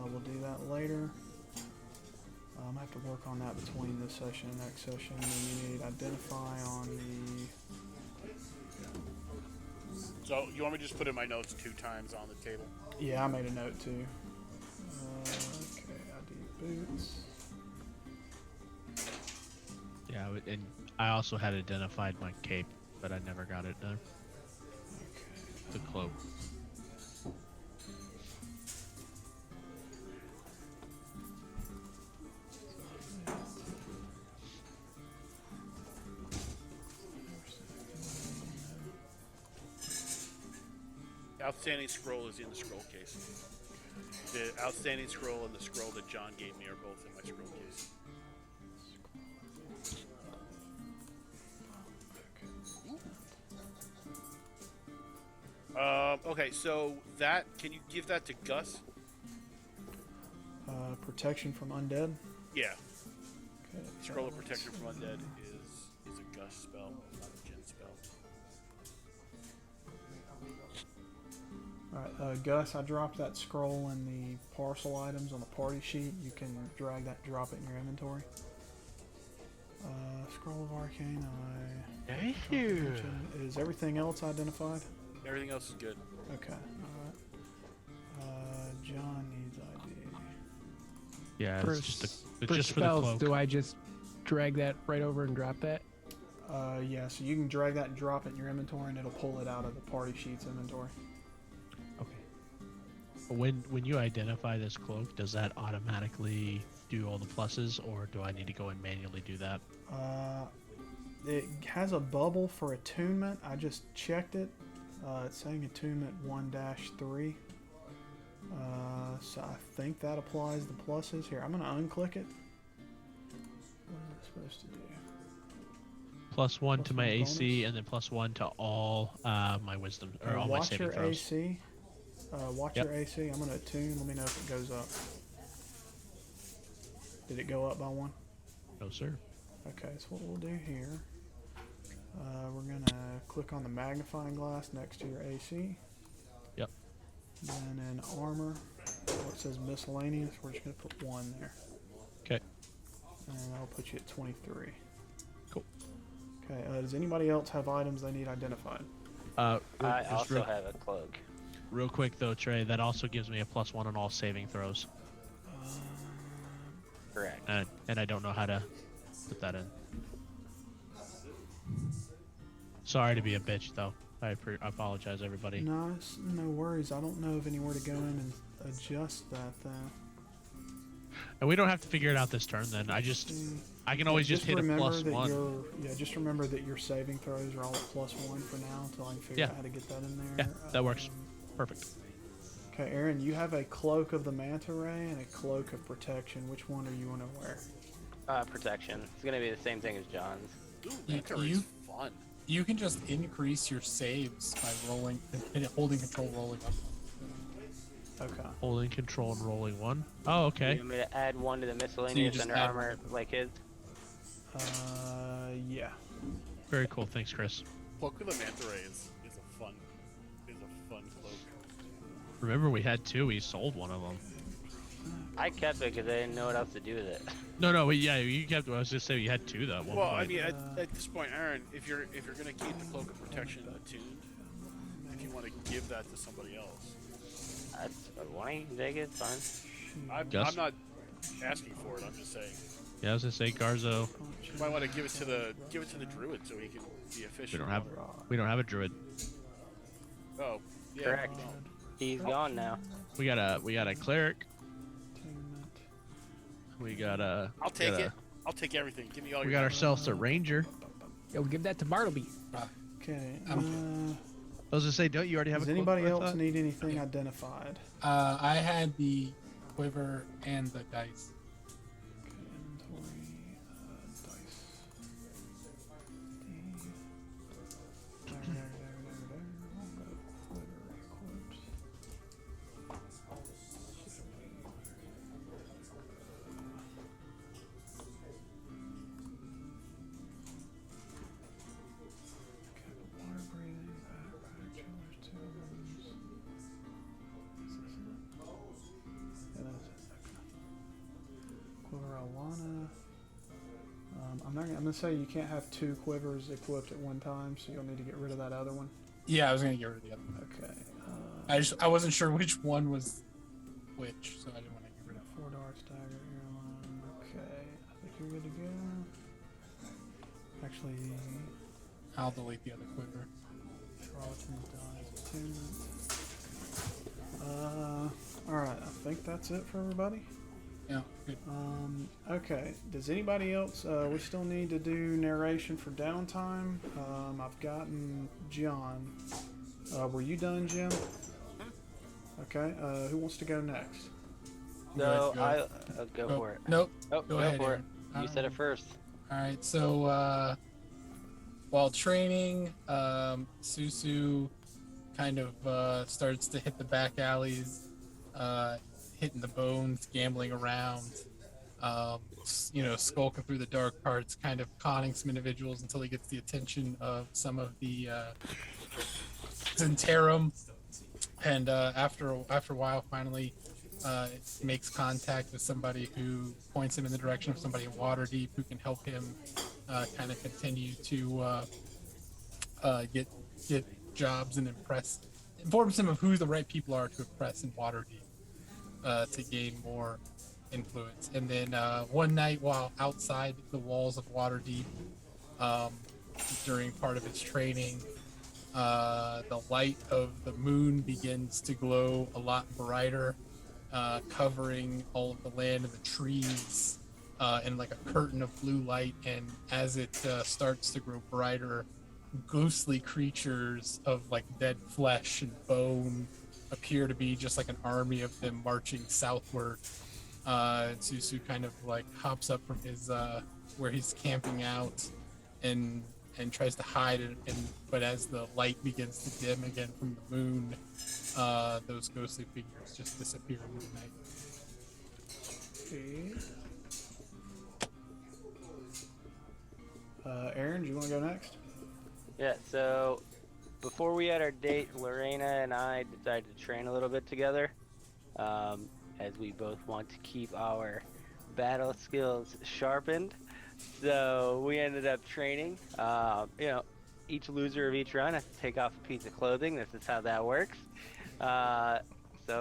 We'll do that later. I have to work on that between this session and next session. And then you need identify on the... So you want me to just put in my notes 2 times on the table? Yeah, I made a note too. Okay, ID boots. Yeah, and I also had identified my cape, but I never got it done. Okay. The cloak. Outstanding scroll is in the scroll case. The outstanding scroll and the scroll that John gave me are both in my scroll case. Okay, so that can you give that to Gus? Protection from undead. Yeah. Okay. Scroll of protection from undead is a Gus spell, not a Jin spell. Alright, Gus, I dropped that scroll in the parcel items on the party sheet. You can drag that and drop it in your inventory. Scroll of Arcane Eye. Thank you. Is everything else identified? Everything else is good. Okay, alright. John needs ID. Yeah, For, it's just, it's for just for the spells, cloak. do I just drag that right over and drop that? Yeah, so you can drag that and drop it in your inventory and it'll pull it out of the party sheet's inventory. Okay. When you identify this cloak, does that automatically do all the pluses, or do I need to go and manually do that? It has a bubble for attunement. I just checked it. It's saying attunement 1-3. So I think that applies the pluses. Here, I'm going to unclick it. What is it supposed to do? +1 to my +1 AC, bonus? and then +1 to all my wisdom, or all my Watch saving your throws. AC. Watch Yep. your AC. I'm going to attune. Let me know if it goes up. Did it go up by 1? No, sir. Okay, so what we'll do here, we're going to click on the magnifying glass next to your AC. Yep. Then in armor, where it says miscellaneous, we're just going to put 1 there. Okay. And that'll put you at 23. Cool. Okay, does anybody else have items they need identified? I Just also have a cloak. real quick though, Trey, that also gives me a +1 on all saving throws. Correct. And I don't know how to put that in. Sorry to be a bitch, though. I apologize, everybody. No, no worries. I don't know of anywhere to go in and adjust that then. And we don't have to figure it out this turn, then. I can always just hit a remember that +1. Yeah, just remember that your saving throws are all at +1 for now until I can figure Yeah. out how to get that in there. Yeah, that works. Perfect. Okay, Aaron, you have a cloak of the manta ray and a cloak of protection. Which one are you going to wear? Protection. It's gonna be the same thing as John's. Ooh, You- that is you- fun. You can just increase your saves by rolling, holding control, rolling up. Okay. Holding control and rolling 1. Oh, okay. You want me to add 1 to the miscellaneous just under add armor like his? Yeah. Very cool. Thanks, Chris. Cloak of the Manta Ray is a fun cloak. Remember, we had 2. We sold one of them. I kept it because I didn't know what else to do with it. No, yeah, you kept. I was just saying you had 2 though. At one Well, point. I mean, at this point, Aaron, if you're gonna keep the cloak of protection attuned, if you want to give that to somebody else, That's one. You can take it. It's fine. I'm Gus? not asking for it. I'm just saying Yeah, I was gonna say Garzo. you might want to give it to the druid so he can be efficient. We don't have a druid. Oh, yeah. Correct. He's gone now. We got a cleric. Attunement. We got a. I'll take it. I'll take everything. Give me all We your. got ourselves a ranger. Yo, give that to Bartleby. Okay. I was gonna say, don't you already have Does a cloak, anybody I else thought? need anything identified? I had the quiver and the dice. Okay, inventory, dice. There. We'll go quiver equipped. Okay, water breathing, backpack, chillers, tools. Is this it? Yeah, that's it. Okay. Quiver Alana. I'm gonna say you can't have 2 quivers equipped at one time, so you'll need to get rid of that other one. Yeah, I was gonna get rid of the other one. Okay. I wasn't sure which one was which, so I didn't want to get rid of 4 darts, dagger, airline. Okay, I think you're good to go. Actually, it. I'll delete the other quiver. Charlatan dies attunement. Alright, I think that's it for everybody. Yeah, good. Okay, does anybody else, we still need to do narration for downtime. I've gotten John. Were you done, Jim? Okay, who wants to go next? So Go I ahead. go for it. Nope. Oh, Go go ahead, for it. Aaron. You said it first. All right. So while training, Susu kind of starts to hit the back alleys, hitting the bones, gambling around, skulking through the dark parts, kind of conning some individuals until he gets the attention of some of the Zentarum, and after a while, finally makes contact with somebody who points him in the direction of somebody in Waterdeep who can help him kind of continue to get jobs and informs him of who the right people are to impress in Waterdeep to gain more influence. And then one night while outside the walls of Waterdeep, during part of its training, the light of the moon begins to glow a lot brighter, covering all of the land and the trees in like a curtain of blue light. And as it starts to grow brighter, ghostly creatures of like dead flesh and bone appear to be just like an army of them marching southward. Susu kind of like hops up from his where he's camping out and tries to hide it, but as the light begins to dim again from the moon, those ghostly figures just disappear into the night. Okay. Aaron, do you want to go next? Yeah, so before we had our date, Lorena and I decided to train a little bit together, as we both want to keep our battle skills sharpened. So we ended up training. Each loser of each run has to take off a piece of clothing. This is how that works. So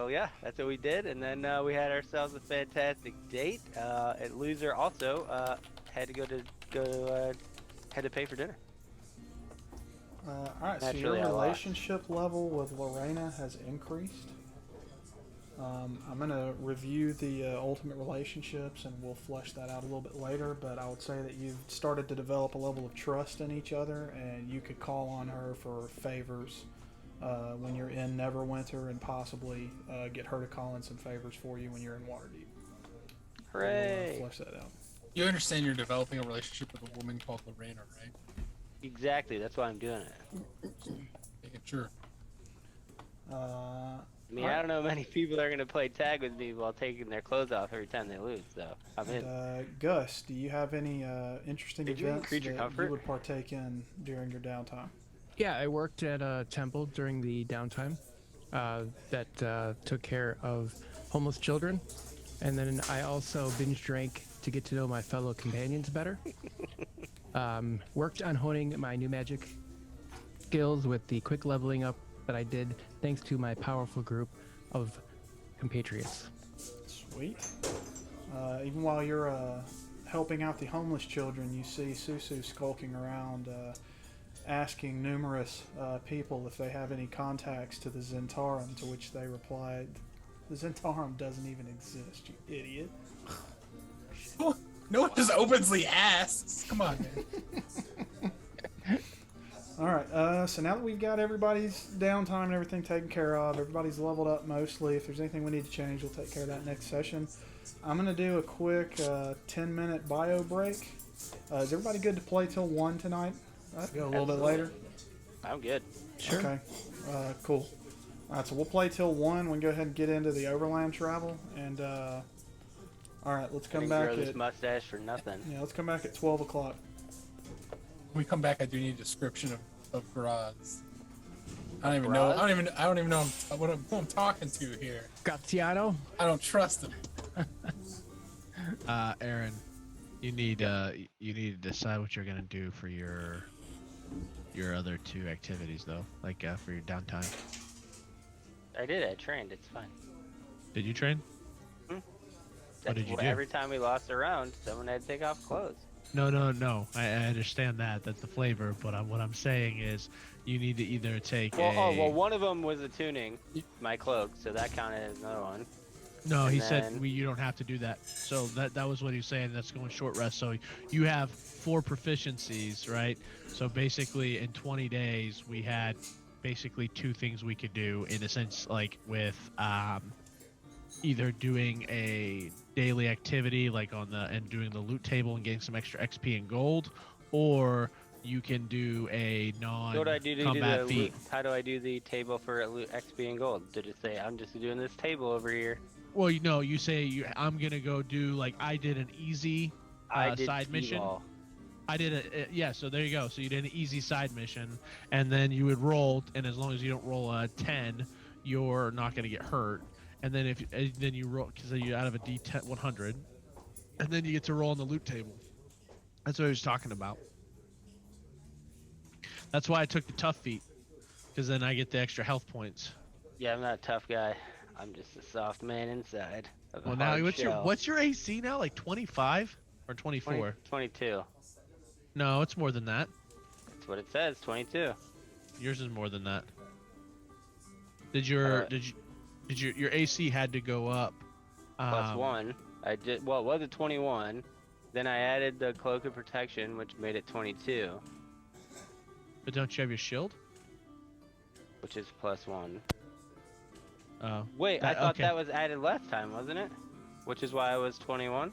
yeah, that's what we did. And then we had ourselves a fantastic date. And loser also had to pay for dinner. All right, so Naturally, your I lost. relationship level with Lorena has increased. I'm going to review the ultimate relationships, and we'll flesh that out a little bit later, but I would say that you've started to develop a level of trust in each other, and you could call on her for favors when you're in Neverwinter, and possibly get her to call in some favors for you when you're in Waterdeep. Hooray! We'll flesh that out. You understand you're developing a relationship with a woman called Lorena, right? Exactly, that's why I'm doing it. Making sure. I mean, I don't know many people that are going to play tag with me while taking their clothes off every time they lose, so I'm in. Gus, do you have any interesting Did you events increase your that comfort? you would partake in during your downtime? Yeah, I worked at a temple during the downtime that took care of homeless children. And then I also binge drank to get to know my fellow companions better. Worked on honing my new magic skills with the quick leveling up that I did thanks to my powerful group of compatriots. Sweet. Even while you're helping out the homeless children, you see Susu skulking around, asking numerous people if they have any contacts to the Zentarum, to which they replied, "The Zentarum doesn't even exist, you idiot." No one just openly asks. Come on, man. All right, so now that we've got everybody's downtime and everything taken care of, everybody's leveled up mostly. If there's anything we need to change, we'll take care of that next session. I'm going to do a quick 10-minute bio break. Is everybody good to play till 1 tonight? Go a little bit later? I'm good. Sure. Okay, cool. All right, so we'll play till 1. We can go ahead and get into the Overland travel. And, all right, let's I come didn't back grow this at... mustache for nothing. Yeah, let's come back at 12 o'clock. When we come back, I do need a description of Graz. I don't even know. I don't even know who I'm talking to here. Graziano? I don't trust him. Aaron, you need to decide what you're gonna do for your other 2 activities though, like for your downtime. I did. I trained. It's fine. Did you train? What did you do? Every time we lost a round, someone had to take off clothes. No. I understand that. That's the flavor. But what I'm saying is, you need to either take Well, one of them was a tuning, my cloak, so that counted as another one. No, and he then- said you don't have to do that. So that was what he was saying. That's going short rest. So you have 4 proficiencies, right? So basically, in 20 days, we had basically 2 things we could do in a sense, like with either doing a daily activity like and doing the loot table and getting some extra XP and gold, or you can do a What do I do to do non-combat the feat. How do I do the table for XP and gold? Did it say I'm just doing this table over here? Well, you say I'm gonna go do like I did an easy I did side mission. T-ball. I did yeah. So there you go. So you did an easy side mission, and then you would roll, and as long as you don't roll a 10, you're not gonna get hurt. And then then you roll because you out of a D10 100, and then you get to roll on the loot table. That's what I was talking about. That's why I took the tough feat, because then I get the extra health points. Yeah, I'm not a tough guy. I'm just a soft man inside. Of a Well, now hard what's your AC now? Like 25 or 24? 22. No, it's more than that. That's what it says. 22. Yours is more than that. Did your AC had to go up? Plus 1. I did. Well, it was a 21. Then I added the cloak of protection, which made it 22, But don't you have your shield? which is plus 1. Oh. Wait, I thought okay. that was added last time, wasn't it? Which is why I was 21.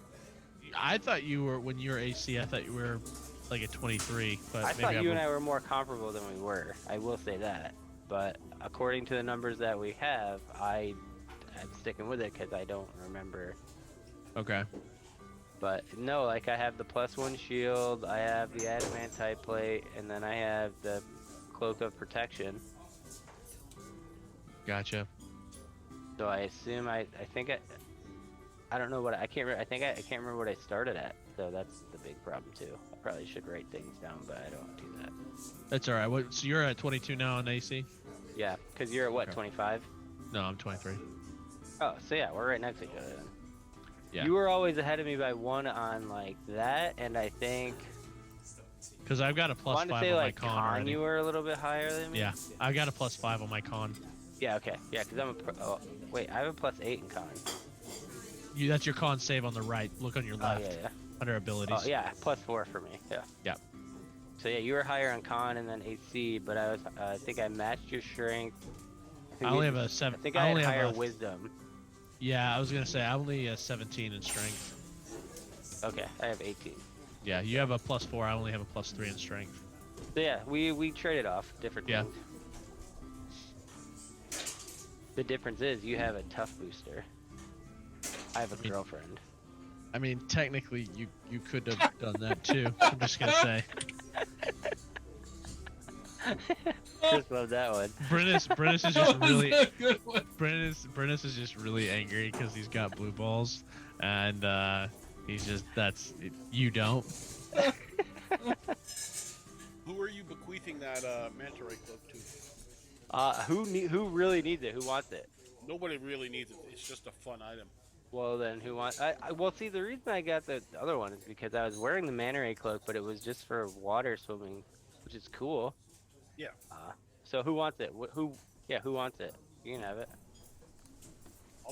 I thought you were when you were AC. I thought you were like a 23. But I maybe thought you and I were more comparable than we were. I will say that. But according to the numbers that we have, I'm sticking with it because I don't remember. Okay. But no, like I have the plus 1 shield, I have the adamantite plate, and then I have the cloak of protection. Gotcha. So I assume I think I don't know what I can't I can't remember what I started at. So that's the big problem too. I probably should write things down, but I don't do that. That's all right. So you're at 22 now on AC? Yeah, because you're at what, Okay. 25? No, I'm 23. Oh, so yeah, we're right next to each other then. Yeah. You were always ahead of me by 1 on like that, and I think Because I've got a I plus wanted 5 to say on like my con already. you were a little bit higher than me. Yeah, I've got a plus 5 on my con. Yeah, okay. Yeah, because I'm a wait, I have a plus 8 in con. That's your con save on the right. Look on your left. Oh, yeah. Under abilities. Oh, yeah, plus 4 for me. Yeah. Yeah. So yeah, you were higher on con and then AC, but I was I think I matched your strength. I only have a 7. I think I had only have higher a- wisdom. Yeah, I was gonna say I only have 17 in strength. Okay, I have 18. Yeah, you have a plus 4. I only have a plus 3 in strength. So yeah, we traded off different Yeah. things. The difference is you have a tough booster. I have a girlfriend. I mean, technically, you could have done that too. I'm just gonna say. Just love that one. Brennis is just really a good one. Brennis is just really angry because he's got blue balls, and he's just you don't. Who are you bequeathing that manta ray cloak to? Who really needs it? Who wants it? Nobody really needs it. It's just a fun item. Well then, who wants? Well, see, the reason I got the other one is because I was wearing the manta ray cloak, but it was just for water swimming, which is cool. Yeah. So who wants it? Who wants it? You can have it.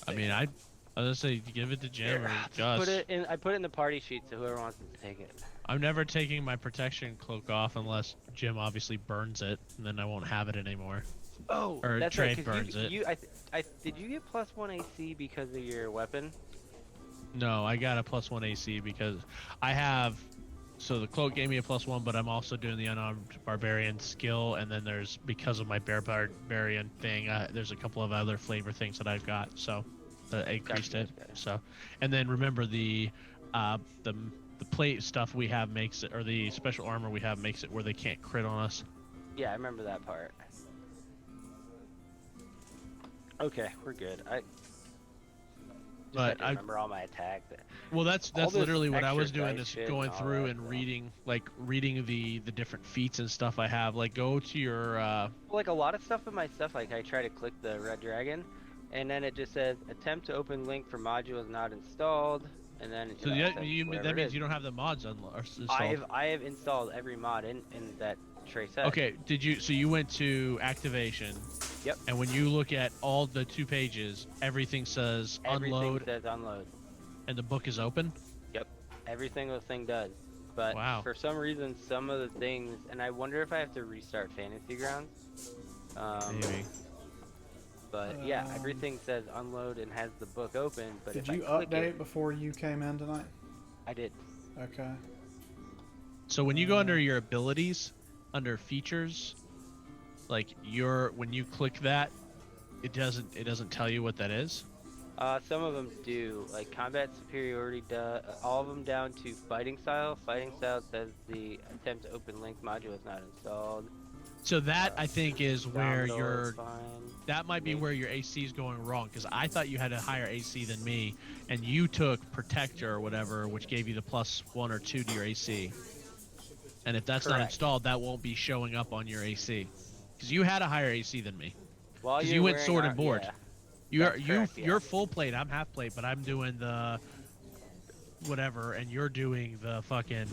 I mean, I was gonna say give it to Jim or Gus. I put it in the party sheet, so whoever wants it to take it. I'm never taking my protection cloak off unless Jim obviously burns it, and then I won't have it anymore. Oh, Or that's Trade right. 'Cause burns it. Did you get plus 1 AC because of your weapon? No, I got a plus 1 AC because I have. So the cloak gave me a plus 1, but I'm also doing the unarmed barbarian skill, and then there's because of my barbarian thing, there's a couple of other flavor things that I've got, so that increased it. Gotcha. So, and then remember the plate stuff we have makes it, or the special armor we have makes it where they can't crit on us. Yeah, I remember that part. Okay, we're good. But I remember all my attack. Well, that's all this literally what I extra was doing, dice is shit going and all through that and stuff. reading the different feats and stuff I have. Like, go to your Like a lot of stuff in my stuff, like I try to click the red dragon, and then it just says attempt to open link for modules not installed, and then so it yeah, says that whatever it means is. you don't have the mods installed. I have installed every mod in that Trey said. Okay, so you went to activation. Yep. And when you look at all the 2 pages, everything says Everything unload, says unload. and the book is open. Yep. Every single thing does. But Wow. for some reason, some of the things, and I wonder if I have to restart Fantasy Grounds. Maybe. But yeah, everything says unload and has the book open. But Did if you I click update it, before you came in tonight? I did. Okay. So when you go under your abilities, under features, like when you click that, it doesn't tell you what that is. Some of them do, like combat superiority. All of them down to fighting style. Fighting style says the attempt to open link module is not installed. So that I think is where Dominal is your fine. that might be where your AC is going wrong, because I thought you had a higher AC than me, and you took Protector or whatever, which gave you the +1 or 2 to your AC. And if that's not Correct. installed, that won't be showing up on your AC, because you had a higher AC than me. While Because you're you went wearing sword ar- and board. Yeah. You're That's correct, you're yeah. full plate. I'm half plate, but I'm doing the whatever, and you're doing the fucking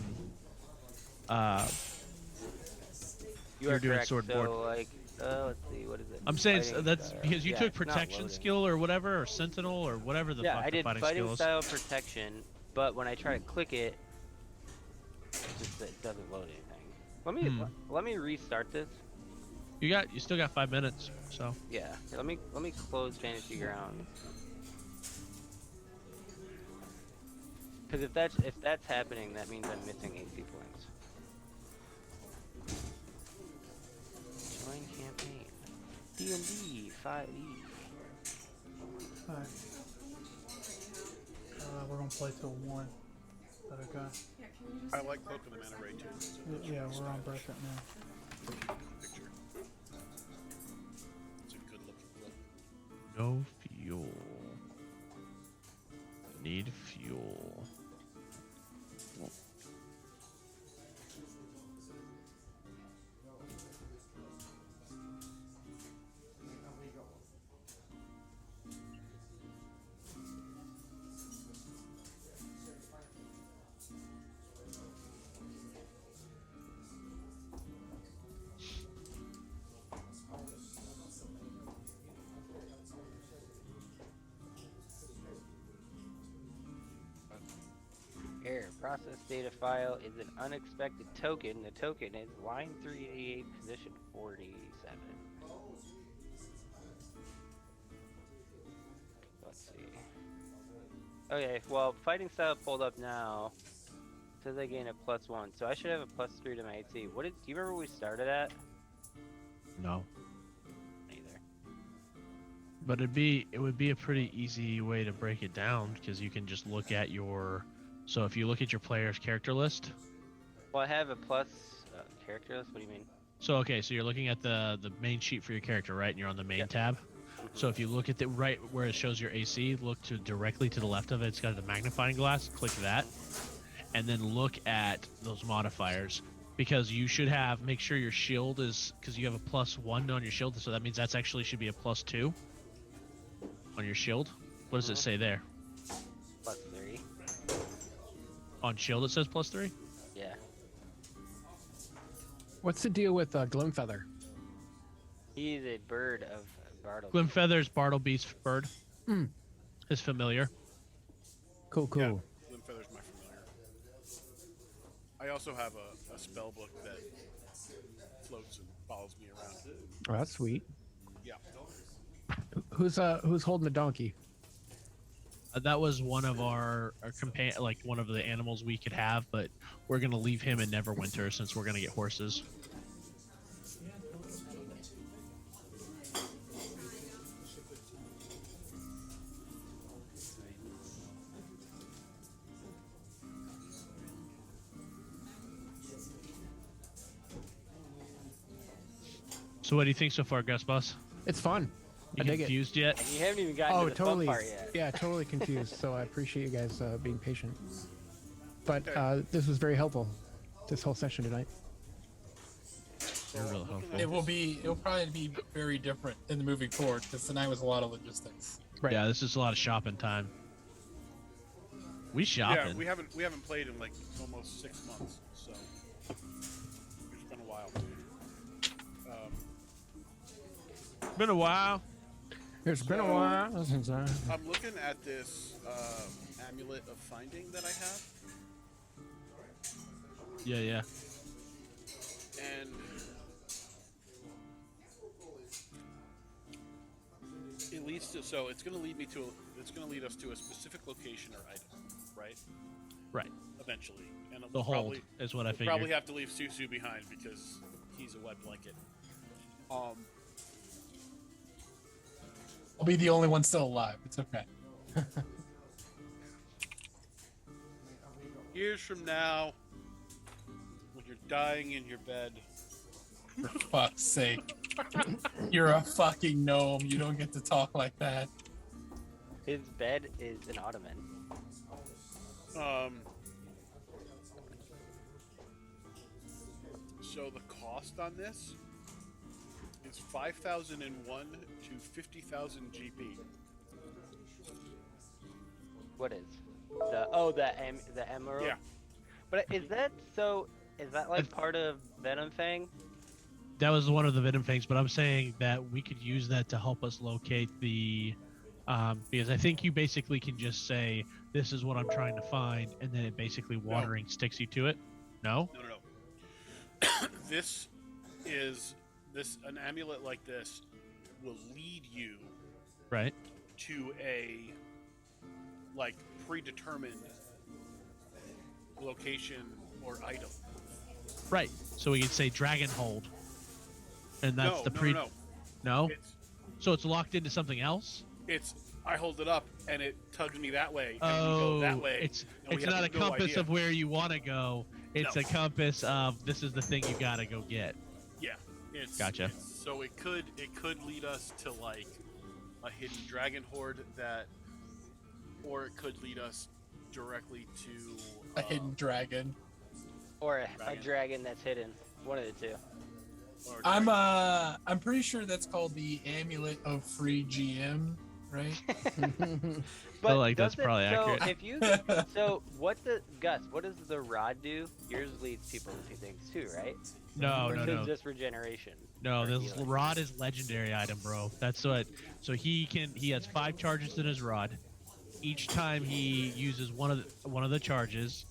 You you're are doing correct. sword so, board. like, let's see, what is it? I'm saying Fighting that's style. because you Yeah, took it's not protection loading. skill or whatever, or sentinel or whatever the Yeah, fuck I the did fighting fighting skill is. style protection, but when I try to click it, it doesn't load anything. Let me restart this. You still got 5 minutes, so. Yeah, here, let me close Fantasy Grounds. Because if that's happening, that means I'm missing AC points. Join campaign. D&D 5e. Alright. We're gonna play till 1. Is that okay? I like Cloak of the Mana Ray too. So Yeah, we're on break right now. picture. It's a good looking cloak. No fuel. Need fuel. Error. Process data file is an unexpected token. The token is line 388, position 487. Let's see. Okay, well, fighting style pulled up now. Says I gain a +1, so I should have a +3 to my AC. Do you remember where we started at? No. Neither. But it would be a pretty easy way to break it down, because you can just look at your. So if you look at your player's character list. Well, I have a plus character list. What do you mean? So okay, so you're looking at the main sheet for your character, right? And you're on the main tab. So if you look at the right where it shows your AC, look directly to the left of it. It's got the magnifying glass. Click that, and then look at those modifiers, because you should make sure your shield is, because you have a +1 on your shield, so that means that's actually should be a +2 on your shield. What does it say there? +3. On shield it says +3. Yeah. What's the deal with Glimfeather? He's a bird of Bartle. Glimfeather's Bartlebeast's bird. Hmm. Is familiar. Cool. Yeah, Glimfeather's my familiar. I also have a spell book that floats and follows me around. Oh, that's sweet. Yeah. Who's holding the donkey? That was one of our companion, like one of the animals we could have, but we're gonna leave him in Neverwinter since we're gonna get horses. So what do you think so far, Gus Boss? It's fun. You I dig it. confused yet? And you haven't even gotten to the totally. fun part yet. Yeah, totally confused. So I appreciate you guys being patient. But this was very helpful. This whole session tonight. You're real helpful. It'll probably be very different in the moving forward, because tonight was a lot of logistics. Right. Yeah, this is a lot of shopping time. We shopping. Yeah, we haven't played in like almost 6 months, so it's been a while. Been a while. It's been a while since I. I'm looking at this amulet of finding that I have, Yeah. and it leads to. So it's going to lead us to a specific location or item. right? Right. Eventually, and The we'll hold probably, is what I we'll figured. probably have to leave Susu behind because he's a wet blanket. I'll be the only one still alive. It's okay. Years from now, when you're dying in your bed, For fuck's sake. You're a fucking gnome. You don't get to talk like that. His bed is an ottoman. So the cost on this is 5,001 to 50,000 GP. What is? The emerald? Yeah. But is that like part of Venom Fang? That was one of the Venom things, but I'm saying that we could use that to help us locate the, because I think you basically can just say, this is what I'm trying to find, and then it basically watering sticks you to it. No? No. An amulet like this will lead you Right. to a like predetermined location or item. Right. So we could say Dragon Hold. And that's No. No? So it's locked into something else? I hold it up and it tugs me that way, and we go that way. It's and we not have a no compass idea. of where you want to go. It's No. a compass of this is the thing you gotta go get. Yeah, Gotcha. So it could lead us to like a hidden dragon horde or it could lead us directly to A hidden dragon. Or a Dragon. dragon that's hidden? One of the two. or I'm pretty sure that's called the Amulet of Free GM, right? But like that's doesn't- probably accurate. If you what does the rod do? Yours leads people to two things too, right? No, Or no, is no. it just regeneration? No, or this healing? rod is legendary item, bro. That's what. So he has 5 charges in his rod. Each time he uses one of the charges,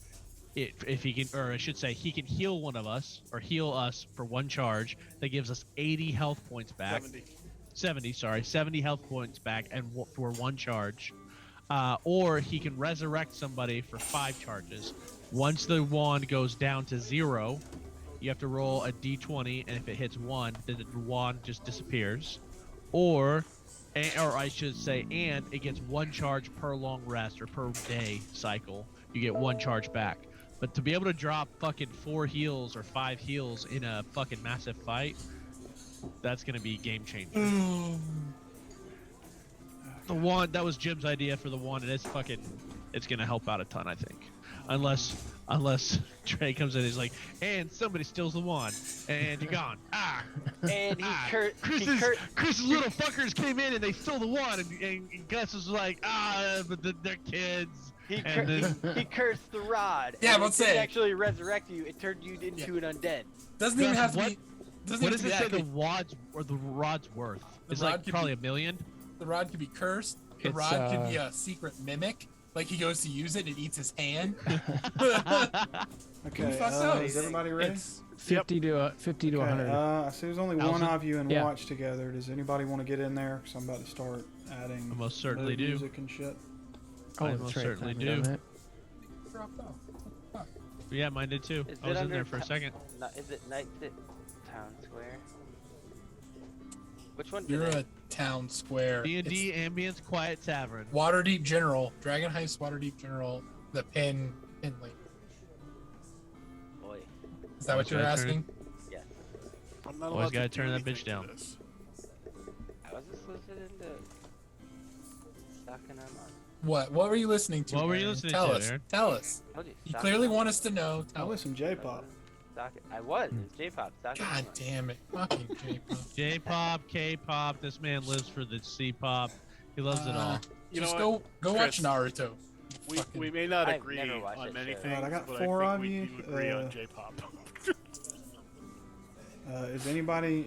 if he can, or I should say, he can heal one of us or heal us for 1 charge. That gives us 80 health points back. 70 health points back, and for 1 charge. Or he can resurrect somebody for 5 charges. Once the wand goes down to 0, you have to roll a d20, and if it hits 1, then the wand just disappears. Or I should say, and it gets 1 charge per long rest or per day cycle. You get 1 charge back. But to be able to drop fucking 4 heals or 5 heals in a fucking massive fight, that's gonna be game changer. The wand, that was Jim's idea for the wand, and it's gonna help out a ton, I think. Unless Trey comes in and he's like, and somebody steals the wand, and you're gone. And Chris's little fuckers came in and they stole the wand, and Gus was like, but they're kids. He And cursed the rod. Yeah, and but it didn't say- actually resurrect you. It turned you into an undead. Doesn't even Gus, have to what- be. Doesn't What even does have it to say be the rod's worth? The It's rod like could probably be- $1 million. The rod could be cursed. The It's, rod could be a secret mimic. Like he goes to use it and it eats his hand. Okay, fuck knows? is everybody ready? It's 50 to 100. I see there's only one 1,000? of you in Yeah. watch together. Does anybody want to get in there? Because I'm about to start adding I most certainly mood do. music and shit. Oh, I that's most right, certainly I haven't do. done that. dropped off. Fuck. Yeah, mine did too. Is I was it in there under for a second. Is it Night Town Square? Which one? You're did a town square. D&D Ambience Quiet Tavern. Waterdeep General. Dragon Heist Waterdeep General. The pin link. Boy, Is that what you're Always gotta asking? yes. I'm not Always allowed to gotta do turn that anything bitch to down. this. I was just listening to Stalking on. What? What were you listening to? What were you Aaron? listening Tell to, us. Aaron? Tell us. Told you, You Stalking clearly on. want us to know. I Tell us. listen J-pop. I was. It was J-pop. Stalking God on. damn it. Fucking J-pop. J-pop, K-pop. This man lives for the C-pop. He loves it all. You know Just what, go watch Chris? Naruto. We may not I've agree never watched on that many show. things, Alright, I got but 4 I of think you, we do agree on uh, J-pop.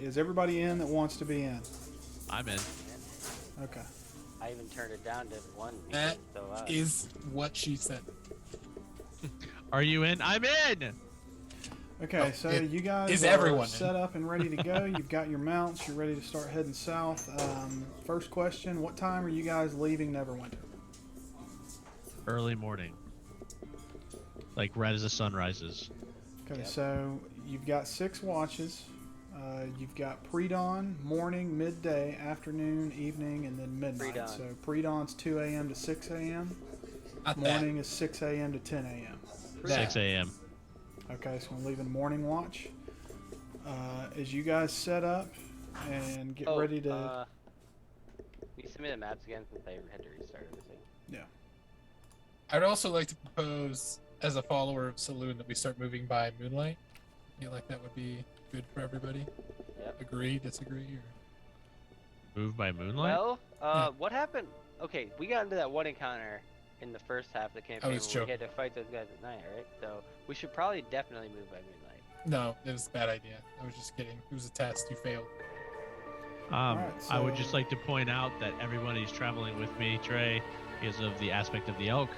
Is everybody in that wants to be in? I'm in. Okay. I even turned it down to 1 because That it's so loud. is what she said. Are you in? I'm in! Okay, so you guys is are everyone in? set up and ready to go. You've got your mounts. You're ready to start heading south. First question, what time are you guys leaving Neverwinter? Early morning. like right as the sun rises. Okay, Yep. so you've got 6 watches. You've got pre-dawn, morning, midday, afternoon, evening, and then midnight. Pre-dawn. So pre-dawn's 2 a.m. to 6 a.m. Not Morning is 6 a.m. to 10 a.m. that. 6 a.m. Okay, so I'm leaving morning watch. As you guys set up and get ready to... Can you send me the maps again since I had to restart everything? I'd also like to propose, as a follower of Saloon, that we start moving by moonlight. I feel like that would be good for everybody. Yep. Agree, disagree, or Move by moonlight. Well, Yeah. what happened? Okay, we got into that one encounter in the first half of the campaign was where we joking. had to fight those guys at night, right? So we should probably definitely move by moonlight. no, it was a bad idea. I was just kidding. It was a test. You failed. Alright, I would so- just like to point out that everybody's traveling with me, Trey, because of the aspect of the elk.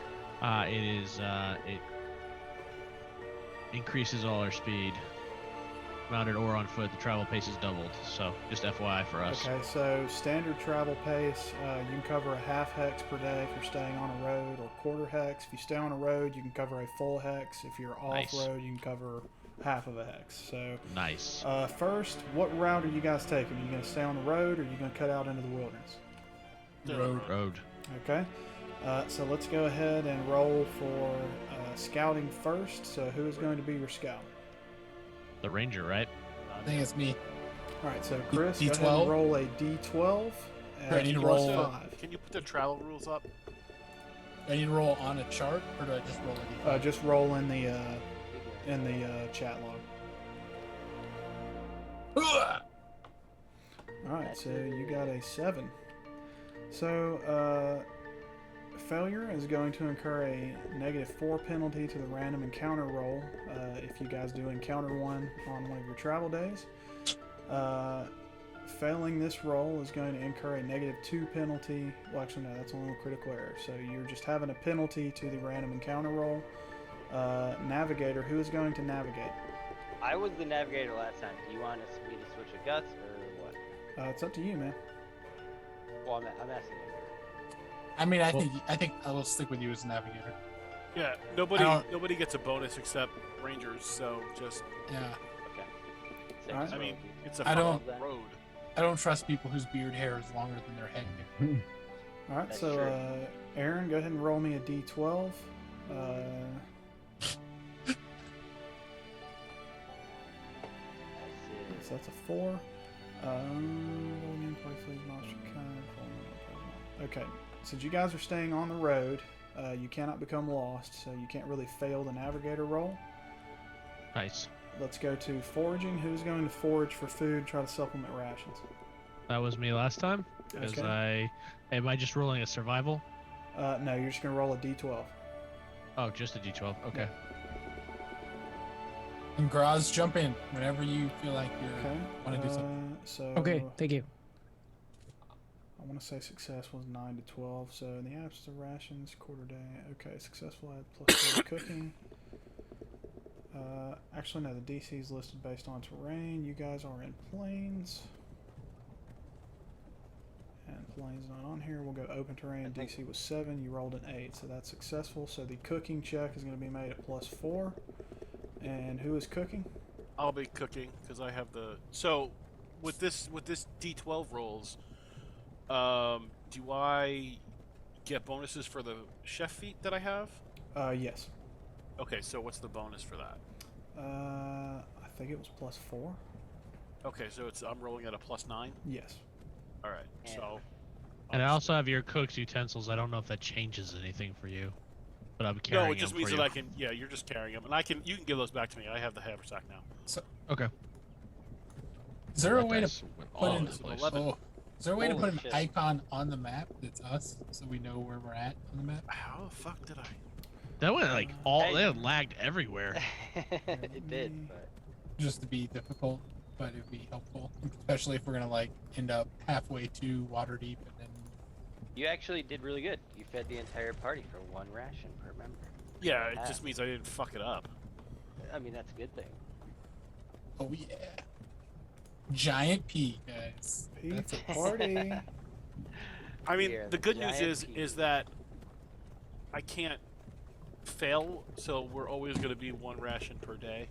It increases all our speed. Mounted or on foot, the travel pace is doubled. So just FYI for us. Okay, so standard travel pace, you can cover a half hex per day if you're staying on a road, or quarter hex. If you stay on a road, you can cover a full hex. If you're Nice. off-road, you can cover half of a hex. So, Nice. first, what route are you guys taking? Are you going to stay on the road, or are you going to cut out into the wilderness? Road. Okay, so let's go ahead and roll for scouting first. So who is going to be your scout? The ranger, right? I think it's me. All right, so Chris, go ahead D12? and roll a d12. Ready to plus roll. 5. Can you put the travel rules up? Do I need to roll on a chart, or do I just roll a d5? Just roll in the chat log. All right, so you got a 7. So failure is going to incur a -4 penalty to the random encounter roll if you guys do encounter 1 on one of your travel days. Failing this roll is going to incur a -2 penalty. Well, actually, no, that's only a critical error. So you're just having a penalty to the random encounter roll. Navigator, who is going to navigate? I was the navigator last time. Do you want us me to switch to guts or what? It's up to you, man. Well, I'm asking you. I mean, I think I will stick with you as navigator. Yeah, nobody gets a bonus except rangers, so just Yeah. Okay. Six, Alright. I mean, it's a I don't- fucking road. I don't trust people whose beard hair is longer than their head hair. All right, That's so true. Aaron, go ahead and roll me a d12. So that's a 4. Okay, since you guys are staying on the road, you cannot become lost, so you can't really fail the navigator roll. Nice. Let's go to foraging. Who's going to forage for food, try to supplement rations? That was me last time. Because Okay. am I just rolling a survival? No, you're just going to roll a d12. Oh, just a d12. Okay. And Graz, jump in whenever you feel like you Okay. want to do something. So Okay, thank you. I want to say success was 9 to 12. So in the absence of rations, quarter day. Okay, successful add +4 to cooking. Actually, no, the DC is listed based on terrain. You guys are in plains. And plains not on here. We'll go open terrain. DC was 7. You rolled an 8, so that's successful. So the cooking check is going to be made at +4. And who is cooking? I'll be cooking because I have the. So, with this D12 rolls, do I get bonuses for the chef feat that I have? Yes. Okay, so what's the bonus for that? I think it was +4. Okay, so I'm rolling at a +9. Yes. All right, so. And I also have your cook's utensils. I don't know if that changes anything for you, but I'm carrying No, it just them means for that you. I can. Yeah, you're just carrying them, and you can give those back to me. I have the haversack now. Okay. Is there a That way to dice went put all in? over the place. 11. Oh, is there a way to Holy put an shit. icon on the map that's us, so we know where we're at on the map? How the fuck did I? That went like all. Hey. They lagged everywhere. It did, but Just to be difficult, but it'd be helpful, especially if we're gonna like end up halfway to Waterdeep and then. you actually did really good. You fed the entire party for 1 ration per member. Yeah, it Ah. just means I didn't fuck it up. I mean, that's a good thing. Oh yeah. Giant P, guys. Pizza party. I mean, Yeah, the good news giant is that I can't fail, so we're always going to be 1 ration per day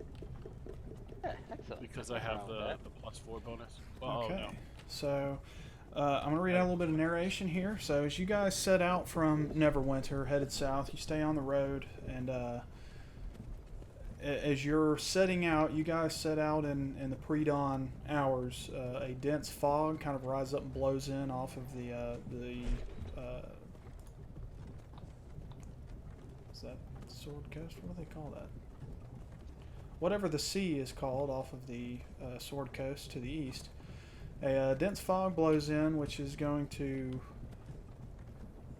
Yeah, excellent. because Nothing I have wrong with the that. +4 bonus. Well, Okay. Oh, no. So, I'm going to read out a little bit of narration here. So, as you guys set out from Neverwinter, headed south, you stay on the road, and as you're setting out, you guys set out in the pre-dawn hours. A dense fog kind of rises up and blows in off of the is that Sword Coast? What do they call that? Whatever the sea is called off of the Sword Coast to the east. A dense fog blows in, which is going to...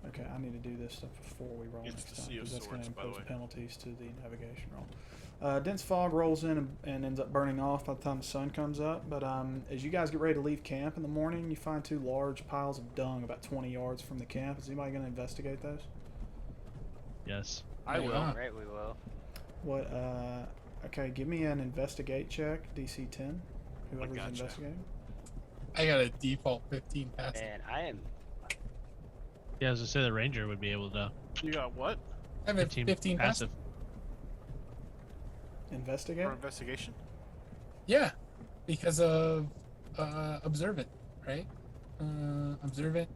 Okay, I need to do this stuff before we roll It's next the time, Sea of because that's going to Swords, by the impose way. penalties to the navigation roll. Dense fog rolls in and ends up burning off by the time the sun comes up. But as you guys get ready to leave camp in the morning, you find 2 large piles of dung about 20 yards from the camp. Is anybody going to investigate those? Yes. I will. Yeah. Right, we will. What? Okay, give me an investigate check, DC 10. Whoever's gotcha. investigating. I got a default 15 passive. And I am. Yeah, as I say, the ranger would be able to. You got what? I have a 15 passive. Investigate? For investigation? Yeah, because of observant, right? Observant.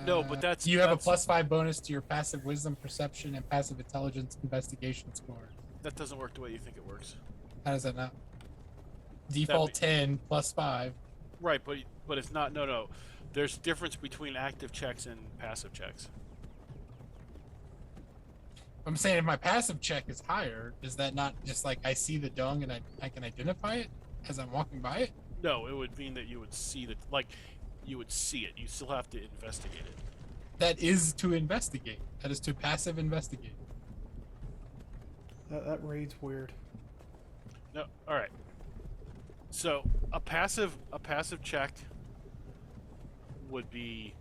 No, but that's... You have a that's- +5 bonus to your passive wisdom, perception, and passive intelligence investigation score. That doesn't work the way you think it works. How does that not? Default 10 +5. Right, but it's not... No. There's difference between active checks and passive checks. I'm saying if my passive check is higher, is that not just like I see the dung and I can identify it as I'm walking by it? No, it would mean that you would see the... Like, you would see it. You still have to investigate it. That is to investigate. That is to passive investigate. That reads weird. No, alright. So, a passive check would be...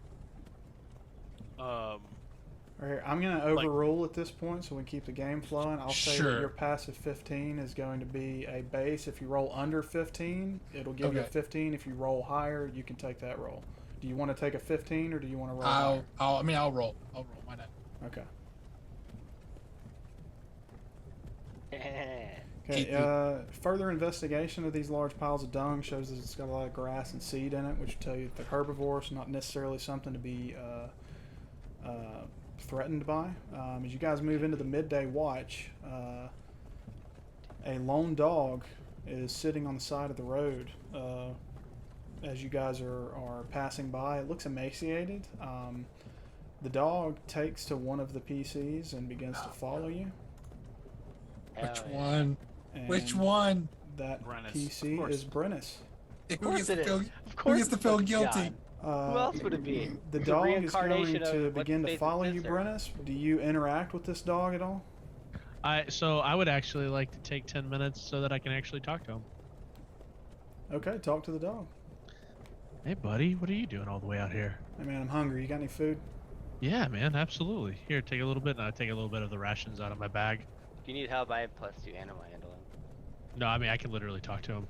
Alright, I'm going to overrule at this point so we keep the game flowing. I'll say that Sure. your passive 15 is going to be a base. If you roll under 15, it'll give you a Okay. 15. If you roll higher, you can take that roll. Do you want to take a 15 or do you want to roll higher? I'll roll. Why not? Okay. Hey, Okay, further investigation of these large piles of dung shows that it's got a lot of grass and seed in it, which will tell you that they're herbivores, not necessarily something to be threatened by. As you guys move into the midday watch, a lone dog is sitting on the side of the road as you guys are passing by. It looks emaciated. The dog takes to one of the PCs and begins to follow you. Which Hell yeah. one? And Which one? That Brennus, of PC course. is Brennus. Who course gets to it feel, is. Of who course gets to it's feel fucking guilty? John. Who else would it be? The The dog is going reincarnation to of begin to what's-his-face's follow you, sister. Brennus. Do you interact with this dog at all? So I would actually like to take 10 minutes so that I can actually talk to him. Okay, talk to the dog. Hey, buddy, what are you doing all the way out here? Hey man, I'm hungry. You got any food? Yeah, man, absolutely. Here, take a little bit, and I take a little bit of the rations out of my bag. If you need help, I have +2 animal handling. No, I mean I can literally talk to him.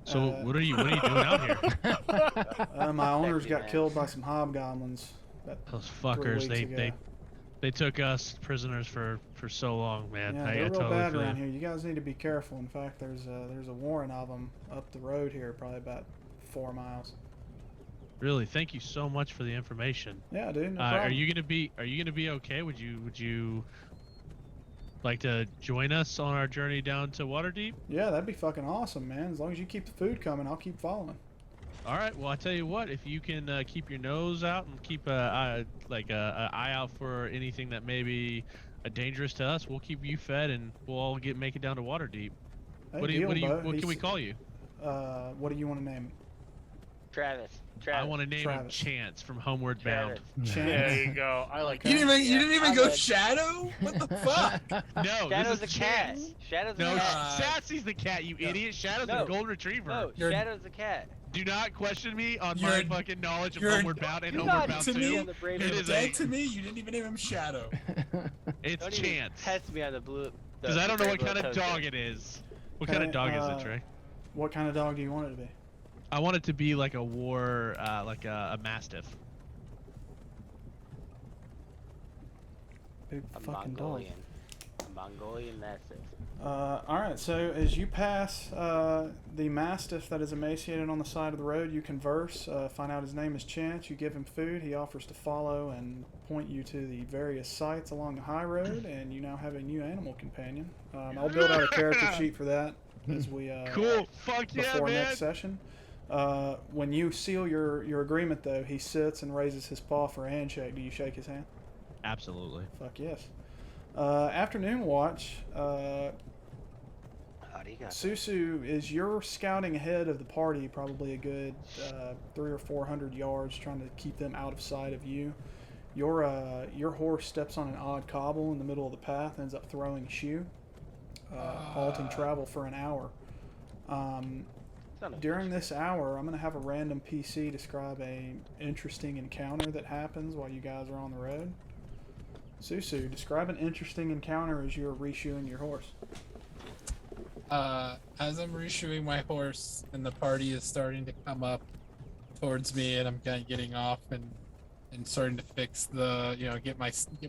So Uh, what are you doing out here? My owners Sexy got man. killed by some hobgoblins. Those 3 fuckers, weeks ago. they took us prisoners for so long, man. Yeah, I they're real totally bad feel around you. here. You guys need to be careful. In fact, there's a warren of them up the road here, probably about 4 miles. Really, thank you so much for the information. Yeah, dude. No Are problem. you gonna be okay? Would you like to join us on our journey down to Waterdeep? Yeah, that'd be fucking awesome, man. As long as you keep the food coming, I'll keep following. All right. Well, I tell you what. If you can keep your nose out and keep a eye out for anything that may be dangerous to us, we'll keep you fed and we'll all make it down to Waterdeep. Hey, What deal, what can we call you? What do you want to name Travis. I want to name him Travis. Chance from Homeward Bound. it? There you go. I like You that. didn't even I'm go in. Shadow? What the fuck? No, Shadow's a this is cat. Chance. Shadow's No, a cat. Satsy's the cat, you idiot. Shadow's No. a golden retriever. No, You're- Shadow's a cat. Do not question me on my You're- fucking knowledge of you're- Homeward Bound and You're Homeward not Bound to 2. me on the brave It You're is dead a- to me. You didn't even name him Shadow. It's Don't even Chance. test me on the blue. Because I don't know what kind of dog it is. What kind of dog is it, Trey? What kind of dog do you want it to be? I want it to be like a like a mastiff. Big A fucking dog. Mongolian. Mongolian Mastiff. Alright, so as you pass the Mastiff that is emaciated on the side of the road, you converse, find out his name is Chance, you give him food, he offers to follow and point you to the various sites along the high road, and you now have a new animal companion. I'll build out a character sheet for that as we Cool. Fuck yeah, before man. next session. When you seal your agreement, though, he sits and raises his paw for a handshake. Do you shake his hand? Absolutely. Fuck yes. Afternoon watch. Susu, is you're scouting ahead of the party, probably a good 300 or 400 yards, trying to keep them out of sight of you. Your horse steps on an odd cobble in the middle of the path, ends up throwing a shoe, halting travel for an hour. During this hour, I'm going to have a random PC describe a interesting encounter that happens while you guys are on the road. Susu, describe an interesting encounter as you're reshoeing your horse. As I'm reshoeing my horse and the party is starting to come up towards me, and I'm kind of getting off and starting to fix the, get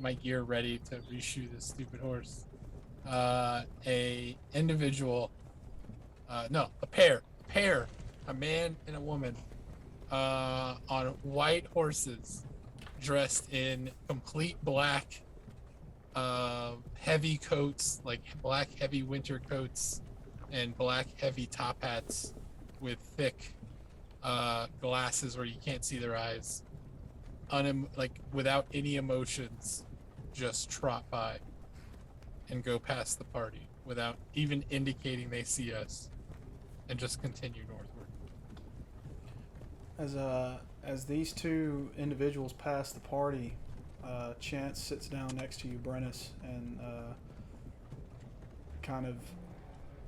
my gear ready to reshoe this stupid horse. A pair, a man and a woman, on white horses, dressed in complete black, heavy coats, like black heavy winter coats, and black heavy top hats with thick glasses where you can't see their eyes, without any emotions, just trot by and go past the party without even indicating they see us, and just continue northward. As these two individuals pass the party, Chance sits down next to you, Brennus, and kind of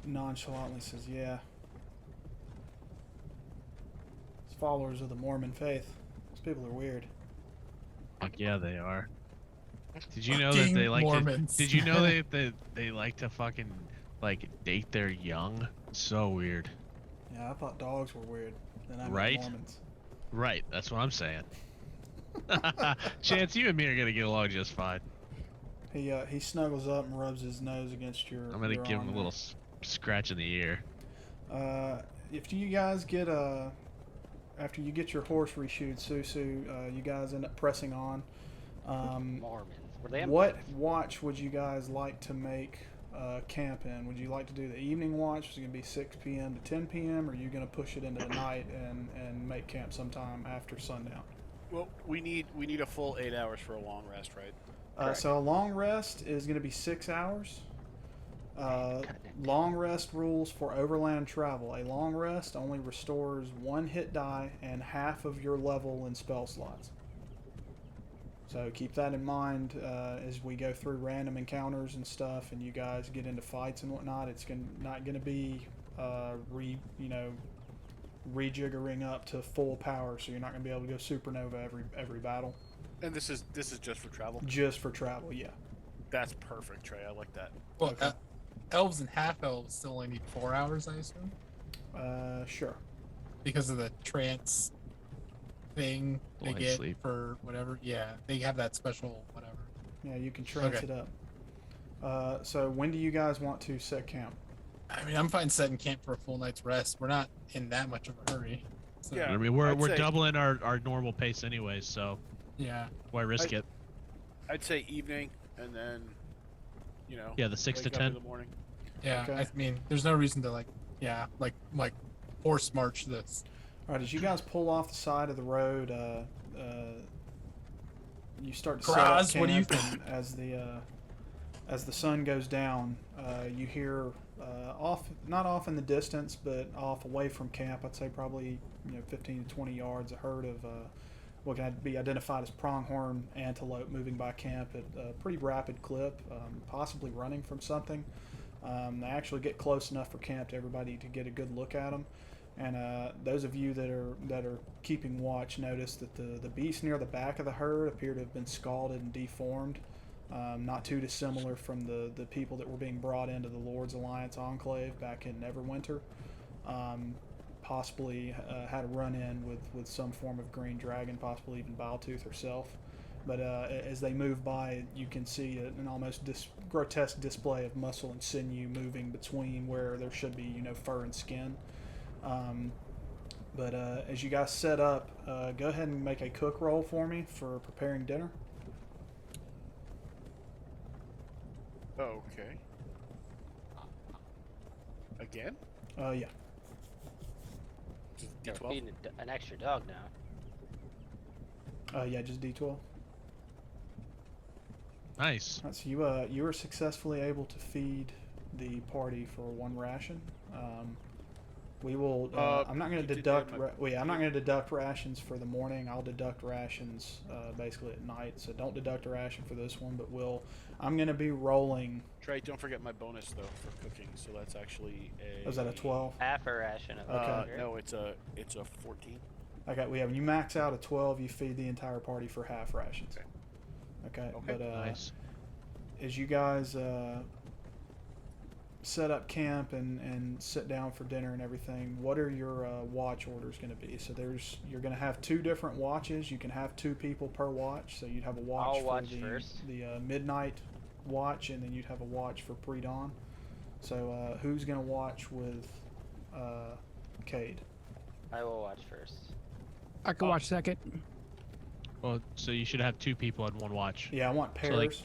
nonchalantly says, "Yeah, it's followers of the Mormon faith. These people are weird." Fuck yeah, they are. Did you know that they like Mormons. to? Did you know they like to fucking date their young? So weird. Yeah, I thought dogs were weird. Then I met Right? Mormons. Right. That's what I'm saying. Chance, you and me are gonna get along just fine. He snuggles up and rubs his nose against your. I'm gonna your give him arm a little scratch in the ear. If you guys get after you get your horse reshoed, Susu, you guys end up pressing on. Mormons. Were they What watch would you guys like to make camp in? Would you like to do the evening watch, which is going to be 6 p.m. to 10 p.m., or are you going to push it into the night and make camp sometime after sundown? Well, we need a full 8 hours for a long rest, right? So a long rest is going to be 6 hours. Long rest rules for overland travel. A long rest only restores 1 hit die and half of your level in spell slots. So keep that in mind as we go through random encounters and stuff, and you guys get into fights and whatnot. It's not going to be rejiggering up to full power, so you're not going to be able to go supernova every battle. And this is just for travel. Just for travel, yeah. That's perfect, Trey. I like that. Well, elves and half elves still only need 4 hours, I assume, Sure. because of the trance thing they Blind get sleep. for whatever. Yeah, they have that special whatever. Yeah, you can trance Okay. it up. So when do you guys want to set camp? I mean, I'm fine setting camp for a full night's rest. We're not in that much of a hurry. So, Yeah. I mean, we're I'd say- doubling our normal pace anyways, so yeah. why risk it? I'd say evening, and then, Yeah, the 6 to wake up 10. in the morning. Yeah, Okay. I mean, there's no reason to horse march this. All right, as you guys pull off the side of the road, you start to set Graz, up camp, what do you and as the sun goes down, you hear not off in the distance, but off away from camp. I'd say probably 15 to 20 yards, a herd of what can be identified as pronghorn antelope moving by camp at a pretty rapid clip, possibly running from something. They actually get close enough for camp to everybody to get a good look at them. And those of you that are keeping watch notice that the beasts near the back of the herd appear to have been scalded and deformed, not too dissimilar from the people that were being brought into the Lord's Alliance Enclave back in Neverwinter. Possibly had a run-in with some form of green dragon, possibly even Biletooth herself. But as they move by, you can see an almost grotesque display of muscle and sinew moving between where there should be, fur and skin. But as you guys set up, go ahead and make a cook roll for me for preparing dinner. Okay. Again? Yeah. Just We're D12? feeding an extra dog now. Yeah, just D12. Nice. Right, so you were successfully able to feed the party for one ration. We will. I'm not going to deduct. I'm not going to deduct rations for the morning. I'll deduct rations basically at night. So don't deduct a ration for this one. But I'm going to be rolling. Trey, don't forget my bonus though for cooking. So that's actually a. Was that a 12? Half a ration of Okay. No, it's a 14. Okay. When you max out a 12, you feed the entire party for half rations. Okay. But Nice. as you guys set up camp and sit down for dinner and everything, what are your watch orders going to be? So you're going to have 2 different watches. You can have 2 people per watch. So you'd have a watch I'll for watch the first. midnight watch, and then you'd have a watch for pre-dawn. So who's going to watch with Cade? I will watch first. I can watch second. Well, so you should have 2 people on one watch. Yeah, I want pairs. So, like,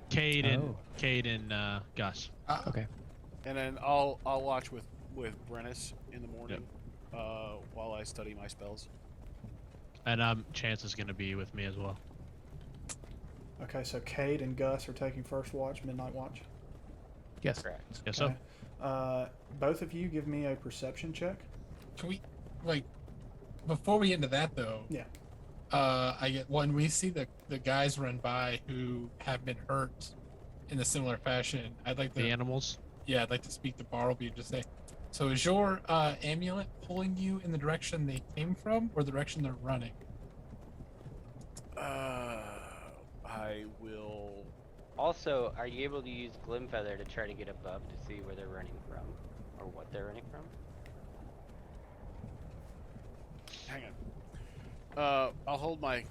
Cade Oh. and Gus. Okay. And then I'll watch with Brennis in the morning while I study my spells. And Chance is gonna be with me as well. Okay, so Cade and Gus are taking first watch, midnight watch. Yes. Correct. Yes, Okay. so. Both of you give me a perception check. Can we, before we get into that though? Yeah. When we see the guys run by who have been hurt in a similar fashion, I'd like to. The animals. Yeah, I'd like to speak to Bartleby and just say, so is your amulet pulling you in the direction they came from or the direction they're running? I will. Also, are you able to use Glimfeather to try to get above to see where they're running from, or what they're running from? Hang on. I'll hold my.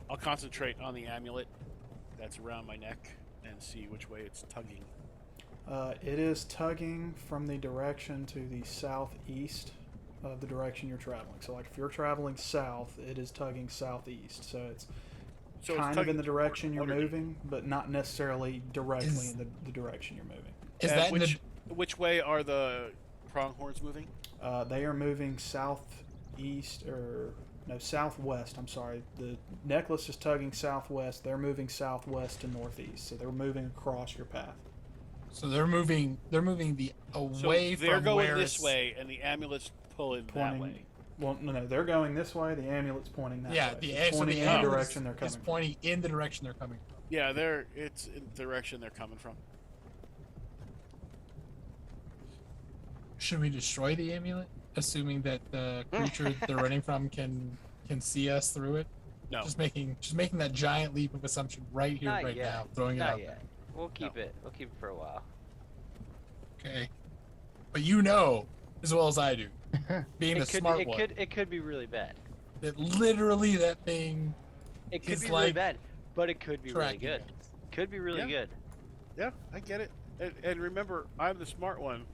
I'll concentrate on the amulet that's around my neck and see which way it's tugging. It is tugging from the direction to the southeast of the direction you're traveling. So, like, if you're traveling south, it is tugging southeast. So it's kind of in the direction you're moving, but not necessarily directly in the direction you're moving. Is that which way are the pronghorns moving? They are moving southeast, or no, southwest. I'm sorry. The necklace is tugging southwest. They're moving southwest to northeast. So they're moving across your path. So they're moving the away so they're from going where this way, and the amulet's pulling that way. Well, no, they're going this way. The amulet's pointing that way. The It's pointing in the direction they're coming is from. pointing in the direction they're coming from. Yeah, it's in the direction they're coming from. Should we destroy the amulet, assuming that the creature they're running from can see us through it? No. Just making that giant leap of assumption right here, Not right yet. now, throwing it Not out yet. We'll keep it. We'll keep it for a while. there. Okay. But you know as well as I do, being the smart one, It could be really bad. that literally that thing It could is be really like bad, but it could be really tracking good. us. Could be really good. Yeah, I get it. And remember, I'm the smart one,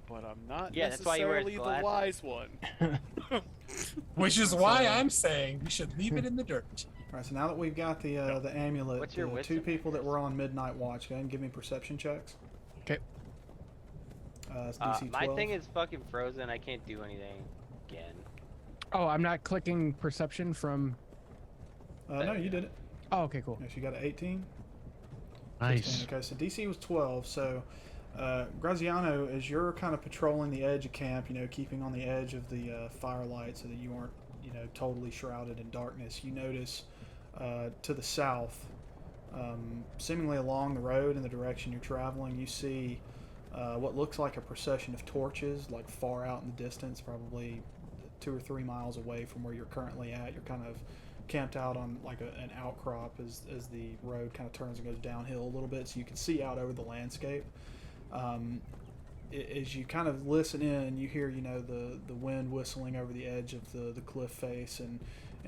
but I'm not Yeah, that's why he wears necessarily the wise one. Which is why I'm saying we should leave it in the dirt. All right, so now that we've got the amulet, What's your the wisdom? 2 people that were on midnight watch, go ahead and give me perception checks. Okay. It's DC 12. My thing is fucking frozen. I can't do anything again. Oh, I'm not clicking perception from. No, you did it. Oh, okay, cool. Yes, you got an 18. Nice. 16. Okay, so DC was 12. So, Graziano, as you're kind of patrolling the edge of camp, keeping on the edge of the firelight so that you aren't, totally shrouded in darkness, you notice to the south, seemingly along the road in the direction you're traveling, you see what looks like a procession of torches, like far out in the distance, probably 2 or 3 miles away from where you're currently at. You're kind of camped out on like an outcrop as the road kind of turns and goes downhill a little bit, so you can see out over the landscape. As you kind of listen in, you hear the wind whistling over the edge of the cliff face, and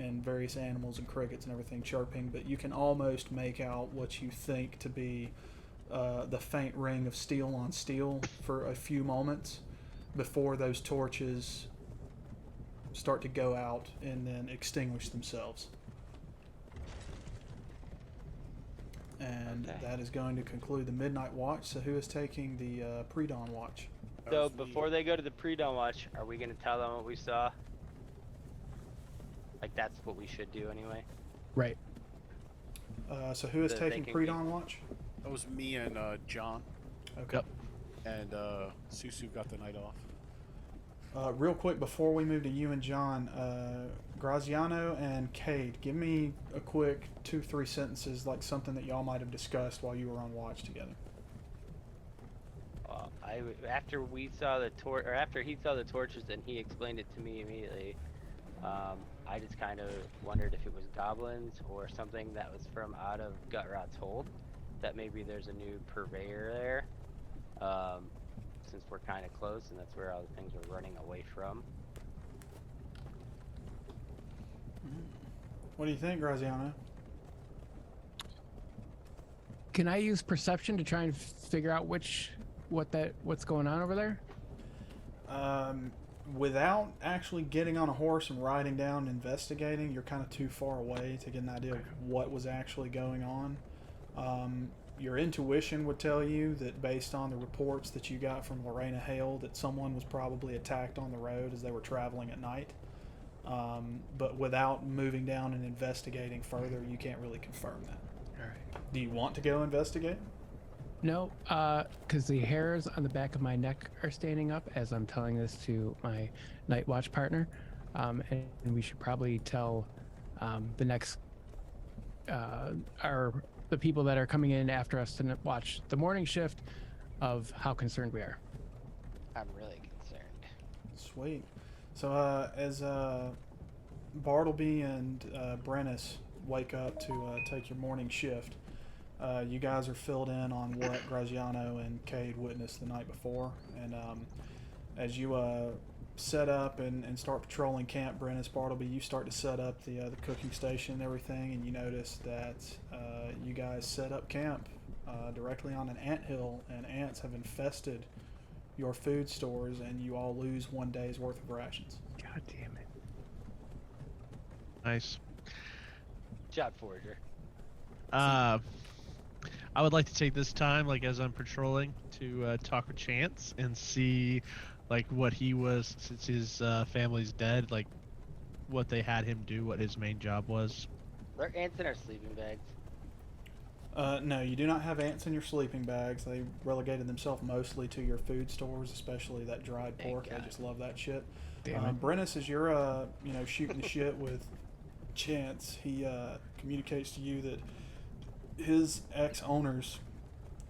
and various animals and crickets and everything chirping, but you can almost make out what you think to be the faint ring of steel on steel for a few moments before those torches start to go out and then extinguish themselves. And that is going to conclude the midnight watch. So who is taking the pre-dawn watch? So before they go to the pre-dawn watch, are we gonna tell them what we saw? Like that's what we should do anyway. Right. So who is So they taking can pre-dawn watch? That was me and John, Okay. Yep. and Susu got the night off. Real quick before we move to you and John, Graziano and Cade, give me a quick 2-3 sentences, like something that y'all might have discussed while you were on watch together. After we saw the or after he saw the torches and he explained it to me immediately, I just kind of wondered if it was goblins or something that was from out of Gutrot's hold. That maybe there's a new purveyor there, since we're kind of close and that's where all the things were running away from. What do you think, Graziano? Can I use perception to try and figure out what's going on over there? Without actually getting on a horse and riding down and investigating, you're kind of too far away to get an idea of what was actually going on. Your intuition would tell you that based on the reports that you got from Lorena Hale that someone was probably attacked on the road as they were traveling at night. But without moving down and investigating further, you can't really confirm that. All right. Do you want to go investigate? No, because the hairs on the back of my neck are standing up as I'm telling this to my night watch partner, and we should probably tell the next the people that are coming in after us to watch the morning shift of how concerned we are. I'm really concerned. Sweet. So as Bartleby and Brennis wake up to take your morning shift, you guys are filled in on what Graziano and Cade witnessed the night before. And as you set up and start patrolling camp, Brennis, Bartleby, you start to set up the cooking station and everything, and you notice that you guys set up camp directly on an anthill, and ants have infested your food stores, and you all lose 1 day's worth of rations. God damn it. Nice. Job Forger. I would like to take this time, like as I'm patrolling, to talk with Chance and see, like what he was since his family's dead, like what they had him do, what his main job was. There are ants in our sleeping bags. No, you do not have ants in your sleeping bags. They relegated themselves mostly to your food stores, especially that dried pork. They just love that shit. Brennis, as you're shooting the shit with Chance, he communicates to you that his ex-owners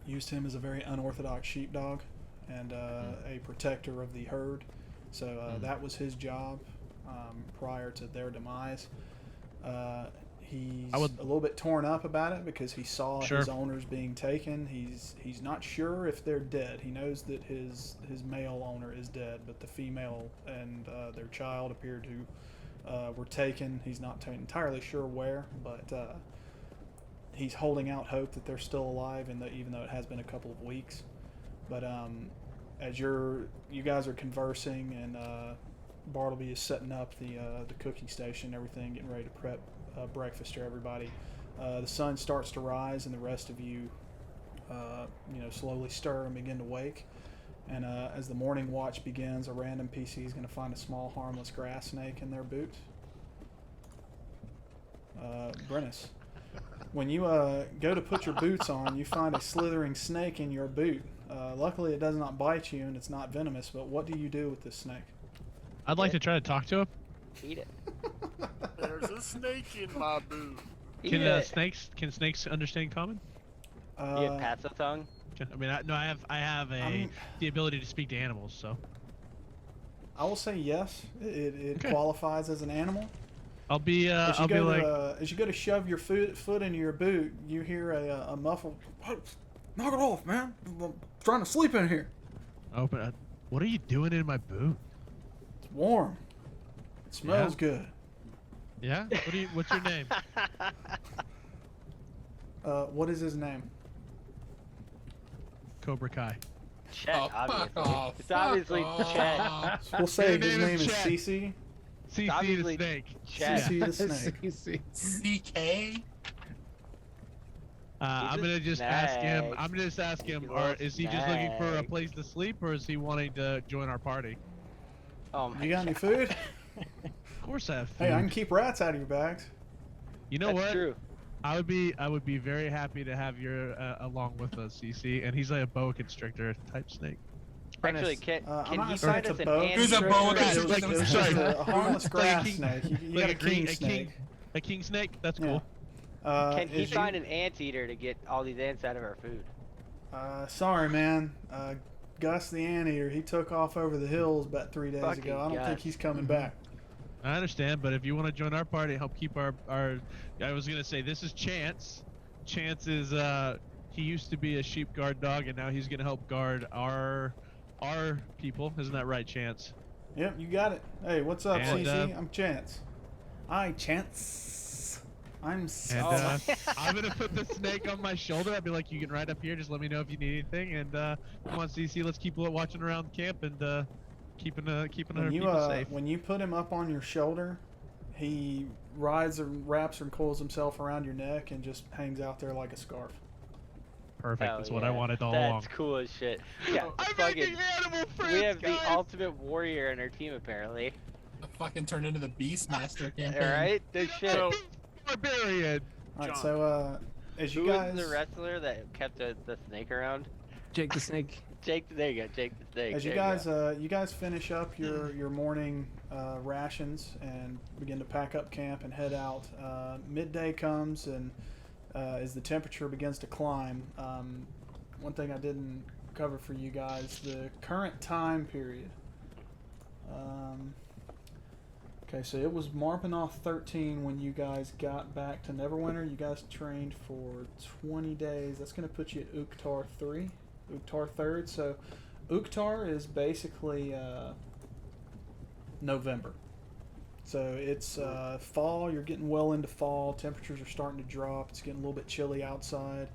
used him as a very unorthodox sheepdog and a protector of the herd. So that was his job prior to their demise. He's a little bit torn up about it because he saw his owners being taken. He's not sure if they're dead. He knows that his male owner is dead, but the female and their child appeared to were taken. He's not entirely sure where, but he's holding out hope that they're still alive, and even though it has been a couple of weeks. But as you guys are conversing, and Bartleby is setting up the cooking station, everything, getting ready to prep breakfast for everybody. The sun starts to rise, and the rest of you, slowly stir and begin to wake. And as the morning watch begins, a random PC is going to find a small, harmless grass snake in their boot. Brennis, when you go to put your boots on, you find a slithering snake in your boot. Luckily, it does not bite you, and it's not venomous. But what do you do with this snake? I'd like to try to talk to him. Eat it. There's a snake in my boot. Can snakes understand common? You have pass a tongue? I mean, I have the ability to speak to animals, so. I will say yes. It qualifies as an animal. I'll be as you go to shove your foot into your boot, you hear a muffled, "Knock it off, man! I'm trying to sleep in here." Open. What are you doing in my boot? It's warm. It smells good. Yeah. What's your name? What is his name? Cobra Kai. Chet, Oh, fuck obviously. off, It's fuck obviously off. Chet. We'll say Your his name name is is Chet. CC. CC the Obviously, snake. Chet. CC the snake. CK? I'm a gonna just ask him. snake. I'm gonna just ask He's him. a Or little is he just looking for a snake. place to sleep, or is he wanting to join our party? Oh my You got any God. food? Of course I have food. Hey, I can keep rats out of your bags. You know That's what? true. I would be very happy to have you along with us, CC. And he's like a boa constrictor type snake. Actually, Apprentice. can I'm not he gonna say find it's us a an boa ant? Who's a constrictor. boa It was, constrictor? it was Sorry. just a harmless Like a grass king- snake. You like got a king snake. A king snake. That's Yeah. cool. Can he is find an anteater to get all these ants out of our food? Sorry, man. Gus the anteater, he took off over the hills about 3 days Fucking ago. I don't think Gus. he's coming back. I understand, but if you want to join our party, help keep our I was gonna say this is Chance. Chance is he used to be a sheep guard dog, and now he's gonna help guard our people. Isn't that right, Chance? Yep, you got it. Hey, what's up, And, CC? I'm Chance. Hi, Chance. I'm And so. I'm gonna put the snake on my shoulder. I'll be like, you can ride up here. Just let me know if you need anything. And come on, CC, let's keep watching around camp and keeping our people safe. When you put him up on your shoulder, he rides and wraps and coils himself around your neck and just hangs out there like a scarf. Perfect. Hell That's what I yeah. wanted all That's along. cool as shit. Yeah, I'm fucking. making animal friends, We have guys. the ultimate warrior in our team, apparently. I fucking turned into the Beastmaster campaign. Alright? No shit. So- Barbarian. All right, John. so as you Who guys, was the wrestler that kept the snake around? Jake the Snake. Jake, there you go, Jake the snake. as you there guys, you guys finish up your morning rations and begin to pack up camp and head out. Midday comes and as the temperature begins to climb. One thing I didn't cover for you guys: the current time period. Okay, so it was Marpanoth 13 when you guys got back to Neverwinter. You guys trained for 20 days. That's going to put you at Uktar 3, Uktar 3rd. So Uktar is basically November. So it's fall. You're getting well into fall. Temperatures are starting to drop. It's getting a little bit chilly outside.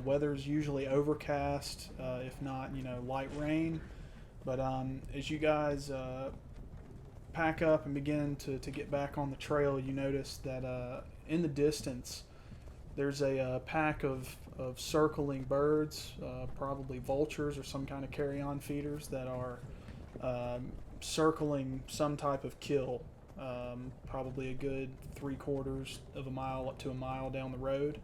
Weather's usually overcast, if not, light rain. But as you guys pack up and begin to get back on the trail, you notice that in the distance there's a pack of circling birds, probably vultures or some kind of carrion feeders that are circling some type of kill, probably a good 3/4 of a mile up to a mile down the road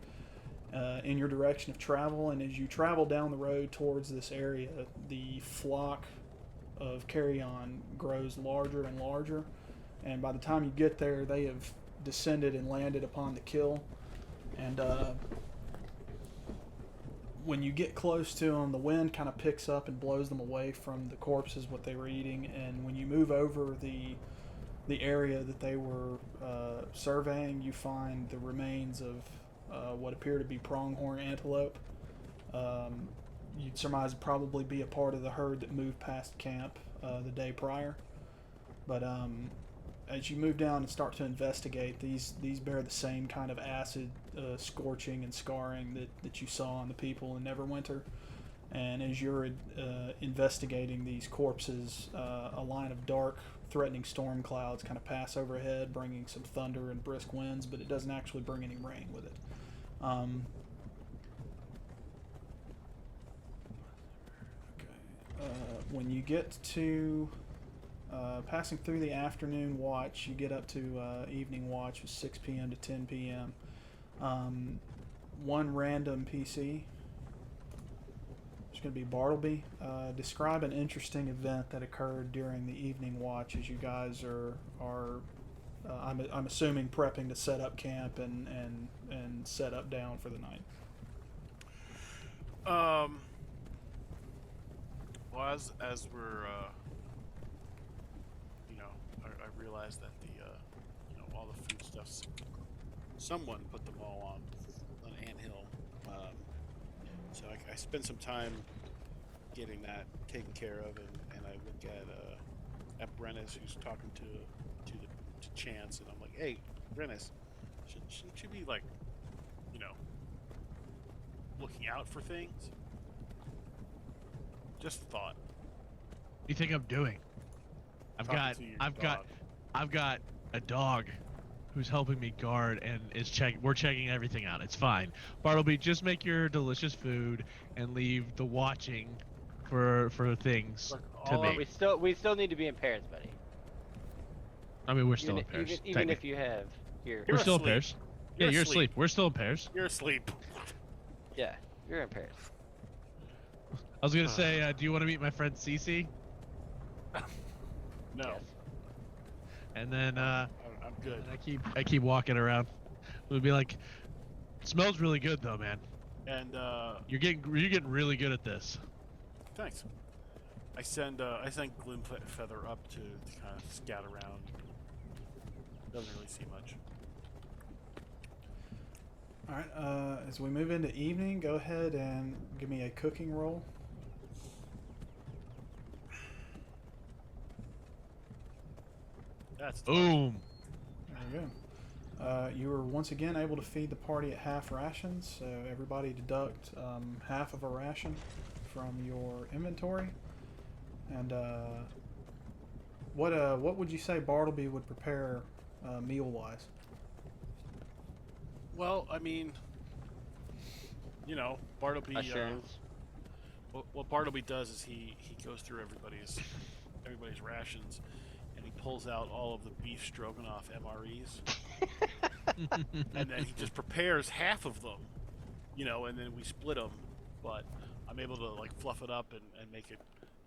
in your direction of travel. And as you travel down the road towards this area, the flock of carrion grows larger and larger, and by the time you get there, they have descended and landed upon the kill. And when you get close to them, the wind kind of picks up and blows them away from the corpses, what they were eating. And when you move over the area that they were surveying, you find the remains of what appear to be pronghorn antelope. You'd surmise it'd probably be a part of the herd that moved past camp the day prior. But as you move down and start to investigate, these bear the same kind of acid scorching and scarring that you saw on the people in Neverwinter. And as you're investigating these corpses, a line of dark, threatening storm clouds kind of pass overhead, bringing some thunder and brisk winds, but it doesn't actually bring any rain with it. When you get to passing through the afternoon watch, you get up to evening watch with 6 p.m. to 10 p.m. One random PC, it's going to be Bartleby. Describe an interesting event that occurred during the evening watch as you guys are I'm assuming prepping to set up camp and set up down for the night. Well, as we're, I realized that all the foodstuffs, someone put them all on an anthill. So I spent some time getting that taken care of, and I look at Brennis, who's talking to Chance, and I'm like, hey, Brennis, shouldn't you be like, you know, looking out for things? Just a thought. What do you think I'm doing? Talking to your dog. I've got a dog who's helping me guard and we're checking everything out. It's fine. Bartleby, just make your delicious food and leave the watching for things Look, to all me. We still need to be in pairs, buddy. I mean, we're still in pairs. Even if you have your. We're still in asleep. pairs. Yeah, you're asleep. We're still in pairs. You're asleep. Yeah, you're in pairs. I was gonna say, do you want to meet my friend Cece? No, Yes. And then I'm good. and I keep walking around. We'll be like, smells really good though, man. And You're getting really good at this. thanks. I send Gloomfeather up to kind of scout around. Doesn't really see much. All right. As we move into evening, go ahead and give me a cooking roll. That's Boom. There you go. You were once again able to feed the party at half rations, so everybody deduct half of a ration from your inventory. And what would you say Bartleby would prepare meal-wise? Well, I mean, you know, Bartleby. Assurance. What Bartleby does is he goes through everybody's rations, and he pulls out all of the beef stroganoff MREs, and then he just prepares half of them, you know, and then we split them. But I'm able to like fluff it up and make it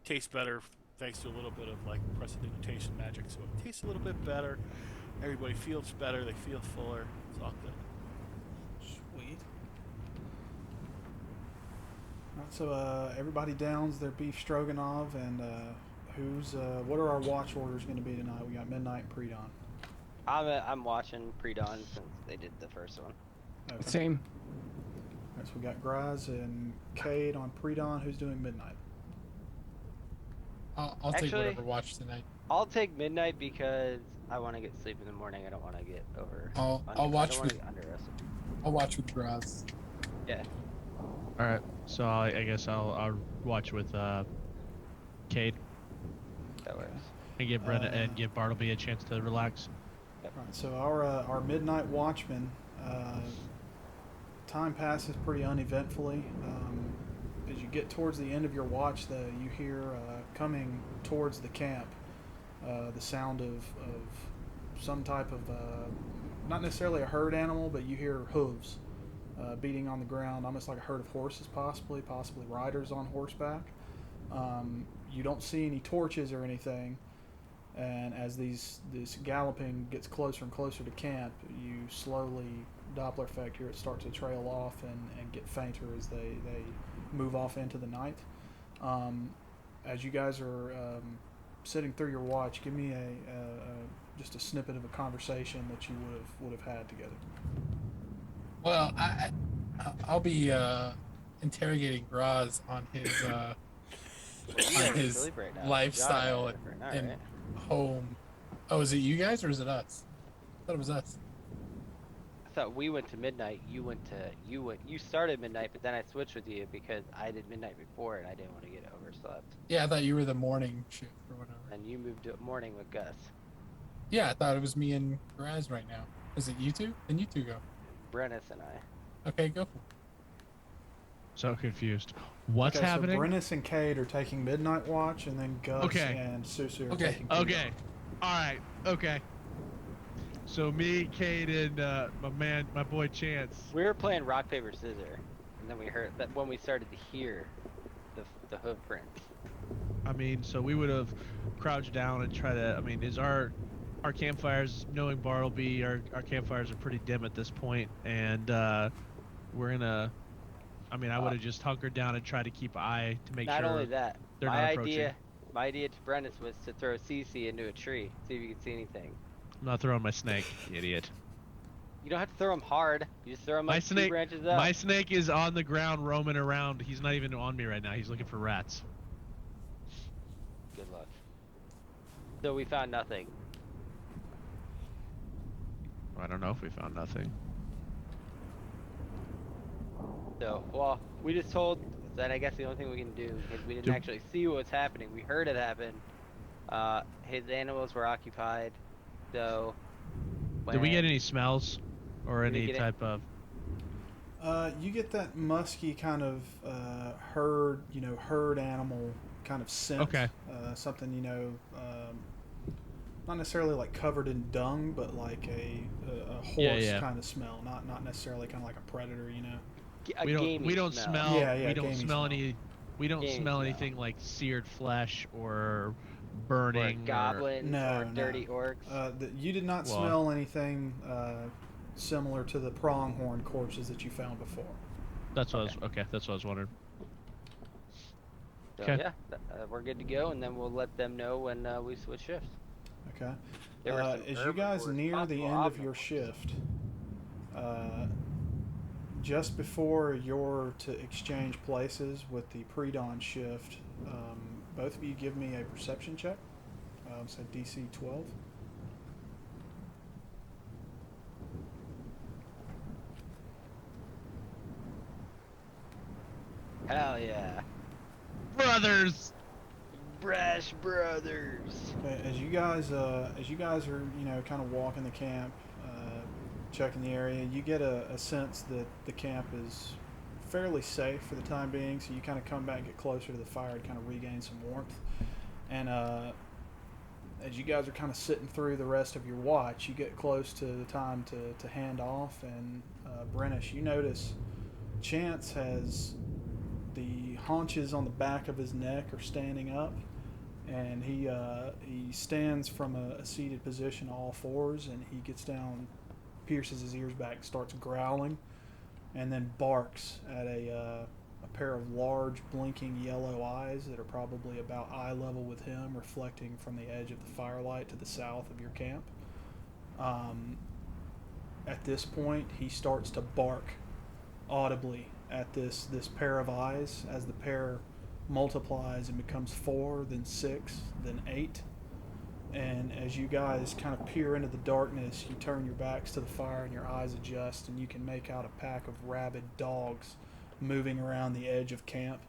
taste better thanks to a little bit of like prestidigitation magic. So it tastes a little bit better. Everybody feels better. They feel fuller. It's all good. Sweet. Alright, so everybody downs their beef stroganoff, and what are our watch orders going to be tonight? We got midnight and pre-dawn. I'm watching pre-dawn since they did the first one. Okay. Same. Alright, so we got Graz and Cade on pre-dawn. Who's doing midnight? I'll take Actually- whatever watch tonight. I'll take midnight because I want to get sleep in the morning. I don't want to get over. I'll I watch don't with wanna get underestimated. I'll watch with Graz. Yeah. All right. So I guess I'll watch with Cade That works. and give Brenna and give Bartleby a chance to relax. Right, so our midnight watchman, time passes pretty uneventfully. As you get towards the end of your watch, you hear coming towards the camp the sound of some type of not necessarily a herd animal, but you hear hooves beating on the ground, almost like a herd of horses, possibly riders on horseback. You don't see any torches or anything. And as this galloping gets closer and closer to camp, you slowly, Doppler effect here, it starts to trail off and get fainter as they move off into the night. As you guys are sitting through your watch, give me just a snippet of a conversation that you would have had together. Well, I'll be interrogating Graz on his Well, you guys are asleep right now. lifestyle Y'all are asleep right now, and right? home. Oh, is it you guys or is it us? I thought it was us. I thought we went to midnight. You started midnight, but then I switched with you because I did midnight before and I didn't want to get overslept. Yeah, I thought you were the morning shift or whatever. And you moved to morning with Gus. Yeah, I thought it was me and Graz right now. Is it you two? Then you two go. Brennis and I. Okay, go for it. So confused. What's Okay, happening? So Brennis and Cade are taking midnight watch, and then Gus Okay. and Susu are Okay. taking Okay. All right. Okay. So me, Cade, and my boy Chance. We were playing rock paper scissors, and then we heard that when we started to hear the hoof prints. I mean, so we would have crouched down and try to. I mean, is our campfires, knowing Bartleby, our campfires are pretty dim at this point, and we're gonna. I mean, I would have just hunkered down and tried to keep an eye to make Not sure only that, they're my not approaching. idea to Brennis was to throw Cece into a tree, see if you could see anything. I'm not throwing my snake, you idiot. You don't have to throw him hard. You just throw him My like 2 snake, branches up. my snake is on the ground roaming around. He's not even on me right now. He's looking for rats. Good luck. So we found nothing. I don't know if we found nothing. So, well, we just told that I guess the only thing we can do, because we didn't actually see what's happening. We heard it happen. His animals were occupied. So, Did we get when any smells or Did we any get it? type of? You get that musky kind of herd, herd animal kind of scent. Okay. Something, not necessarily like covered in dung, but like a horse kind of smell. Not necessarily kind of like a predator, A We don't. gamey We don't smell. smell. Yeah, we don't gamey smell smell. any. We don't Gamey smell smell. anything like seared flesh or Or burning goblins No, or no. dirty orcs. You did not Well- smell anything similar to the pronghorn corpses that you found before. That's what I was. Okay, that's what I was wondering. So, Okay. yeah, we're good to go, and then we'll let them know when we switch shifts. Okay. There were some As you guys herbivores, near the possible end of your omnivores. shift, just before you're to exchange places with the pre-dawn shift, both of you give me a perception check. So DC 12. Hell yeah. Brothers. Brash Brothers. Okay, as you guys are, kind of walking the camp, checking the area, you get a sense that the camp is fairly safe for the time being. So you kind of come back, get closer to the fire, to kind of regain some warmth. And as you guys are kind of sitting through the rest of your watch, you get close to the time to hand off. And Brennish, you notice Chance has the haunches on the back of his neck are standing up, and he stands from a seated position, all fours, and he gets down, pierces his ears back, starts growling, and then barks at a pair of large blinking yellow eyes that are probably about eye level with him, reflecting from the edge of the firelight to the south of your camp. At this point, he starts to bark audibly at this pair of eyes. As the pair multiplies and becomes 4, then 6, then 8. And as you guys kind of peer into the darkness, you turn your backs to the fire and your eyes adjust, and you can make out a pack of rabid dogs moving around the edge of camp.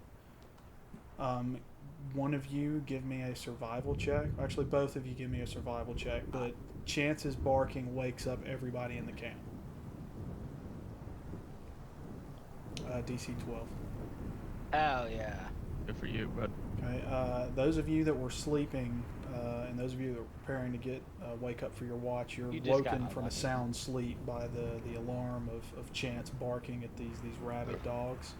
One of you give me a survival check. Actually, both of you give me a survival check, but Chance's barking wakes up everybody in the camp. DC 12. Hell yeah. Good for you, bud. Okay, those of you that were sleeping, and those of you that were preparing to get wake up for your watch, you're You just got woken from a unlucky. sound sleep by the alarm of Chance barking at these rabid dogs.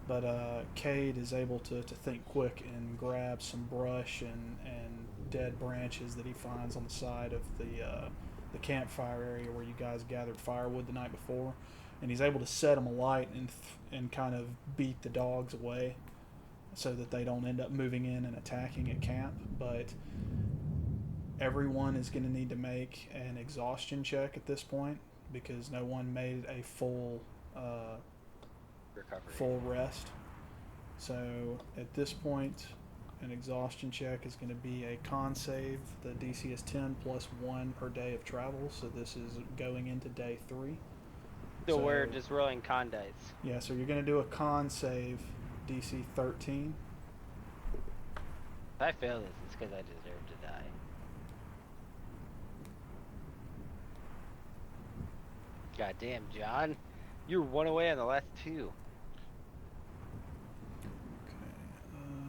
But Cade is able to think quick and grab some brush and dead branches that he finds on the side of the campfire area where you guys gathered firewood the night before, and he's able to set them alight and kind of beat the dogs away, so that they don't end up moving in and attacking at camp. But everyone is going to need to make an exhaustion check at this point, because no one made a full Recovery. rest. So at this point, an exhaustion check is going to be a con save. The DC is 10 plus 1 per day of travel, so this is going into day 3. So we're just rolling con dice. Yeah, so you're going to do a con save, DC 13. If I fail this, it's because I deserve to die. Goddamn, John. You're one away on the last 2.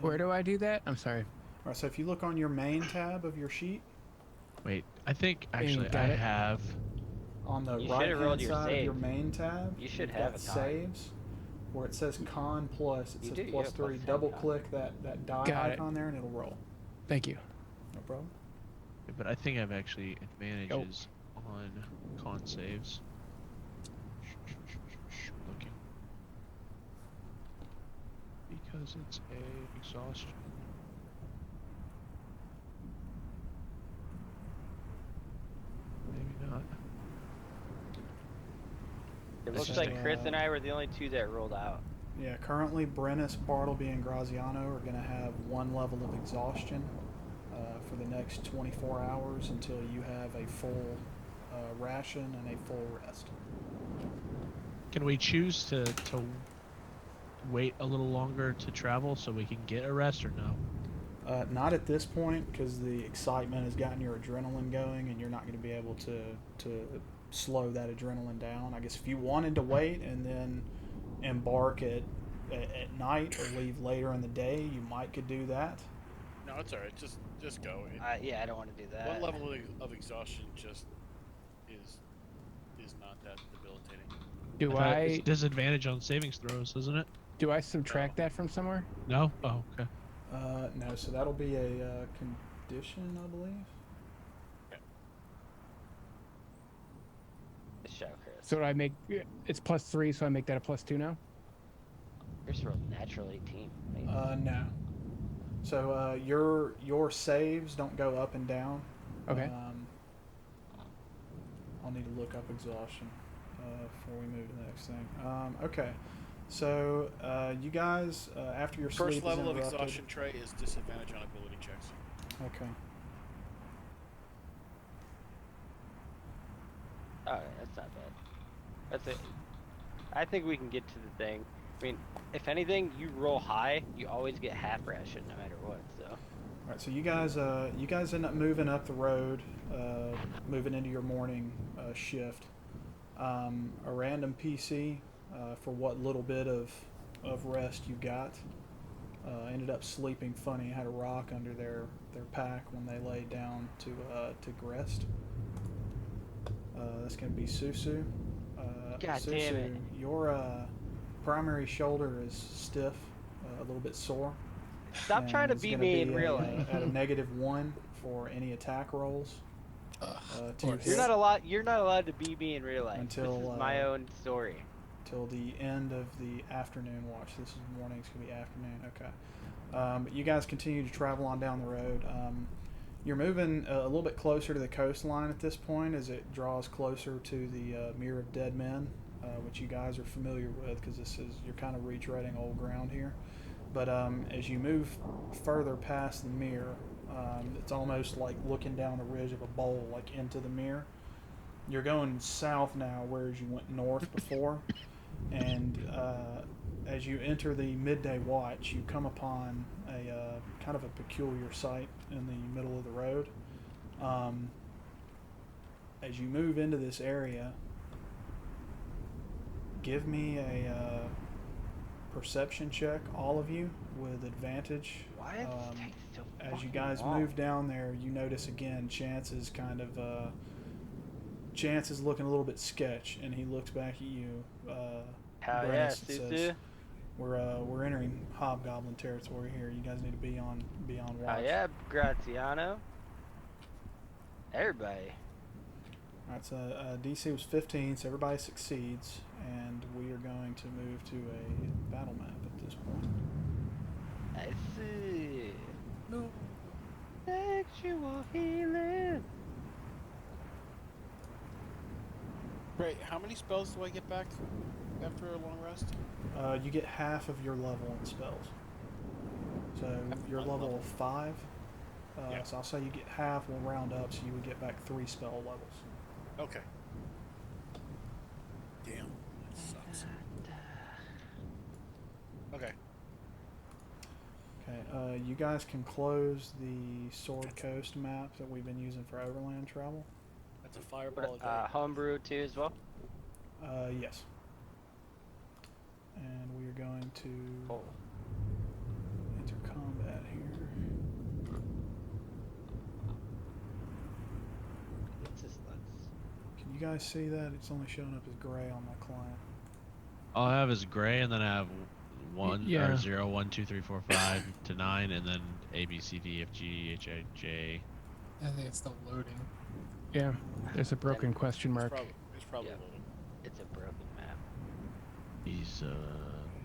Where do I do that? I'm sorry. All right, so if you look on your main tab of your sheet, Wait, I think actually got I it. have. on the You should have right-hand rolled your side of your save. main tab, You should you've have got a con. saves, where it says con plus, it You says do, you plus have 3. plus 10 Double con. click that die Got it. icon there and it'll roll. Thank you. No problem. But I think I've actually advantages on con saves. Looking. Because it's a exhaustion. Maybe not. It It's looks just like a- Chris and I were the only 2 that rolled out. Yeah, currently Brennus, Bartleby, and Graziano are going to have 1 level of exhaustion for the next 24 hours until you have a full ration and a full rest. Can we choose to wait a little longer to travel so we can get a rest, or no? Not at this point, because the excitement has gotten your adrenaline going, and you're not going to be able to slow that adrenaline down. I guess if you wanted to wait and then embark at night or leave later in the day, you might could do that. No, it's alright. Just go. Yeah, I don't want to do that. One level of exhaustion just is not that debilitating. Do It's I disadvantage on savings throws, isn't it? do I subtract that from somewhere? No. Oh, okay. No, so that'll be a condition, I believe. Good show, Chris. So do I make it's +3, so I make that a +2 now? Chris rolled natural 18. Mate. No. So your saves don't go up and down. Okay. I'll need to look up exhaustion before we move to the next thing. Okay. So you guys, after your First sleep level is of interrupted, exhaustion tray is disadvantage on ability checks. Okay. Alright, that's not bad. That's it. I think we can get to the thing. I mean, if anything, you roll high, you always get half ration no matter what. So. All right. So you guys end up moving up the road, moving into your morning shift. A random PC, for what little bit of rest you got, ended up sleeping funny. Had a rock under their pack when they laid down to rest. That's gonna be Susu. God Susu, damn it. your primary shoulder is stiff, a little bit sore. Stop trying to It's be gonna me in be real life. at a -1 for any attack rolls. To course. You're hit not allowed to be me in real life. Until, this is my own story. till the end of the afternoon watch. This is morning. It's gonna be afternoon. Okay. But you guys continue to travel on down the road. You're moving a little bit closer to the coastline at this point as it draws closer to the Mirror of Dead Men, which you guys are familiar with because you're kind of retreading old ground here. But as you move further past the mirror, it's almost like looking down the ridge of a bowl, like into the mirror. You're going south now, whereas you went north before. And as you enter the midday watch, you come upon a kind of a peculiar sight in the middle of the road. As you move into this area, give me a perception check, all of you, with advantage. Why did this take so As you fucking guys long? move down there, you notice again Chance is Chance is looking a little bit sketch, and he looks back at you. Hell yeah, Brandis, and Susu. says, "We're entering hobgoblin territory here. You guys need to be on watch." Hell yeah, Graziano. Everybody. All right, so DC was 15, so everybody succeeds, and we are going to move to a battle map at this point. I see. No. Sexual healing. Great. How many spells do I get back after a long rest? You get half of your level in spells. So you're one level level. 5. Yeah. So I'll say you get half. We'll round up, so you would get back 3 spell levels. Okay. Damn. That sucks. Okay. Okay. You guys can close the Sword Coast map that we've been using for overland travel. That's a fireball. Homebrew too as well. Yes. And we are going to Oh. enter combat here. Can you guys see that? It's only showing up as gray on my client. All I have is gray, and then I have 1 Yeah. or 0, 1, 2, 3, 4, 5 to 9, and then A, B, C, D, F, G, H, I, J. I think it's still loading. Yeah. There's a broken question mark. It's probably Yeah. loading. It's a broken map. He's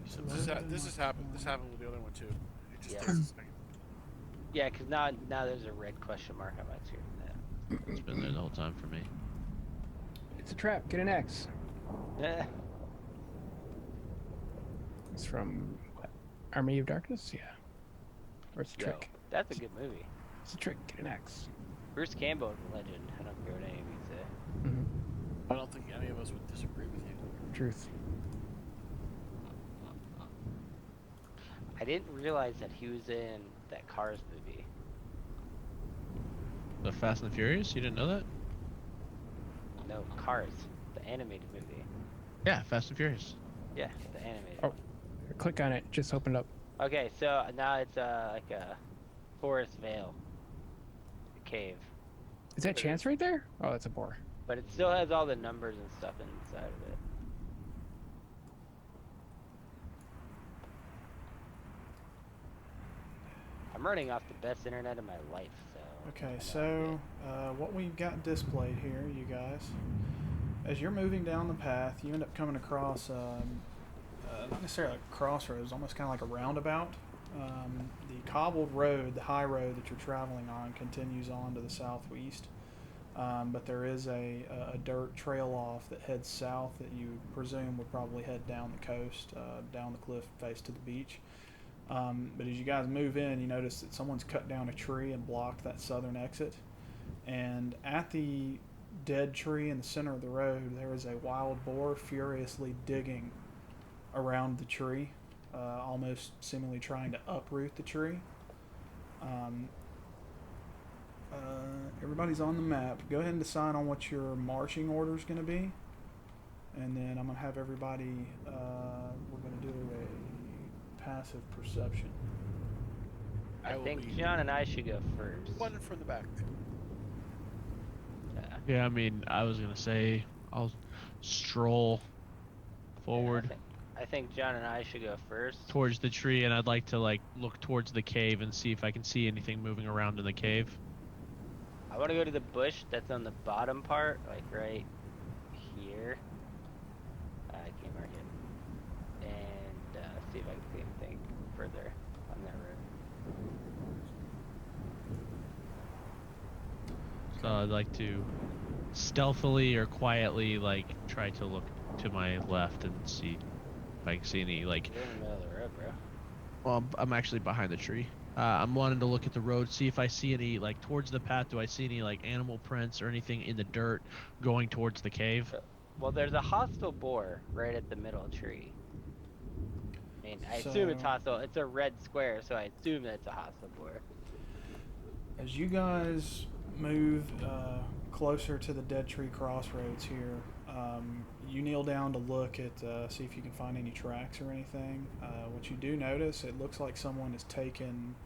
This happened with the other one too. It just Yeah. takes a second. Yeah, because now there's a red question mark on my screen. It's been there the whole time for me. It's a trap. Get an X. Yeah. It's from what? Army of Darkness? Yeah. Or it's a Yo, trick. that's a good movie. It's a trick. Get an X. Bruce Campbell is a legend. I don't care what any of you say. Mm-hmm. any of us would disagree with you. Truth. I didn't realize that he was in that Cars movie. The Fast and the Furious? You didn't know that? No, Cars, the animated movie. Yeah, Fast and Furious. Yeah, the animated. Oh, click on it. Just opened up. Okay, so now it's like a forest veil, a cave, Is that Chance right there? Oh, that's a boar. but it still has all the numbers and stuff inside of it. I'm running off the best internet of my life, so. Okay, so what we've got displayed here, you guys, as you're moving down the path, you end up coming across, not necessarily like a crossroads, almost kind of like a roundabout. The cobbled road, the high road that you're traveling on, continues on to the southwest, but there is a dirt trail off that heads south that you presume would probably head down the coast, down the cliff face to the beach. But as you guys move in, you notice that someone's cut down a tree and blocked that southern exit. And at the dead tree in the center of the road, there is a wild boar furiously digging around the tree, almost seemingly trying to uproot the tree. Everybody's on the map. Go ahead and decide on what your marching order is going to be. And then I'm going to have everybody, we're going to do a passive perception. I think John and I should go first. One from the back. Yeah, I mean, I was gonna say I'll stroll forward I think John and I should go first. towards the tree, and I'd like to like look towards the cave and see if I can see anything moving around in the cave. I want to go to the bush that's on the bottom part, like right here. I can't mark it. And see if I can see anything further on that road. So I'd like to stealthily or quietly like try to look to my left and see if I can see any like. You're in the middle of the road, bro. Well, I'm actually behind the tree. I'm wanting to look at the road, see if I see any like towards the path. Do I see any like animal prints or anything in the dirt going towards the cave? Well, there's a hostile boar right at the middle tree. I mean, I assume it's hostile. It's a red square, so I assume that it's a hostile boar. As you guys move closer to the dead tree crossroads here, you kneel down to look at, see if you can find any tracks or anything. What you do notice, it looks like someone has taken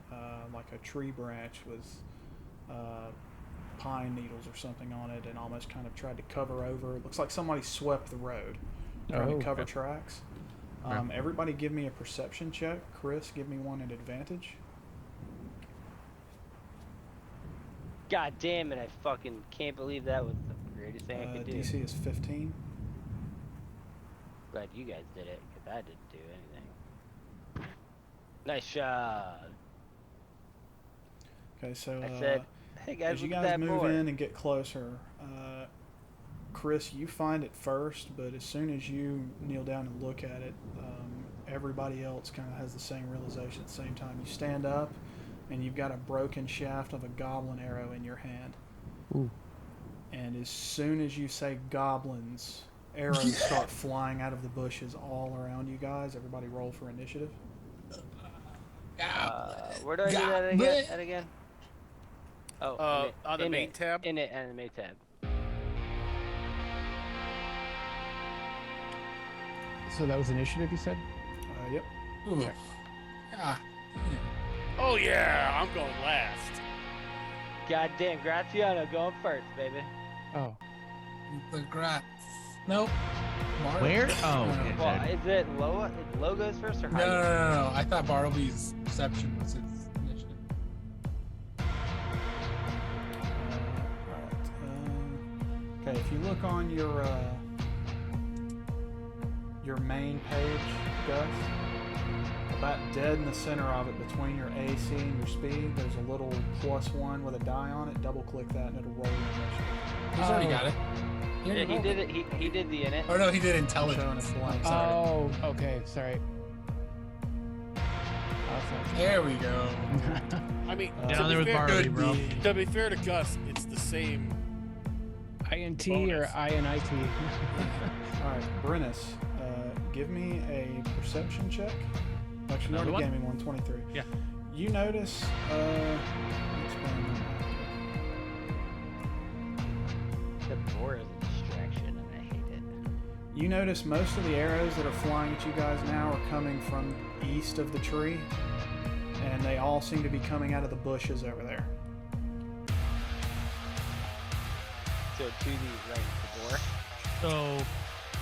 like a tree branch with pine needles or something on it and almost kind of tried to cover over. It looks like somebody swept the road, trying to cover tracks. Everybody give me a perception check. Chris, give me one at advantage. God damn it, I fucking can't believe that was the greatest thing I could do. DC is 15. Glad you guys did it, because I didn't do anything. Nice shot. Okay, so I said, hey guys, as you look at guys that move board. in and get closer, Chris, you find it first, but as soon as you kneel down and look at it, everybody else kind of has the same realization at the same time. You stand up, and you've got a broken shaft of a goblin arrow in your hand. Ooh. And as soon as you say goblins, arrows start flying out of the bushes all around you guys. Everybody roll for initiative. Where do I do that again? Oh, on the main tab. In it, and the main tab. So that was initiative, you said? Yep. Ooh. Ah. Oh yeah, I'm going last. Goddamn, Graziano going first, baby. Oh. The grats. Nope. Bartleby. Where? Oh, No, okay. Well, is it low goes first or no, high? no. I thought Bartleby's perception was his initiative. Alright. Okay, if you look on your main page, Gus, about dead in the center of it, between your AC and your speed, there's a little +1 with a die on it. Double click that and it'll roll your initiative. He's already got it. Yeah, he did it. He did the in it. Oh no, he did I'm showing intelligence. it blank. Oh, okay. Sorry. There we go. I mean, Down there with fair, Bartleby, bro. to be fair to Gus, it's the same INT Bonus. or INIT? All right, Brennus, give me a perception check. Actually, you Another already one? gave me 123. Yeah. You notice. Explain that. The boar is a distraction, and I hate it. You notice most of the arrows that are flying at you guys now are coming from east of the tree, and they all seem to be coming out of the bushes over there. So to the right of the boar. So,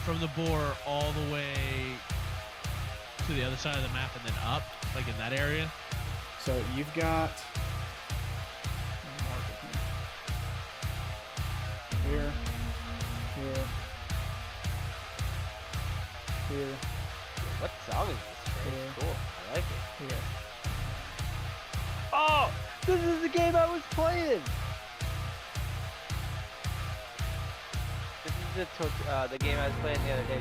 from the boar all the way to the other side of the map and then up, like in that area. So you've got here, here, here, What song is this? Trey? Yeah. Cool. I like it. here. Oh, this is the game I was playing. This is the game I was playing the other day.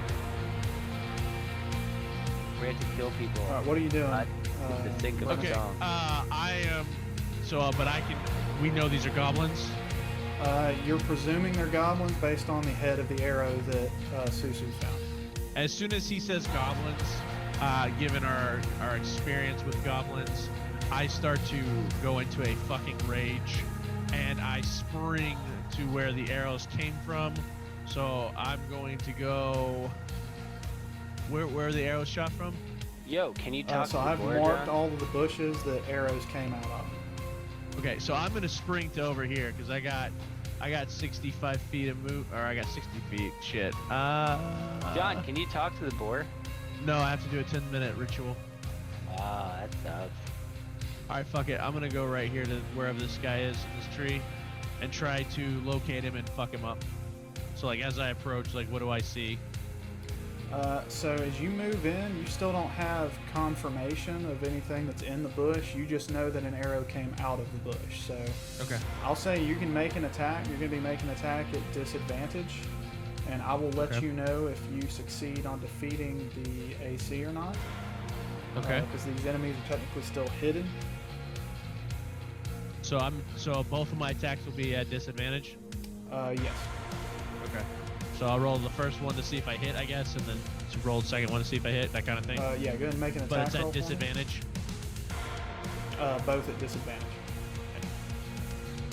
We had to kill people. All right, what are you doing? The sync of Okay. the song. I am. But I can. We know these are goblins. You're presuming they're goblins based on the head of the arrow that Susu found. As soon as he says goblins, given our experience with goblins, I start to go into a fucking rage, and I spring to where the arrows came from. So I'm going to go. Where are the arrows shot from? Yo, can you talk So to the I've boar, marked John? all of the bushes that arrows came out of. Okay, so I'm gonna spring to over here because I got 65 feet of move, or I got 60 feet. Shit. John, can you talk to the boar? No, I have to do a 10-minute ritual. Ah, that sucks. All right, fuck it. I'm gonna go right here to wherever this guy is in this tree, and try to locate him and fuck him up. So like as I approach, like what do I see? So as you move in, you still don't have confirmation of anything that's in the bush. You just know that an arrow came out of the bush. So Okay. I'll say you can make an attack. You're going to be making an attack at disadvantage, and I will let Okay. you know if you succeed on defeating the AC or not. Okay. Because these enemies are technically still hidden. So both of my attacks will be at disadvantage. Yes. Okay. So I'll roll the first one to see if I hit, I guess, and then roll the second one to see if I hit, that kind of thing. Yeah, go ahead and make an attack But it's roll at for me. disadvantage. Both at disadvantage.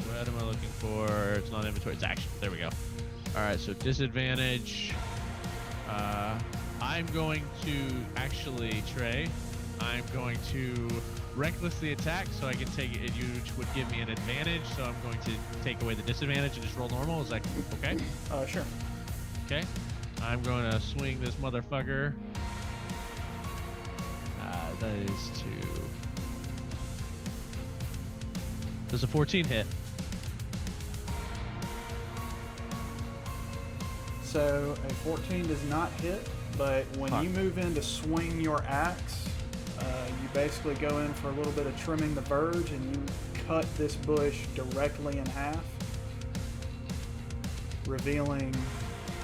What am I looking for? It's not inventory. It's action. There we go. All right. So disadvantage. I'm going to actually, Trey. I'm going to recklessly attack, so I can take it, which would give me an advantage. So I'm going to take away the disadvantage and just roll normal. Is that okay? Sure. Okay. I'm going to swing this motherfucker. That is to. Does a 14 hit? So a 14 does not hit, but when Fuck. you move in to swing your axe, you basically go in for a little bit of trimming the verge, and you cut this bush directly in half, revealing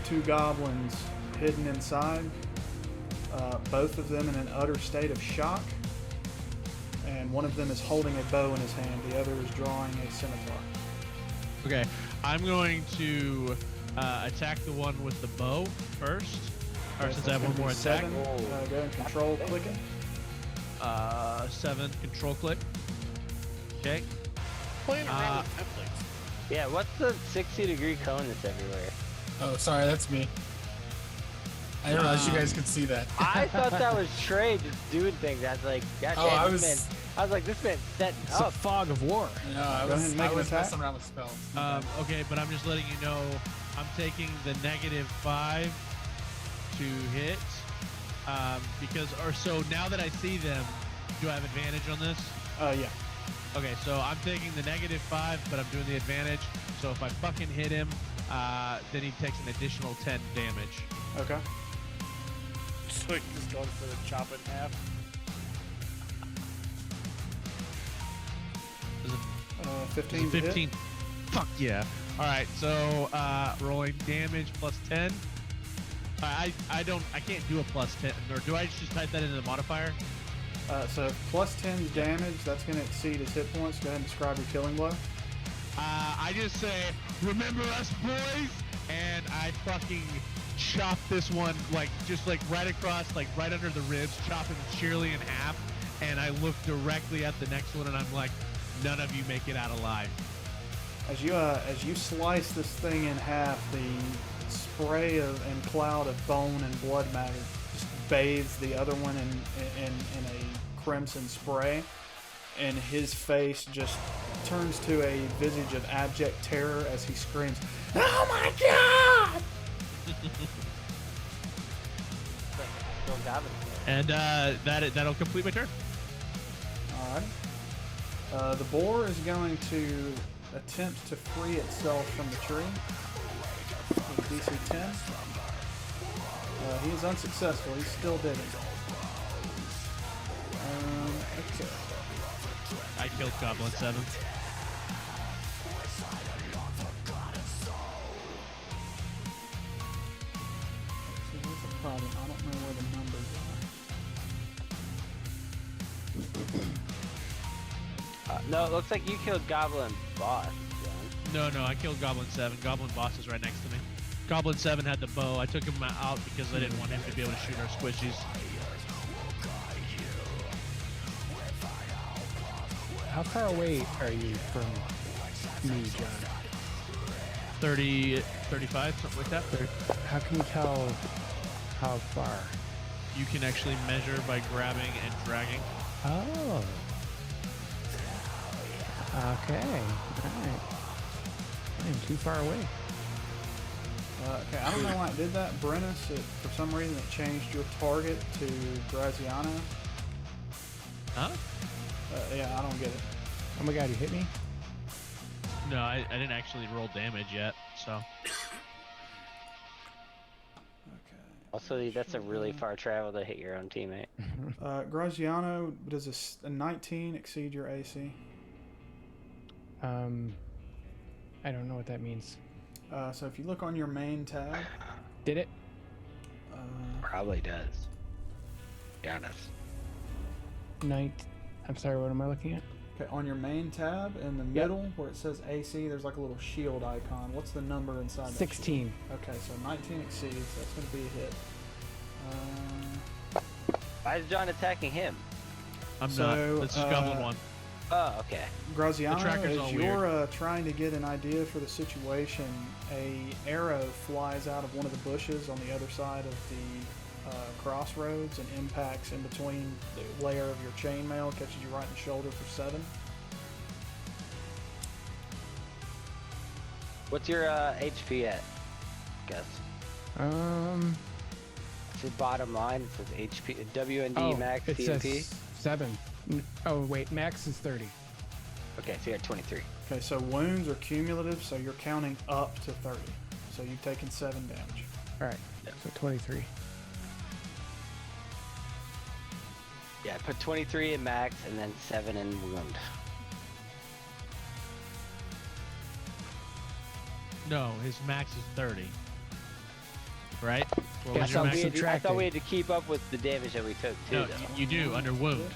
two goblins hidden inside, both of them in an utter state of shock, and one of them is holding a bow in his hand, the other is drawing a scimitar. Okay. I'm going to attack the one with the bow first. Or Okay, since so I have it's one more gonna attack. be 7, go and control clicking. 7 control click. Okay. Playing around with templates. Yeah, what's the 60-degree cone that's everywhere? Oh, sorry, that's me. I didn't realize you guys could see that. I thought that was Trey just doing things. I was like, God Oh, damn, I this was- man. I was like, this man's setting It's a up. fog of war. No, I Go ahead was, and make I an was attack. messing around with spells. Okay, but I'm just letting you know I'm taking the -5 to hit. So now that I see them, do I have advantage on this? Yeah. Okay, so I'm taking the -5, but I'm doing the advantage. So if I fucking hit him, then he takes an additional 10 damage. Okay. So he's just going for the chop in half. 15 to hit. 15. Fuck yeah. All right, so rolling damage plus 10. I can't do a plus 10, or do I just type that into the modifier? So plus 10's damage, that's going to exceed his hit points. Go ahead and describe your killing blow. I just say, remember us, boys, and I fucking chop this one just right across, right under the ribs, chop him sheerly in half, and I look directly at the next one, and I'm like, none of you make it out alive. As you slice this thing in half, the spray and cloud of bone and blood matter just bathes the other one in a crimson spray, and his face just turns to a visage of abject terror as he screams, "Oh my God!" And that'll complete my turn. Alright. The boar is going to attempt to free itself from the tree with DC 10. He is unsuccessful. He's still digging. Okay. I killed Goblin 7. So here's the problem. I don't know where the numbers are. No, it looks like you killed Goblin Boss, John. No, I killed Goblin 7. Goblin Boss is right next to me. Goblin 7 had the bow. I took him out because I didn't want him to be able to shoot our squishies. How far away are you from me, John? 30, 35, something like that. How can you tell how far? You can actually measure by grabbing and dragging. Oh. Okay. Alright. I am too far away. Okay, I don't know why it did that. Brennus, for some reason, it changed your target to Graziano. Huh? Yeah, I don't get it. Oh my God, you hit me? No, I didn't actually roll damage yet, so. Okay. Also, that's a really far travel to hit your own teammate. Graziano, does a 19 exceed your AC? I don't know what that means. So if you look on your main tab, Did it? Probably does. Be honest. I'm sorry, what am I looking at? okay, on your main tab in the middle where it says AC, there's like a little shield icon. What's the number inside that 16. shield? Okay, so 19 exceeds. That's going to be a hit. Why is John attacking him? I'm So, not. This is Goblin 1. Oh, okay. Graziano, The tracker's all as you're trying to get an idea for the situation, a arrow flies out of one of the bushes on the other side of the crossroads and impacts in between the layer of your chainmail, catches you right in the shoulder for 7. What's your HP at? Guess. It's the bottom line. It says HP, WND, max, it CMP. says 7. Oh wait, max is 30. Okay, so you're at 23. Okay, so wounds are cumulative, so you're counting up to 30. So you've taken 7 damage. All right, so 23. Yeah, put 23 in max and then 7 in wound. No, his max is 30. Right? What Yeah, was so your we max? had- I thought we had to keep up with the damage that we took too. No, though. you do under wound.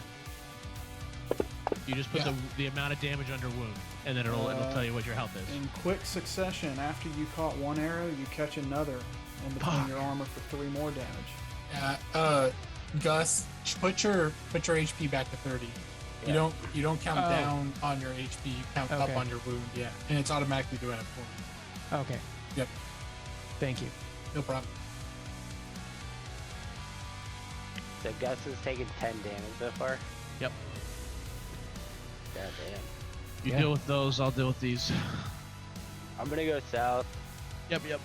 You just put the amount of damage under wound, and then it'll tell you what your health is. In quick succession, after you caught one arrow, you catch another in between your armor for 3 more damage. Yeah. Gus, put your HP back to 30. Yeah. You don't count down on your HP. You count up Okay. on your wound. Yeah, and it's automatically doing it for you. Okay. Yep. Thank you. No problem. So Gus has taken 10 damage so far. Yep. God damn. You Yeah. deal with those, I'll deal with these. I'm gonna go south. Yep.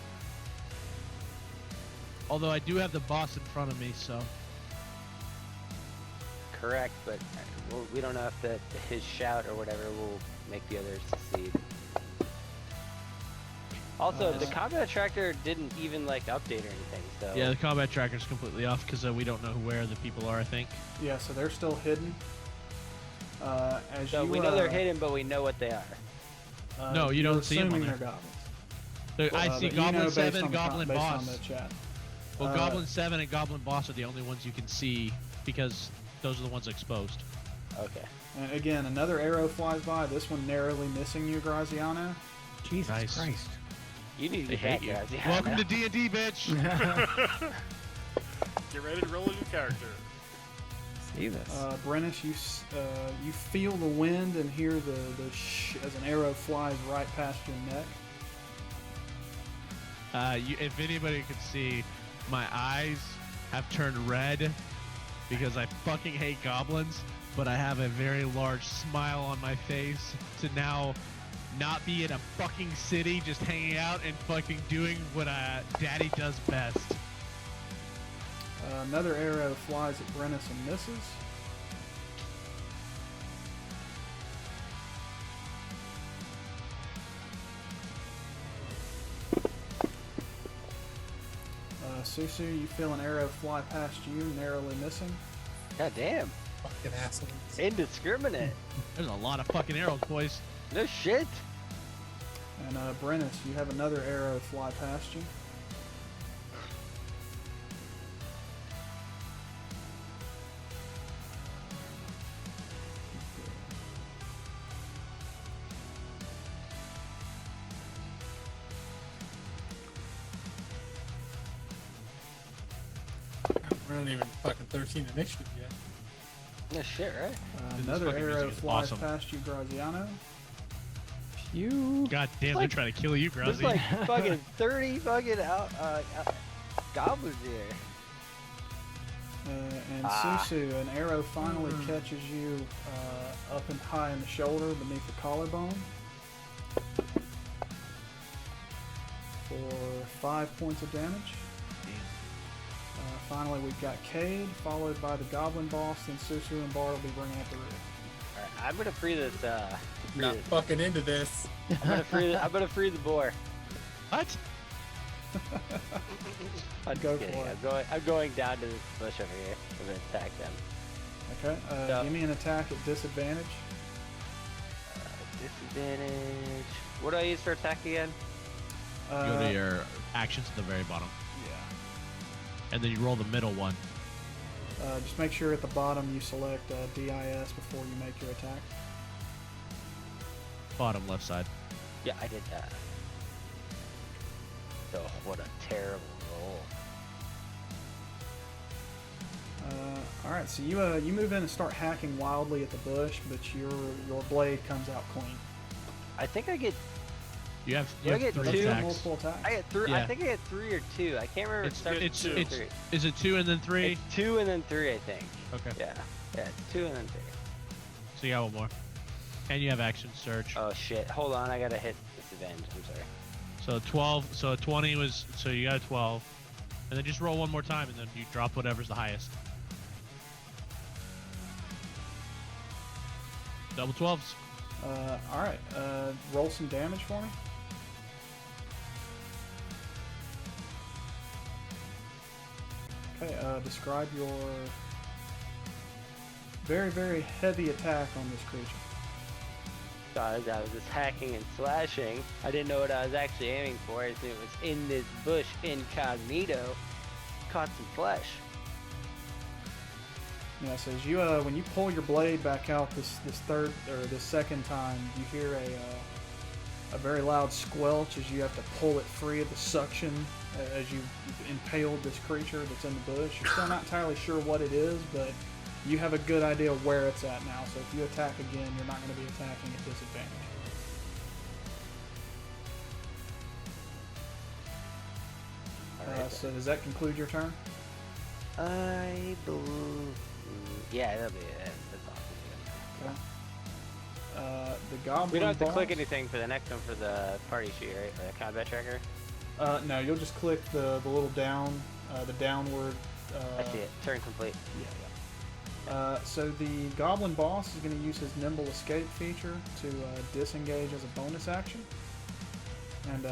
Although I do have the boss in front of me, so. Correct, but we don't know if his shout or whatever will make the others succeed. Also, the combat tracker didn't even like update or anything, so Yeah, the combat tracker's completely off because we don't know where the people are, I think. Yeah, so they're still hidden. so we know they're hidden, but we know what they are. No, you you're don't see 'em on assuming there. they're goblins. I see But Goblin you know based 7, on the Goblin based Boss. on the chat. Well, Goblin 7 and Goblin Boss are the only ones you can see because those are the ones exposed. Okay. And again, another arrow flies by. This one narrowly missing you, Graziano. Jesus Nice. Christ. You need to They get hate that, you. guys. Yeah, Welcome I to know. D&D, bitch. Get ready to roll a new character. See this. Brennis, you feel the wind and hear the as an arrow flies right past your neck. If anybody could see, my eyes have turned red because I fucking hate goblins, but I have a very large smile on my face to now not be in a fucking city just hanging out and fucking doing what Daddy does best. Another arrow flies at Brennis and misses. Susu, you feel an arrow fly past you, narrowly missing. God damn. Fucking assholes. Indiscriminate. There's a lot of fucking arrows, boys. No shit. And Brennis, you have another arrow fly past you. We're not even fucking 13 initiative yet. No shit, right? This Another fucking arrow music is flies awesome. past you, Graziano. You. God damn, like- they're trying to kill you, There's Grazi. like fucking 30 fucking goblins here. And Susu, an arrow finally catches you up and high in the shoulder beneath the collarbone for 5 points of damage. Finally, we've got Cade, followed by the Goblin Boss, then Susu and Bartleby bringing up the rear. Alright, I'm gonna free this, Not fucking into this. I'm gonna free the boar. What? I'm Go just kidding. for it. I'm going down to this bush over here. I'm gonna attack them. Okay, So- give me an attack at disadvantage. Disadvantage. What do I use for attack again? Go to your actions at the very bottom, Yeah. and then you roll the middle one. Just make sure at the bottom you select DIS before you make your attack. Bottom left side. Yeah, I did that. Oh, what a terrible roll. Alright, so you move in and start hacking wildly at the bush, but your blade comes out clean. I think I get. You have, Do I get three two? You have attacks. multiple attacks. I get three. I Yeah. think I get 3 or 2. I can't remember. If it starts with 2 or 3. Is it 2 and then 3? It's 2 and then 3, I think. Okay. Yeah. Yeah. 2 and then 3. So you got one more. And you have action search. Oh shit! Hold on, I gotta hit disadvantage. I'm sorry. So 12. So 20 was. So you got a 12. And then just roll one more time, and then you drop whatever's the highest. Double 12s. Alright, roll some damage for me. Okay, describe your very, very heavy attack on this creature. So I was just hacking and slashing. I didn't know what I was actually aiming for. I just knew it was in this bush incognito. Caught some flesh. Yeah, so as you when you pull your blade back out this second time, you hear a very loud squelch as you have to pull it free of the suction as you impaled this creature that's in the bush. You're still not entirely sure what it is, but you have a good idea of where it's at now. So if you attack again, you're not going to be attacking at disadvantage. So does that conclude your turn? I believe. Yeah, that'll be it. That's awesome. Okay. The goblin. We don't have to boss- click anything for the next one for the party sheet, right? Or the combat tracker. No, you'll just click the little down, the downward. I see it. Turn complete. Yeah. So the goblin boss is going to use his nimble escape feature to disengage as a bonus action, and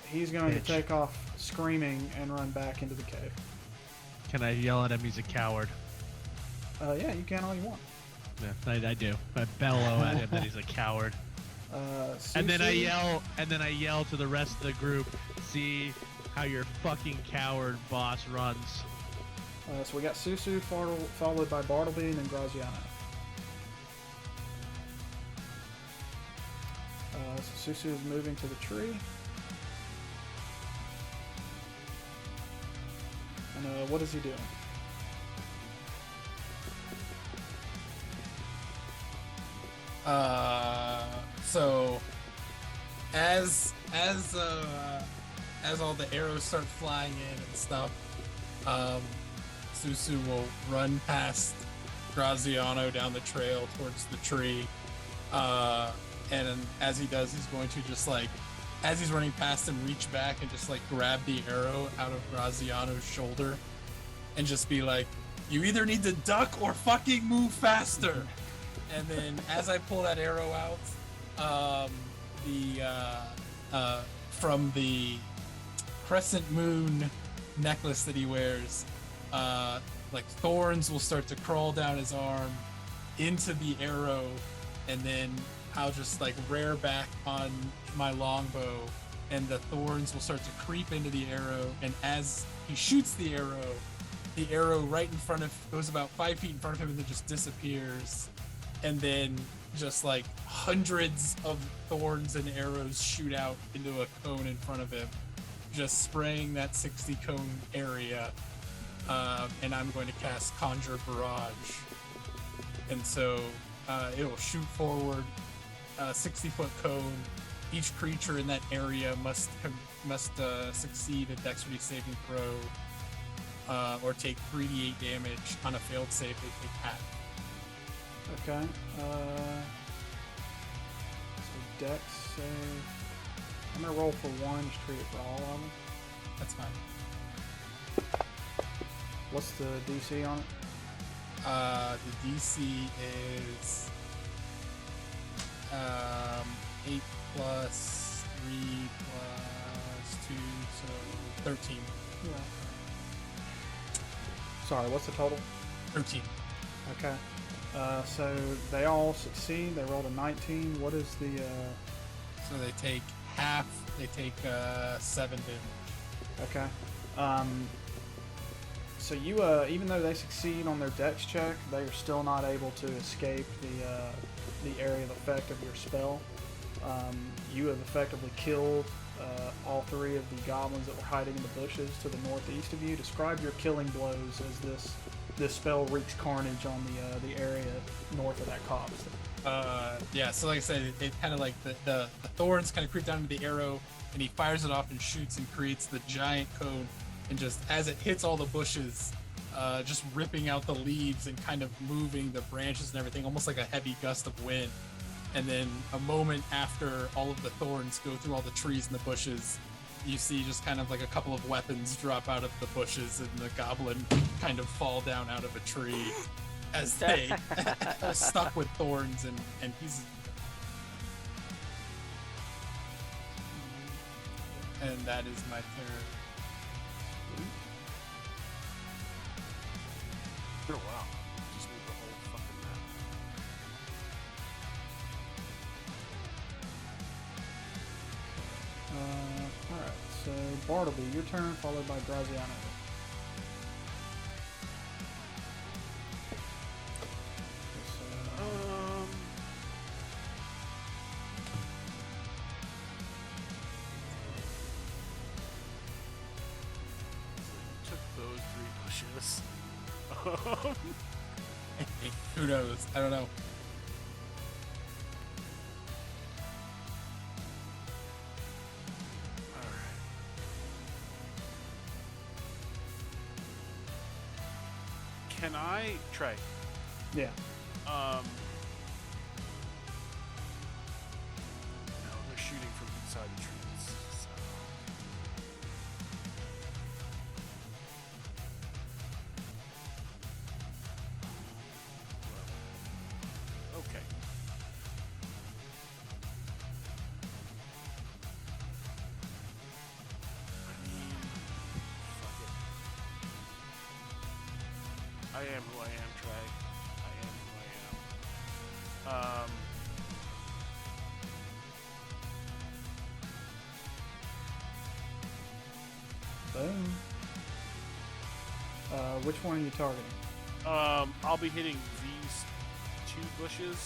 he's going to take off screaming and run back into the cave. Can I yell at him he's a coward? Yeah, you can all you want. Yeah, I do. I bellow at him that he's a coward. And then I yell to the rest of the group, see how your fucking coward boss runs. So we got Susu followed by Bartleby and then Graziano. So Susu is moving to the tree. And what is he doing? So as all the arrows start flying in and stuff, Susu will run past Graziano down the trail towards the tree. And as he does, he's going to just like, as he's running past him, reach back and just like grab the arrow out of Graziano's shoulder and just be like, you either need to duck or fucking move faster. And then as I pull that arrow out, from the crescent moon necklace that he wears, like thorns will start to crawl down his arm into the arrow, and then I'll just like rear back on my longbow, and the thorns will start to creep into the arrow, and as he shoots the arrow right in front of, goes about 5 feet in front of him and then just disappears. And then just like hundreds of thorns and arrows shoot out into a cone in front of him, just spraying that 60 cone area. And I'm going to cast Conjure Barrage. And so it'll shoot forward a 60-foot cone. Each creature in that area must succeed a dexterity saving throw or take 3d8 damage. On a failed save, they take half. Okay. So Dex save. I'm gonna roll for one, just treat it for all of them. That's fine. What's the DC on it? The DC is 8 plus 3 plus 2, so 13. Yeah. Sorry, what's the total? 13. Okay. So they all succeed. They rolled a 19. What is the? So they take half. They take 7 damage. Okay. So you, even though they succeed on their Dex check, they are still not able to escape the area of effect of your spell. You have effectively killed all 3 of the goblins that were hiding in the bushes to the northeast of you. Describe your killing blows as this spell wreaks carnage on the area north of that copse. Yeah, so like I said, it kind of like the thorns kind of creep down into the arrow, and he fires it off and shoots and creates the giant cone, and just as it hits all the bushes, just ripping out the leaves and kind of moving the branches and everything, almost like a heavy gust of wind. And then a moment after all of the thorns go through all the trees and the bushes, you see just kind of like a couple of weapons drop out of the bushes, and the goblin kind of fall down out of a tree as they are stuck with thorns, and he's... And that is my turn. Oh wow. Just move the whole fucking map. Alright, so Bartleby, your turn, followed by Graziano. Took those 3 pushes. Who knows? I don't know. Can I try? Yeah. No, they're shooting from inside the trees. So. Okay. I mean, fuck it. I am who I am, Trey. I am who I am. Boom. Which one are you targeting? I'll be hitting these 2 bushes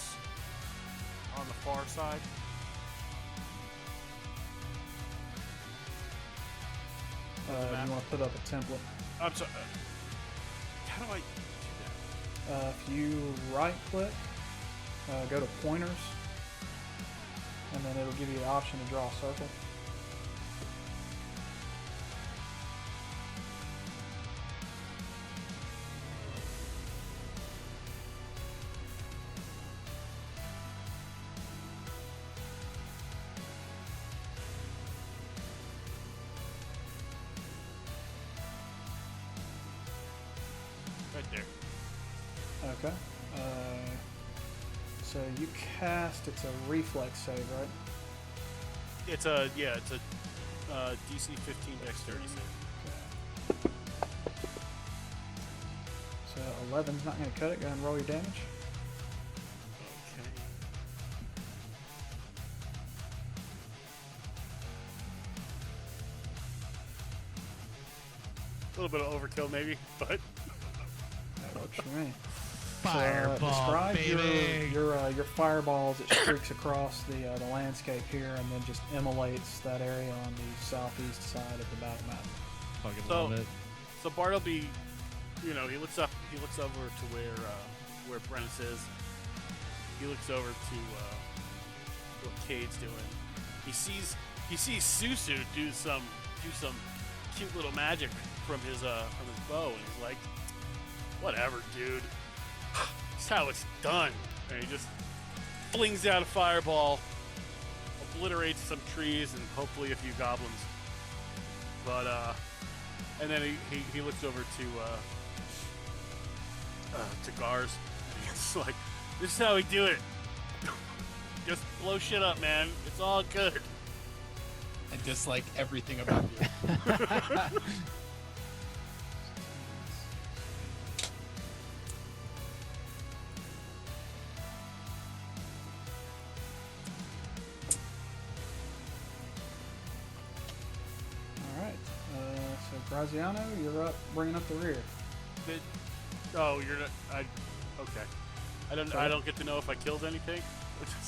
on the far side. You want to put up a template. I'm sorry. How do I do that? If you right click, go to pointers, and then it'll give you the option to draw a circle. Right there. Okay. So you cast, it's a reflex save, right? It's a DC 15 dexterity save. So 11's not going to cut it. Go ahead and roll your damage. Okay. A little bit of overkill, maybe, but That works for me. Fireball, describe baby. your fireball as it streaks across the landscape here, and then just immolates that area on the southeast side of the battle map. Fucking So- love it. so Bartleby, he looks over to where Brennus is. He looks over to what Cade's doing. He sees Susu do some cute little magic from his bow, and he's like, "Whatever, dude. That's how it's done." And he just flings out a fireball, obliterates some trees and hopefully a few goblins. But and then he looks over to Garz, and he's like, "This is how we do it. Just blow shit up, man. It's all good." I dislike everything about you. All right. So Graziano, you're up, bringing up the rear. Oh, you're not. Okay. I don't get to know if I killed anything.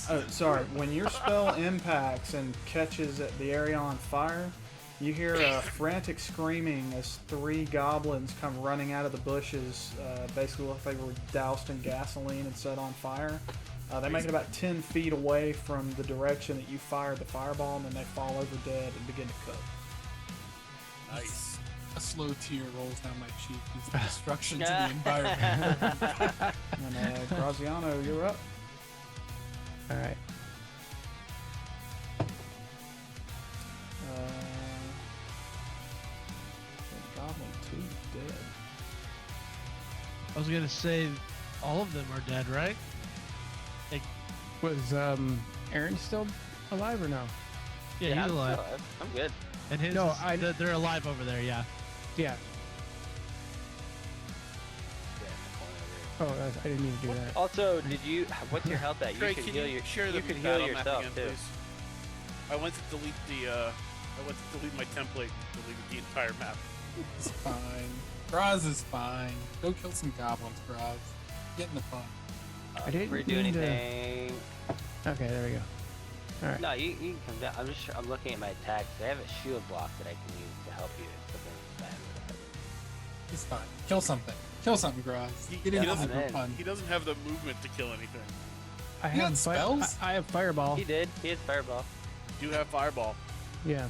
Oh, sorry. When your spell impacts and catches the area on fire, you hear a frantic screaming as 3 goblins come running out of the bushes. Basically, look like they were doused in gasoline and set on fire. They make it about 10 feet away from the direction that you fired the fireball, and then they fall over dead and begin to cook. Nice. A slow tear rolls down my cheek as the destruction to the environment. And Graziano, you're up. All right. Goblin 2 dead. I was gonna say, all of them are dead, right? Was Aaron still alive or no? Yeah, he's alive. I'm good. And his, No, they're alive over there. Yeah. Yeah. Oh, I didn't mean to do that. Also, what's your health at? You Craig, can can heal you your, share you the can heal battle map yourself again, too. please? I went to delete my template, deleted the entire map. It's fine. Graz is fine. Go kill some goblins, Graz. Get in the fun. I didn't Before you do mean to- anything. Okay, there we go. All right. No, you can come down. I'm looking at my attacks. I have a shield block that I can use to help you if something's bad. It's fine. Kill something. Kill something, Graz. Get in doesn't- the fun. He doesn't have the movement to kill anything. I You got have spells? I have fireball. He did. He has fireball. You do have fireball. Yeah.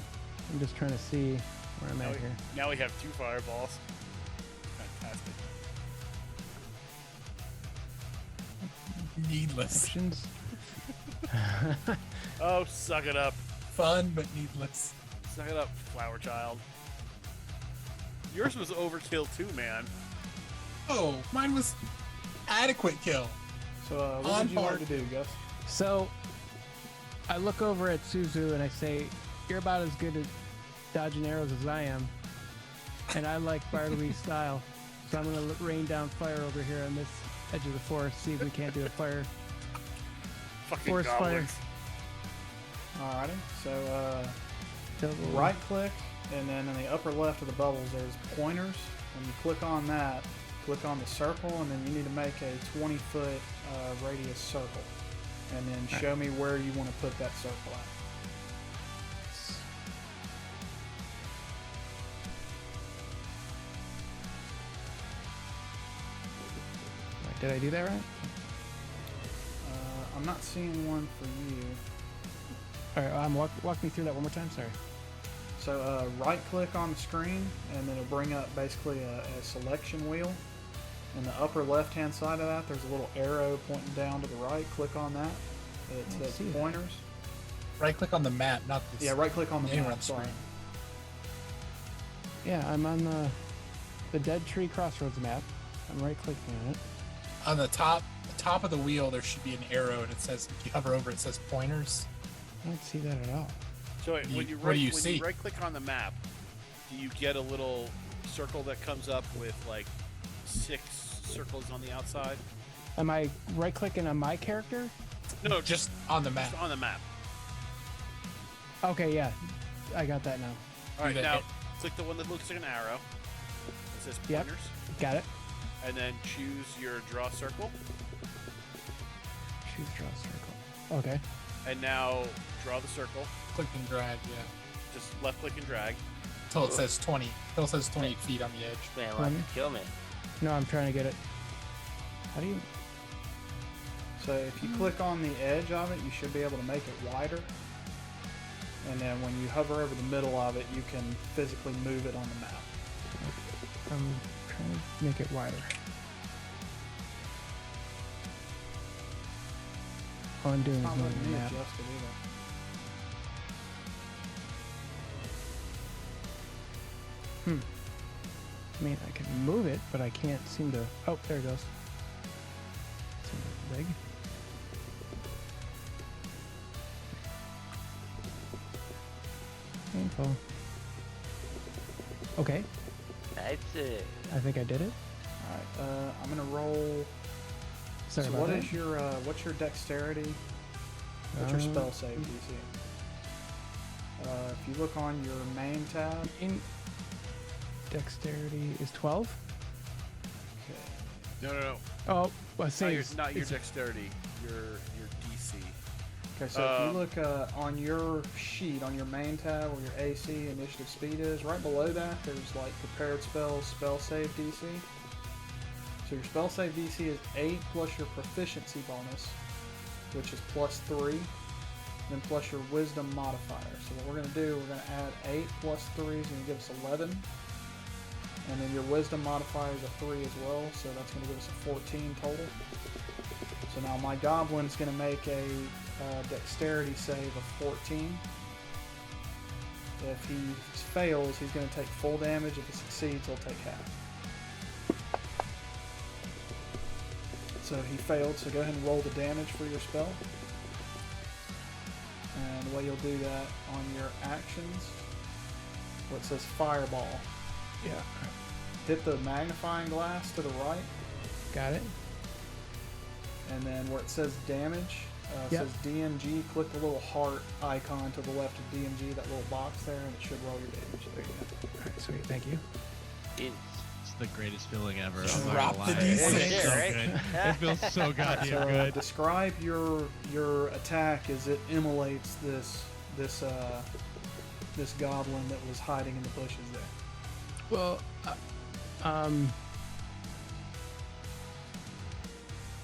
I'm just trying to see where I'm Now at we, here. now we have 2 fireballs. Fantastic. Needless. Options. Oh, suck it up. Fun, but needless. Suck it up, flower child. Yours was overkill too, man. Oh, mine was adequate kill. So what On would you like par. to do, Gus? So, I look over at Suzu and I say, "You're about as good at dodging arrows as I am, and I like Bartleby's style. So I'm gonna rain down fire over here on this edge of the forest. See if we can't do a fire. Fucking Forest goblins. Alrighty. So Double- right click, and then in the upper left of the bubbles, there's pointers. When you click on that, click on the circle, and then you need to make a 20-foot radius circle. And then show me where you want to put that circle at. Did I do that right? I'm not seeing one for you. All right, walk me through that one more time. Sorry. So right click on the screen and then it'll bring up basically a selection wheel. In the upper left hand side of that there's a little arrow pointing down to the right. Click on that. It says pointers. Right click on the map, not the Yeah, right click on the map. screen. Yeah, I'm on the Dead Tree Crossroads map. I'm right clicking on it. On the top of the wheel there should be an arrow and it says, if you hover over it says pointers. I don't see that at all. So when you what do you when see? you right click on the map, do you get a little circle that comes up with like 6 circles on the outside? Am I right clicking on my character? No, Just on the map. just on the map. Okay, yeah. I got that now. All right, that now hit. click the one that looks like an arrow. It says Yep. pointers, Got it. and then choose your draw circle, Choose draw circle. Okay. and now draw the circle. Click and drag, yeah. Just left click and drag. Till it says 20. Till it says 28 feet on the edge. Man wants to kill me. No, I'm trying to get it. How do you... So if you click on the edge of it, you should be able to make it wider. And then when you hover over the middle of it, you can physically move it on the map. I'm trying to make it wider. All I'm doing is Not moving letting the me map. adjust it either. I mean, I can move it, but I can't seem to... Oh, there it goes. It's a big. Painful. Okay, That's it. I think I did it. Alright, I'm gonna roll. Sorry So about what that. is your what's your dexterity? What's your spell save DC? If you look on your main tab, Dexterity is 12. No, no, no. Oh, well, Not your, saves. not your it's- dexterity. Your DC. okay, so if you look on your sheet on your main tab where your AC initiative speed is, right below that there's like prepared spells, spell save DC. So your spell save DC is 8 plus your proficiency bonus, which is +3, then plus your wisdom modifier. So what we're going to do, we're going to add 8 plus 3 is going to give us 11. And then your wisdom modifier is a 3 as well, so that's going to give us a 14 total. So now my goblin is going to make a dexterity save of 14. If he fails, he's going to take full damage. If he succeeds, he'll take half. So he failed, so go ahead and roll the damage for your spell. And the way you'll do that on your actions, where it says fireball, Yeah, hit the magnifying glass to the right, got it. and then where it says damage, Yep. says DMG, click the little heart icon to the left of DMG, that little box there, and it should roll your damage. There you go. All right, sweet, thank you. It's the greatest feeling ever. Just I'm not drop gonna the lie. It D6. feels so Right? good. It feels so goddamn So good. describe your attack as it immolates this goblin that was hiding in the bushes there. Well,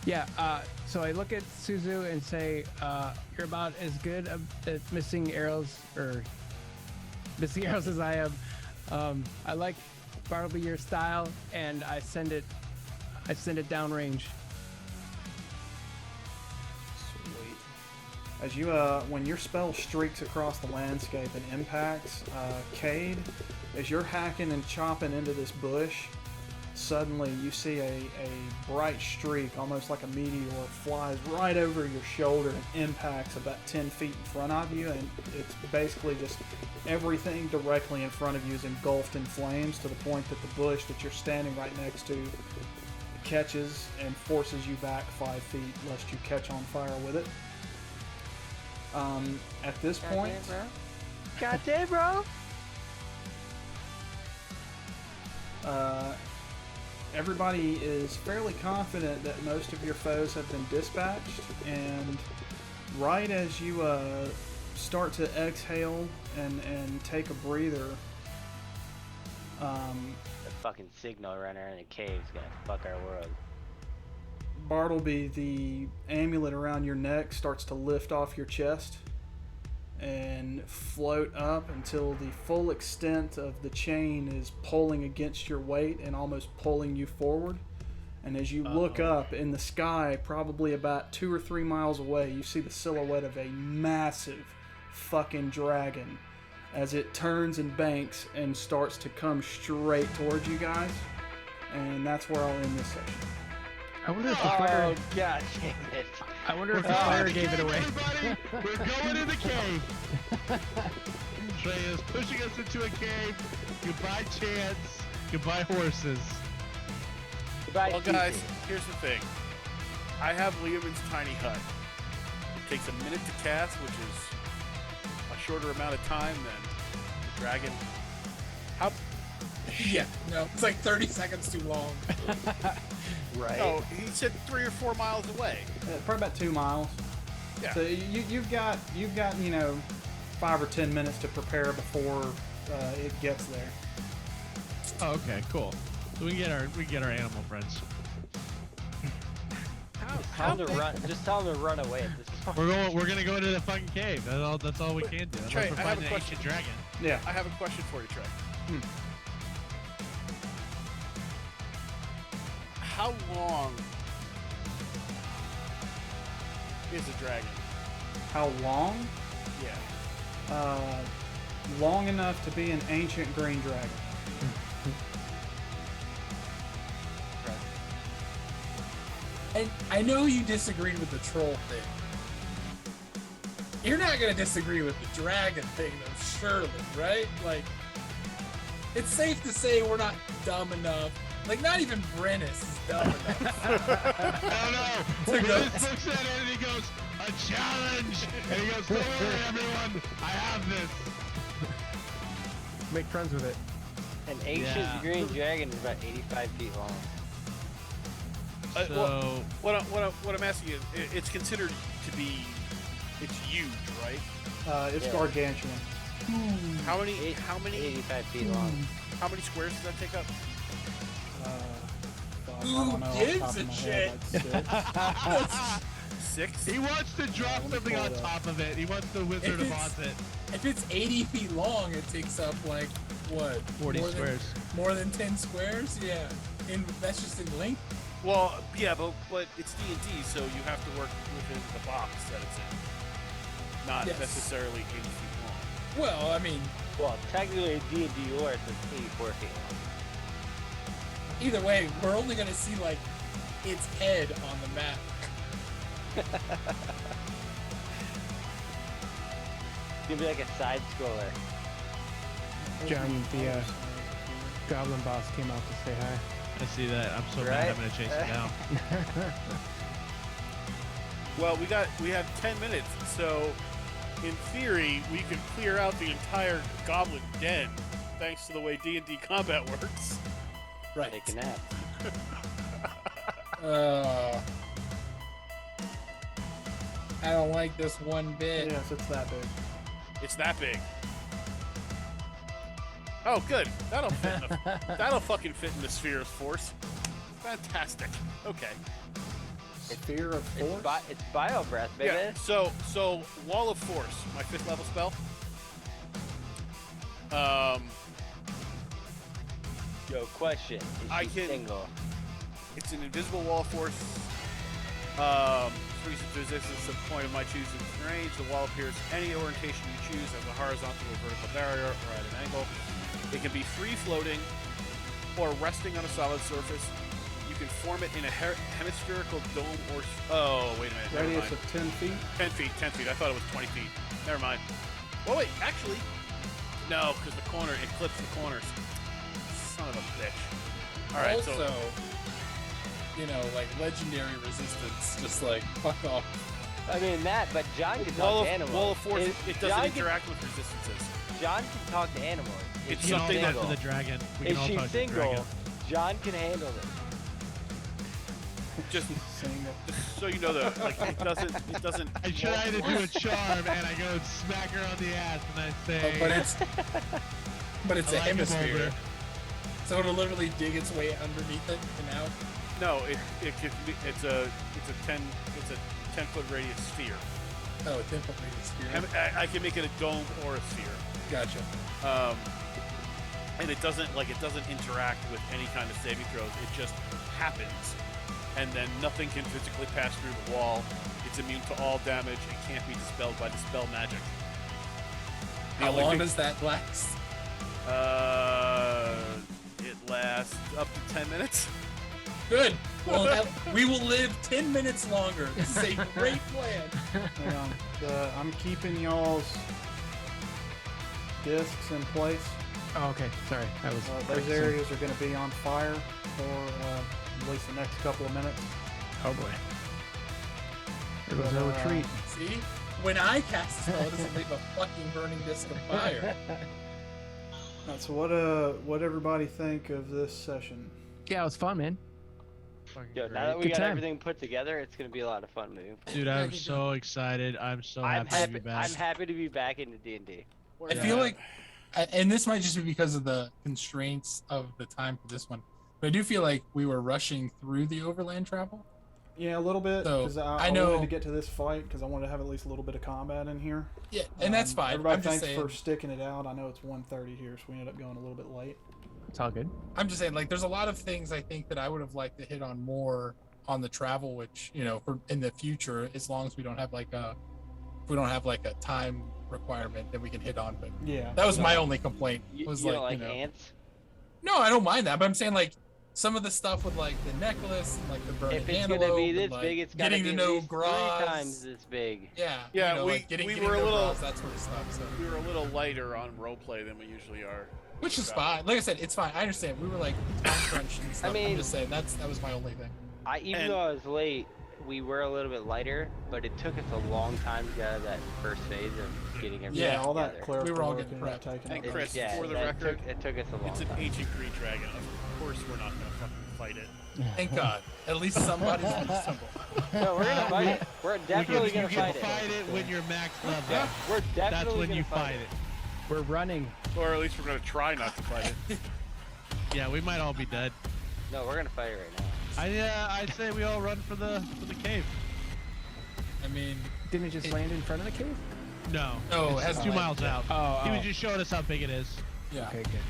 yeah, so I look at Suzu and say, you're about as good at missing arrows as I am. I like probably your style, and I send it downrange. Sweet. As you when your spell streaks across the landscape and impacts Cade, as you're hacking and chopping into this bush, suddenly you see a bright streak, almost like a meteor, flies right over your shoulder and impacts about 10 feet in front of you, and it's basically just everything directly in front of you is engulfed in flames to the point that the bush that you're standing right next to catches and forces you back 5 feet lest you catch on fire with it. At this point, Goddamn, bro. everybody is fairly confident that most of your foes have been dispatched, and right as you start to exhale and take a breather, The fucking signal runner in the cave's gonna fuck our world. Bartleby, the amulet around your neck starts to lift off your chest and float up until the full extent of the chain is pulling against your weight and almost pulling you forward. And as you look up in the sky, probably about 2 or 3 miles away, you see the silhouette of a massive fucking dragon as it turns and banks and starts to come straight towards you guys. And that's where I'll end this section. I wonder if the fire. Oh god damn it! I wonder if the fire gave it away. Everybody, we're going in the cave. Trey is pushing us into a cave. Goodbye, chance. Goodbye, horses. Goodbye, Well, Tuesday. guys, here's the thing. I have Liam's tiny hut. It takes a minute to cast, which is a shorter amount of time than the dragon. How? Yeah, no, it's like 30 seconds too long. Right. No, he said 3 or 4 miles away. Probably about 2 miles. Yeah. So you've got 5 or 10 minutes to prepare before it gets there. Oh, okay, cool. So we can get our animal friends. Tell him to run. Just tell him to run away at this point. We're gonna go into the fucking cave. That's all we can do. Unless Trey, we're I have finding a an ancient dragon. Yeah. I have a question for you, Trey. How long is a dragon? How long? Yeah. Long enough to be an ancient green dragon. And I know you disagreed with the troll thing. You're not gonna disagree with the dragon thing, though, surely, right? Like, it's safe to say we're not dumb enough. Like, not even Brennis is dumb enough. Oh no! Dennis looks at it and he goes, "A challenge!" And he goes, "Don't worry, everyone, I have this." Make friends with it. An ancient green dragon is about 85 feet long. So What I'm asking you, it's considered to be, it's huge, right? It's Yeah. gargantuan. How many 85 feet long. how many squares does that take up? I Who don't know off the gives top a of my shit? head, like 6? he wants to drop something on top of it. He wants the wizard to If boss it. If it's 80 feet long, it takes up like what? 40 more squares. More than 10 squares? Yeah. And that's just in length. Well, yeah, but it's D&D, so you have to work within the box that it's in, not Yes. necessarily 80 feet long. Well, I mean, Well, technically D&D lore it says 84 feet long. either way, we're only gonna see like its head on the map. It's gonna be like a side scroller. John, the goblin boss came out to say hi. I see that. I'm so Right? mad. I'm gonna chase it down. Well, we have 10 minutes, so in theory we could clear out the entire goblin den thanks to the way D&D combat works. Right. Take a nap. I don't like this one bit. Yes, it's that big. It's that big. Oh, good. That'll fucking fit in the sphere of force. Fantastic. Okay. Sphere of force? It's bio breath, baby. Yeah. So wall of force, my 5th level spell. Yo, question. Is I she can- single? It's an invisible wall of force. Freezes resistance at the point of my choosing range. The wall appears any orientation you choose as a horizontal or vertical barrier or at an angle. It can be free floating or resting on a solid surface. You can form it in a hemispherical dome or. Oh, wait a minute. Never Radius mind. of 10 feet? 10 feet. 10 feet. I thought it was 20 feet. Never mind. Oh, wait. Actually, no, because the corner, it clips the corners. Son of a bitch. All right, also, so. like legendary resistance, just like fuck off. I mean that, but John can Wall talk to of, animals. wall of force, it doesn't John interact with resistances. John can talk to animals. If It's she's We can all something talk single, to the dragon. We if can all she's talk to the single, dragon. John can handle it. Just Single. so you know that, like, it doesn't. I try to do a charm and I go smack her on the ass and I say, But it's I a like 'em hemisphere, older. so it'll literally dig its way underneath it and out. No, it's a 10-foot radius sphere. Oh, a 10-foot radius sphere. I can make it a dome or a sphere. Gotcha. And it doesn't interact with any kind of saving throws. It just happens, and then nothing can physically pass through the wall. It's immune to all damage and can't be dispelled by dispel magic. How long does that last? It lasts up to 10 minutes. Good. Well, we will live 10 minutes longer. This is a great plan. I'm keeping y'all's discs in place. Oh, okay. Sorry. I was. Those areas are going to be on fire for at least the next couple of minutes. Oh boy. There goes our retreat. See? When I cast a spell, it doesn't leave a fucking burning disc of fire. So what everybody think of this session? Yeah, it was fun, man. Yo, now that we got everything put together, it's gonna be a lot of fun, man. Dude, I'm so excited. I'm so happy to be back. I'm happy to be back into D&D. I feel like, and this might just be because of the constraints of the time for this one, but I do feel like we were rushing through the overland travel. Yeah, a little bit, because So, I wanted to get to this fight, because I wanted to have at least a little bit of combat in here. Yeah, and that's fine. Everybody, I'm just thanks saying, for sticking it out. I know it's 1:30 here, so we ended up going a little bit late. It's all good. I'm just saying, like, there's a lot of things I think that I would have liked to hit on more on the travel, which, you know, for in the future, as long as we don't have like a time requirement that we can hit on. But yeah, that was my only complaint. Was you like, don't like you know, ants? No, I don't mind that, but I'm saying like some of the stuff with like the necklace and like the burning If it's antelope, gonna be and, this like, big, it's gotta getting be to at know least Graz. 3 times this big. Yeah, Yeah, you know, we like getting were to a know little Graz, that sort of stuff. So. We were a little lighter on roleplay than we usually are. Which is fine. Like I said, it's fine. I understand. We were like time crunched and stuff. mean, I'm just saying that was my only thing. Even though I was late, we were a little bit lighter, but it took us a long time to get out of that first phase of getting everything Yeah, all together. that clerical We were all work getting ended up prepped. taking And up. Chris, Yeah, for the that record, it took us a long it's an time. ancient green dragon. Of course, we're not gonna fucking fight it. Thank God. At least somebody's gonna stumble. No, we're gonna fight it. We're definitely You gonna can fight it. fight it when you're max level. Yeah, we're definitely That's when gonna you fight it. We're running. Or at least we're gonna try not to fight it. Yeah, we might all be dead. No, we're gonna fight it right now. I'd say we all run for the cave. I mean, Didn't it just land in front of the cave? No. No, it it's has 2 to miles out. Oh, He oh. was just showing us how big it is. yeah. Okay, good.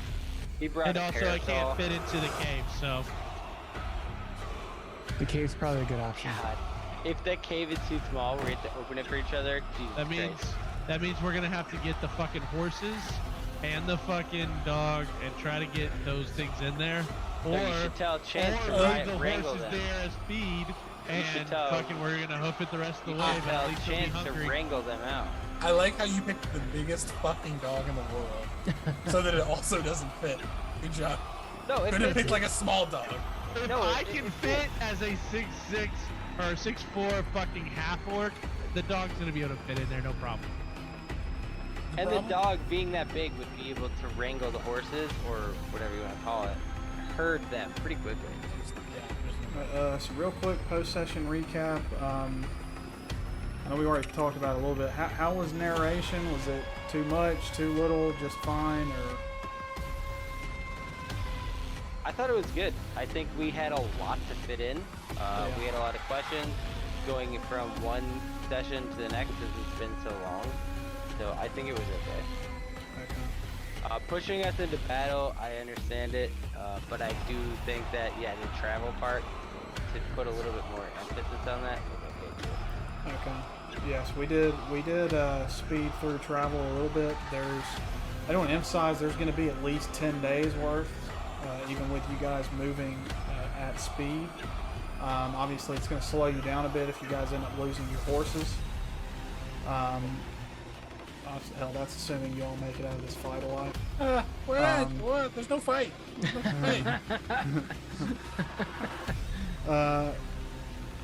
He brought And a also, I parasol. can't fit into the cave, so. The cave's probably a good option. God. If that cave is too small, we have to open it for each other. Jesus That means we're gonna have to get the fucking horses and the fucking dog and try to get those things in there. No, you should tell Chance to the wrangle horses them. there as feed, should and tell- fucking we're gonna hoof it the rest of the You way, should but at tell least we'll be Chance to hungry. wrangle them out. I like how you picked the biggest fucking dog in the world, so that it also doesn't fit. Good job. No, it Could have fits. picked like a small dog. If No, I it can fits. fit as a 6'6" or 6'4" fucking half orc, the dog's gonna be able to fit in there, no problem. And the dog, being that big, would be able to wrangle the horses, or whatever you want to call it, herd them pretty quickly. So real quick post-session recap. I know we already talked about it a little bit. How was narration? Was it too much, too little, just fine, or? I thought it was good. I think we had a lot to fit in. We had a lot of questions going from one session to the next because it's been so long. So I think it was okay. Pushing us into battle, I understand it, but I do think that, yeah, the travel part, to put a little bit more emphasis on that, was okay too. Okay. Yes, we did speed through travel a little bit. I don't want to emphasize there's going to be at least 10 days worth, even with you guys moving at speed. Obviously, it's going to slow you down a bit if you guys end up losing your horses. Hell, that's assuming you all make it out of this fight alive. What? There's no fight. There's no fight.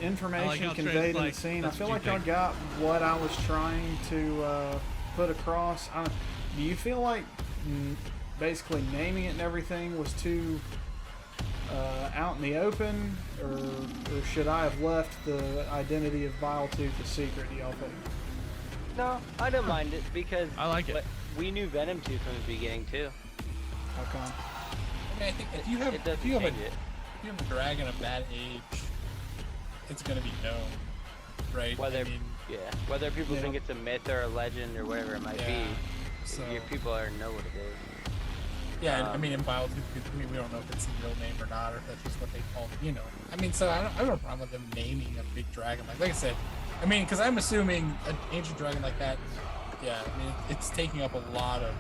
Information how conveyed Trent's in the like, scene. I "That's feel what like you I think." got what I was trying to put across. Do you feel like basically naming it and everything was too out in the open, or should I have left the identity of Viletooth a secret? Do y'all think? No, I don't mind it because I like it. we knew Venom 2 from the beginning too. Okay. I mean, I think if you have It doesn't if you have change a it. you're a dragon of that age, it's gonna be known, right? Whether I mean, whether people think it's a myth or a legend or whatever it might be, so your people are know what it is. yeah, I mean, in Wild, I mean, we don't know if it's a real name or not, or if that's just what they call it, you know. I mean, so I don't have a problem with them naming a big dragon. Like I said, I mean, because I'm assuming an ancient dragon like that, yeah, I mean, it's taking up a lot of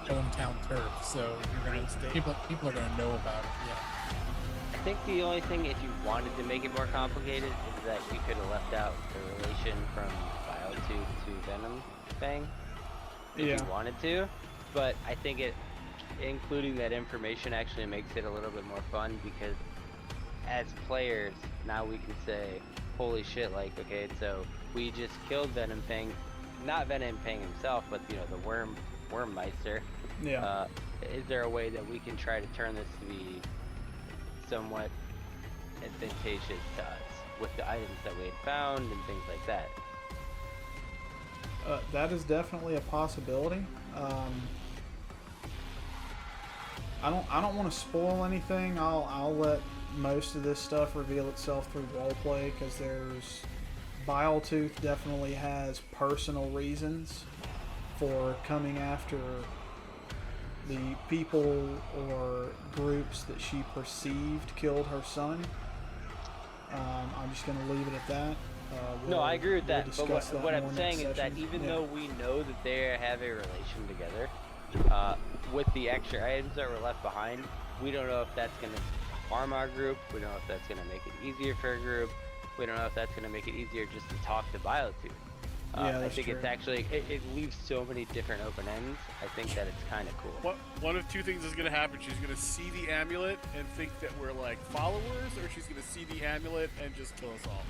hometown turf, so you're gonna people are gonna know about it. Yeah. I think the only thing, if you wanted to make it more complicated, is that you could have left out the relation from Biotooth to Venom Fang, if you wanted to. But I think including that information actually makes it a little bit more fun, because as players, now we can say, holy shit, like, okay, so we just killed Venom Fang, not Venom Fang himself, but, you know, the Wormmeister. Yeah. Is there a way that we can try to turn this to be somewhat advantageous to us with the items that we had found and things like that? That is definitely a possibility. I don't want to spoil anything. I'll let most of this stuff reveal itself through roleplay, because Biletooth definitely has personal reasons for coming after the people or groups that she perceived killed her son. I'm just going to leave it at that. No, I agree with that, but discuss that what more I'm saying next is that session. even though we know that they have a relation together, with the extra items that were left behind, we don't know if that's going to harm our group, we don't know if that's going to make it easier for a group, we don't know if that's going to make it easier just to talk to Biotooth. I think true. it's actually, it leaves so many different open ends. I think that it's kind of cool. One of two things is going to happen. She's going to see the amulet and think that we're like followers, or she's going to see the amulet and just kill us all.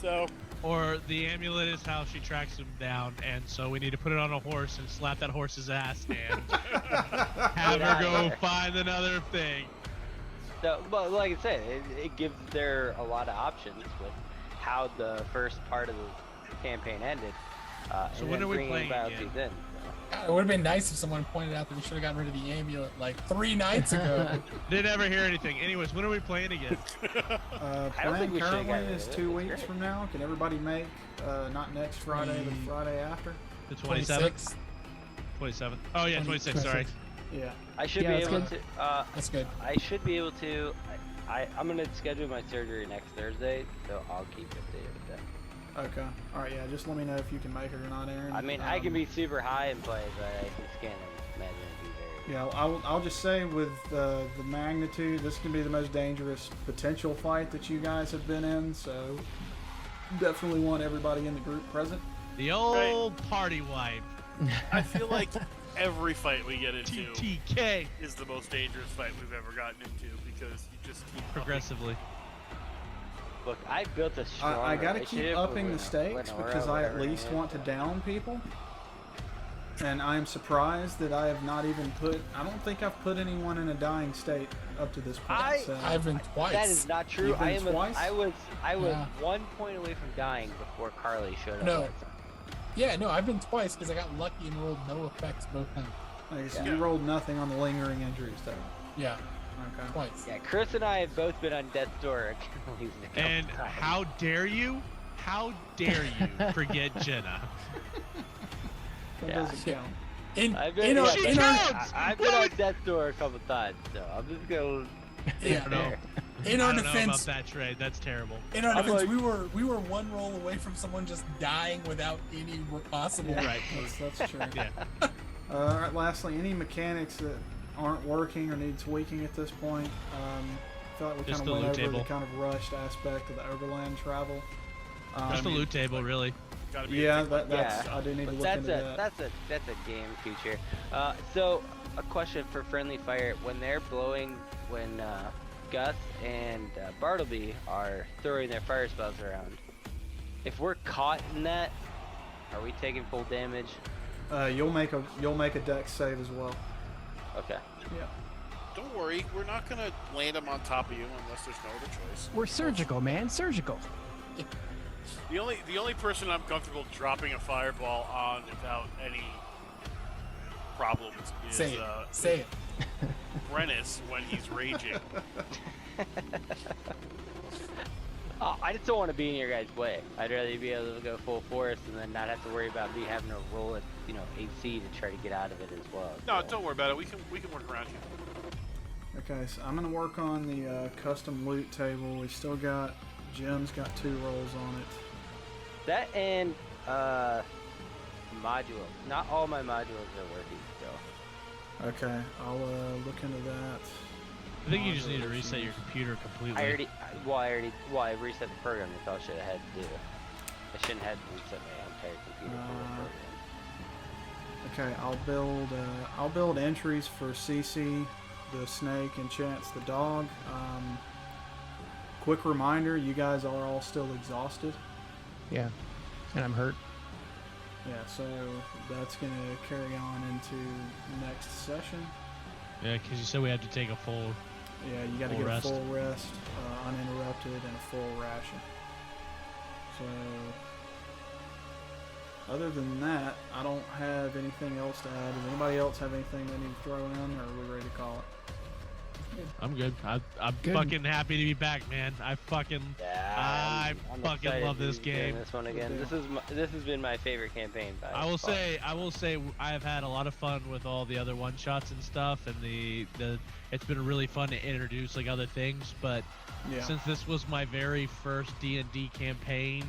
So, Or the amulet is how she tracks him down, and so we need to put it on a horse and slap that horse's ass and have her go find another thing. So, but like I said, it gives there a lot of options with how the first part of the campaign ended. So and when then are we bringing playing Biotooth again? in. God, it would have been nice if someone pointed out that we should have gotten rid of the amulet like 3 nights ago. Didn't ever hear anything. Anyways, when are we playing again? I don't think Plan we should've currently gotten rid is of it. 2 It's weeks great. from now. Can everybody make not next Friday, but the Friday after? The 27th? 26. 27th. Oh yeah, 26. Sorry. Yeah. I should Yeah, be that's able good. to. That's good. I should be able to. I'm gonna schedule my surgery next Thursday, so I'll keep you updated with that. Okay. All right. Yeah. Just let me know if you can make it or not, Aaron. I mean, I can be super high and play, but I just can't imagine it be very. Yeah. I'll just say with the magnitude, this can be the most dangerous potential fight that you guys have been in. So definitely want everybody in the group present. The old party wipe. I feel like every fight we get into TTK. is the most dangerous fight we've ever gotten into, because you just keep Progressively. Look, I built a strong I got to keep relationship upping the with stakes Lenora, because I at whatever her least name want to is. down people. And I am surprised that I have not even put. I don't think I've put anyone in a dying state up to this point. so. I've been twice. That is not true. You've been I am. twice? I was Yeah. 1 point away from dying before Carly showed up. No. last time. Yeah, no, I've been twice because I got lucky and rolled no effects both times. Okay, so Yeah. you rolled nothing on the lingering injuries, though. Yeah, Okay. twice. Yeah, Chris and I have both been on death's door. And how dare you? How dare you forget Jenna? That Yeah. doesn't count. I've been, In our, She in our, counts! I've been on death's door a couple times, so I'm just gonna. yeah, I don't know. in our I don't know about defense, that trade. That's terrible. in our I'm defense, like- we were one roll away from someone just dying without any possible. Yeah, Right. That's true. Yeah. All right. Lastly, any mechanics that aren't working or need tweaking at this point? I feel like we Just kind the of went loot over table. the kind of rushed aspect of the Overland travel. Just the loot table, really. gotta be. Yeah, a thing. that's. Yeah, I do need to But look that's into a that. that's a game feature. So a question for Friendly Fire: when they're blowing, when Gus and Bartleby are throwing their fire spells around, if we're caught in that, are we taking full damage? You'll make a dex save as well. Okay. Yeah. Don't worry, we're not gonna land them on top of you unless there's no other choice. We're surgical, man. Surgical. The only person I'm comfortable dropping a fireball on without any problems is Say it. Say it. Brennis when he's raging. Oh, I just don't want to be in your guys' way. I'd rather be able to go full force and then not have to worry about me having to roll at, you know, AC to try to get out of it as well. No, so. don't worry about it. We can work around you. Okay, so I'm gonna work on the custom loot table. We still got Jim's got 2 rolls on it. That and modules. Not all my modules are working still. Okay, I'll look into that. I think you just need to reset your computer completely. I reset the program. That's all I should have had to do. I shouldn't have to reset my entire computer for the program. Okay, I'll build entries for CC, the snake, and Chance the dog. Quick reminder: you guys are all still exhausted. Yeah, and I'm hurt. Yeah, so that's gonna carry on into next session. Yeah, because you said we had to take a full. Yeah, you got to Full get rest. a full rest, uninterrupted, and a full ration. So, other than that, I don't have anything else to add. Does anybody else have anything they need to throw in, or are we ready to call it? I'm good. I'm Good. fucking happy to be back, man. I fucking I'm fucking excited love to this be doing game. This one again. Yeah. This has been my favorite campaign. By I will far. say I have had a lot of fun with all the other one shots and stuff, and the it's been really fun to introduce like other things. But Yeah. since this was my very first D&D campaign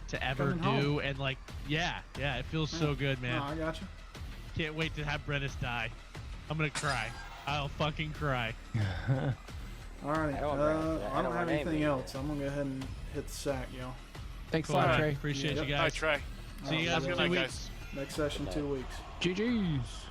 to ever Coming do, home. and like it feels so good, man. No, I got you. Can't wait to have Brennis die. I'm gonna cry. I'll fucking cry. Alright, I don't I want don't have name anything it. else. I'm gonna go ahead and hit the sack, y'all. Thanks a Cool, lot, man. Trey. Appreciate Yep. you All right, guys. Trey. See you guys in Good 2 night, weeks. guys. Next session, 2 weeks. GG's.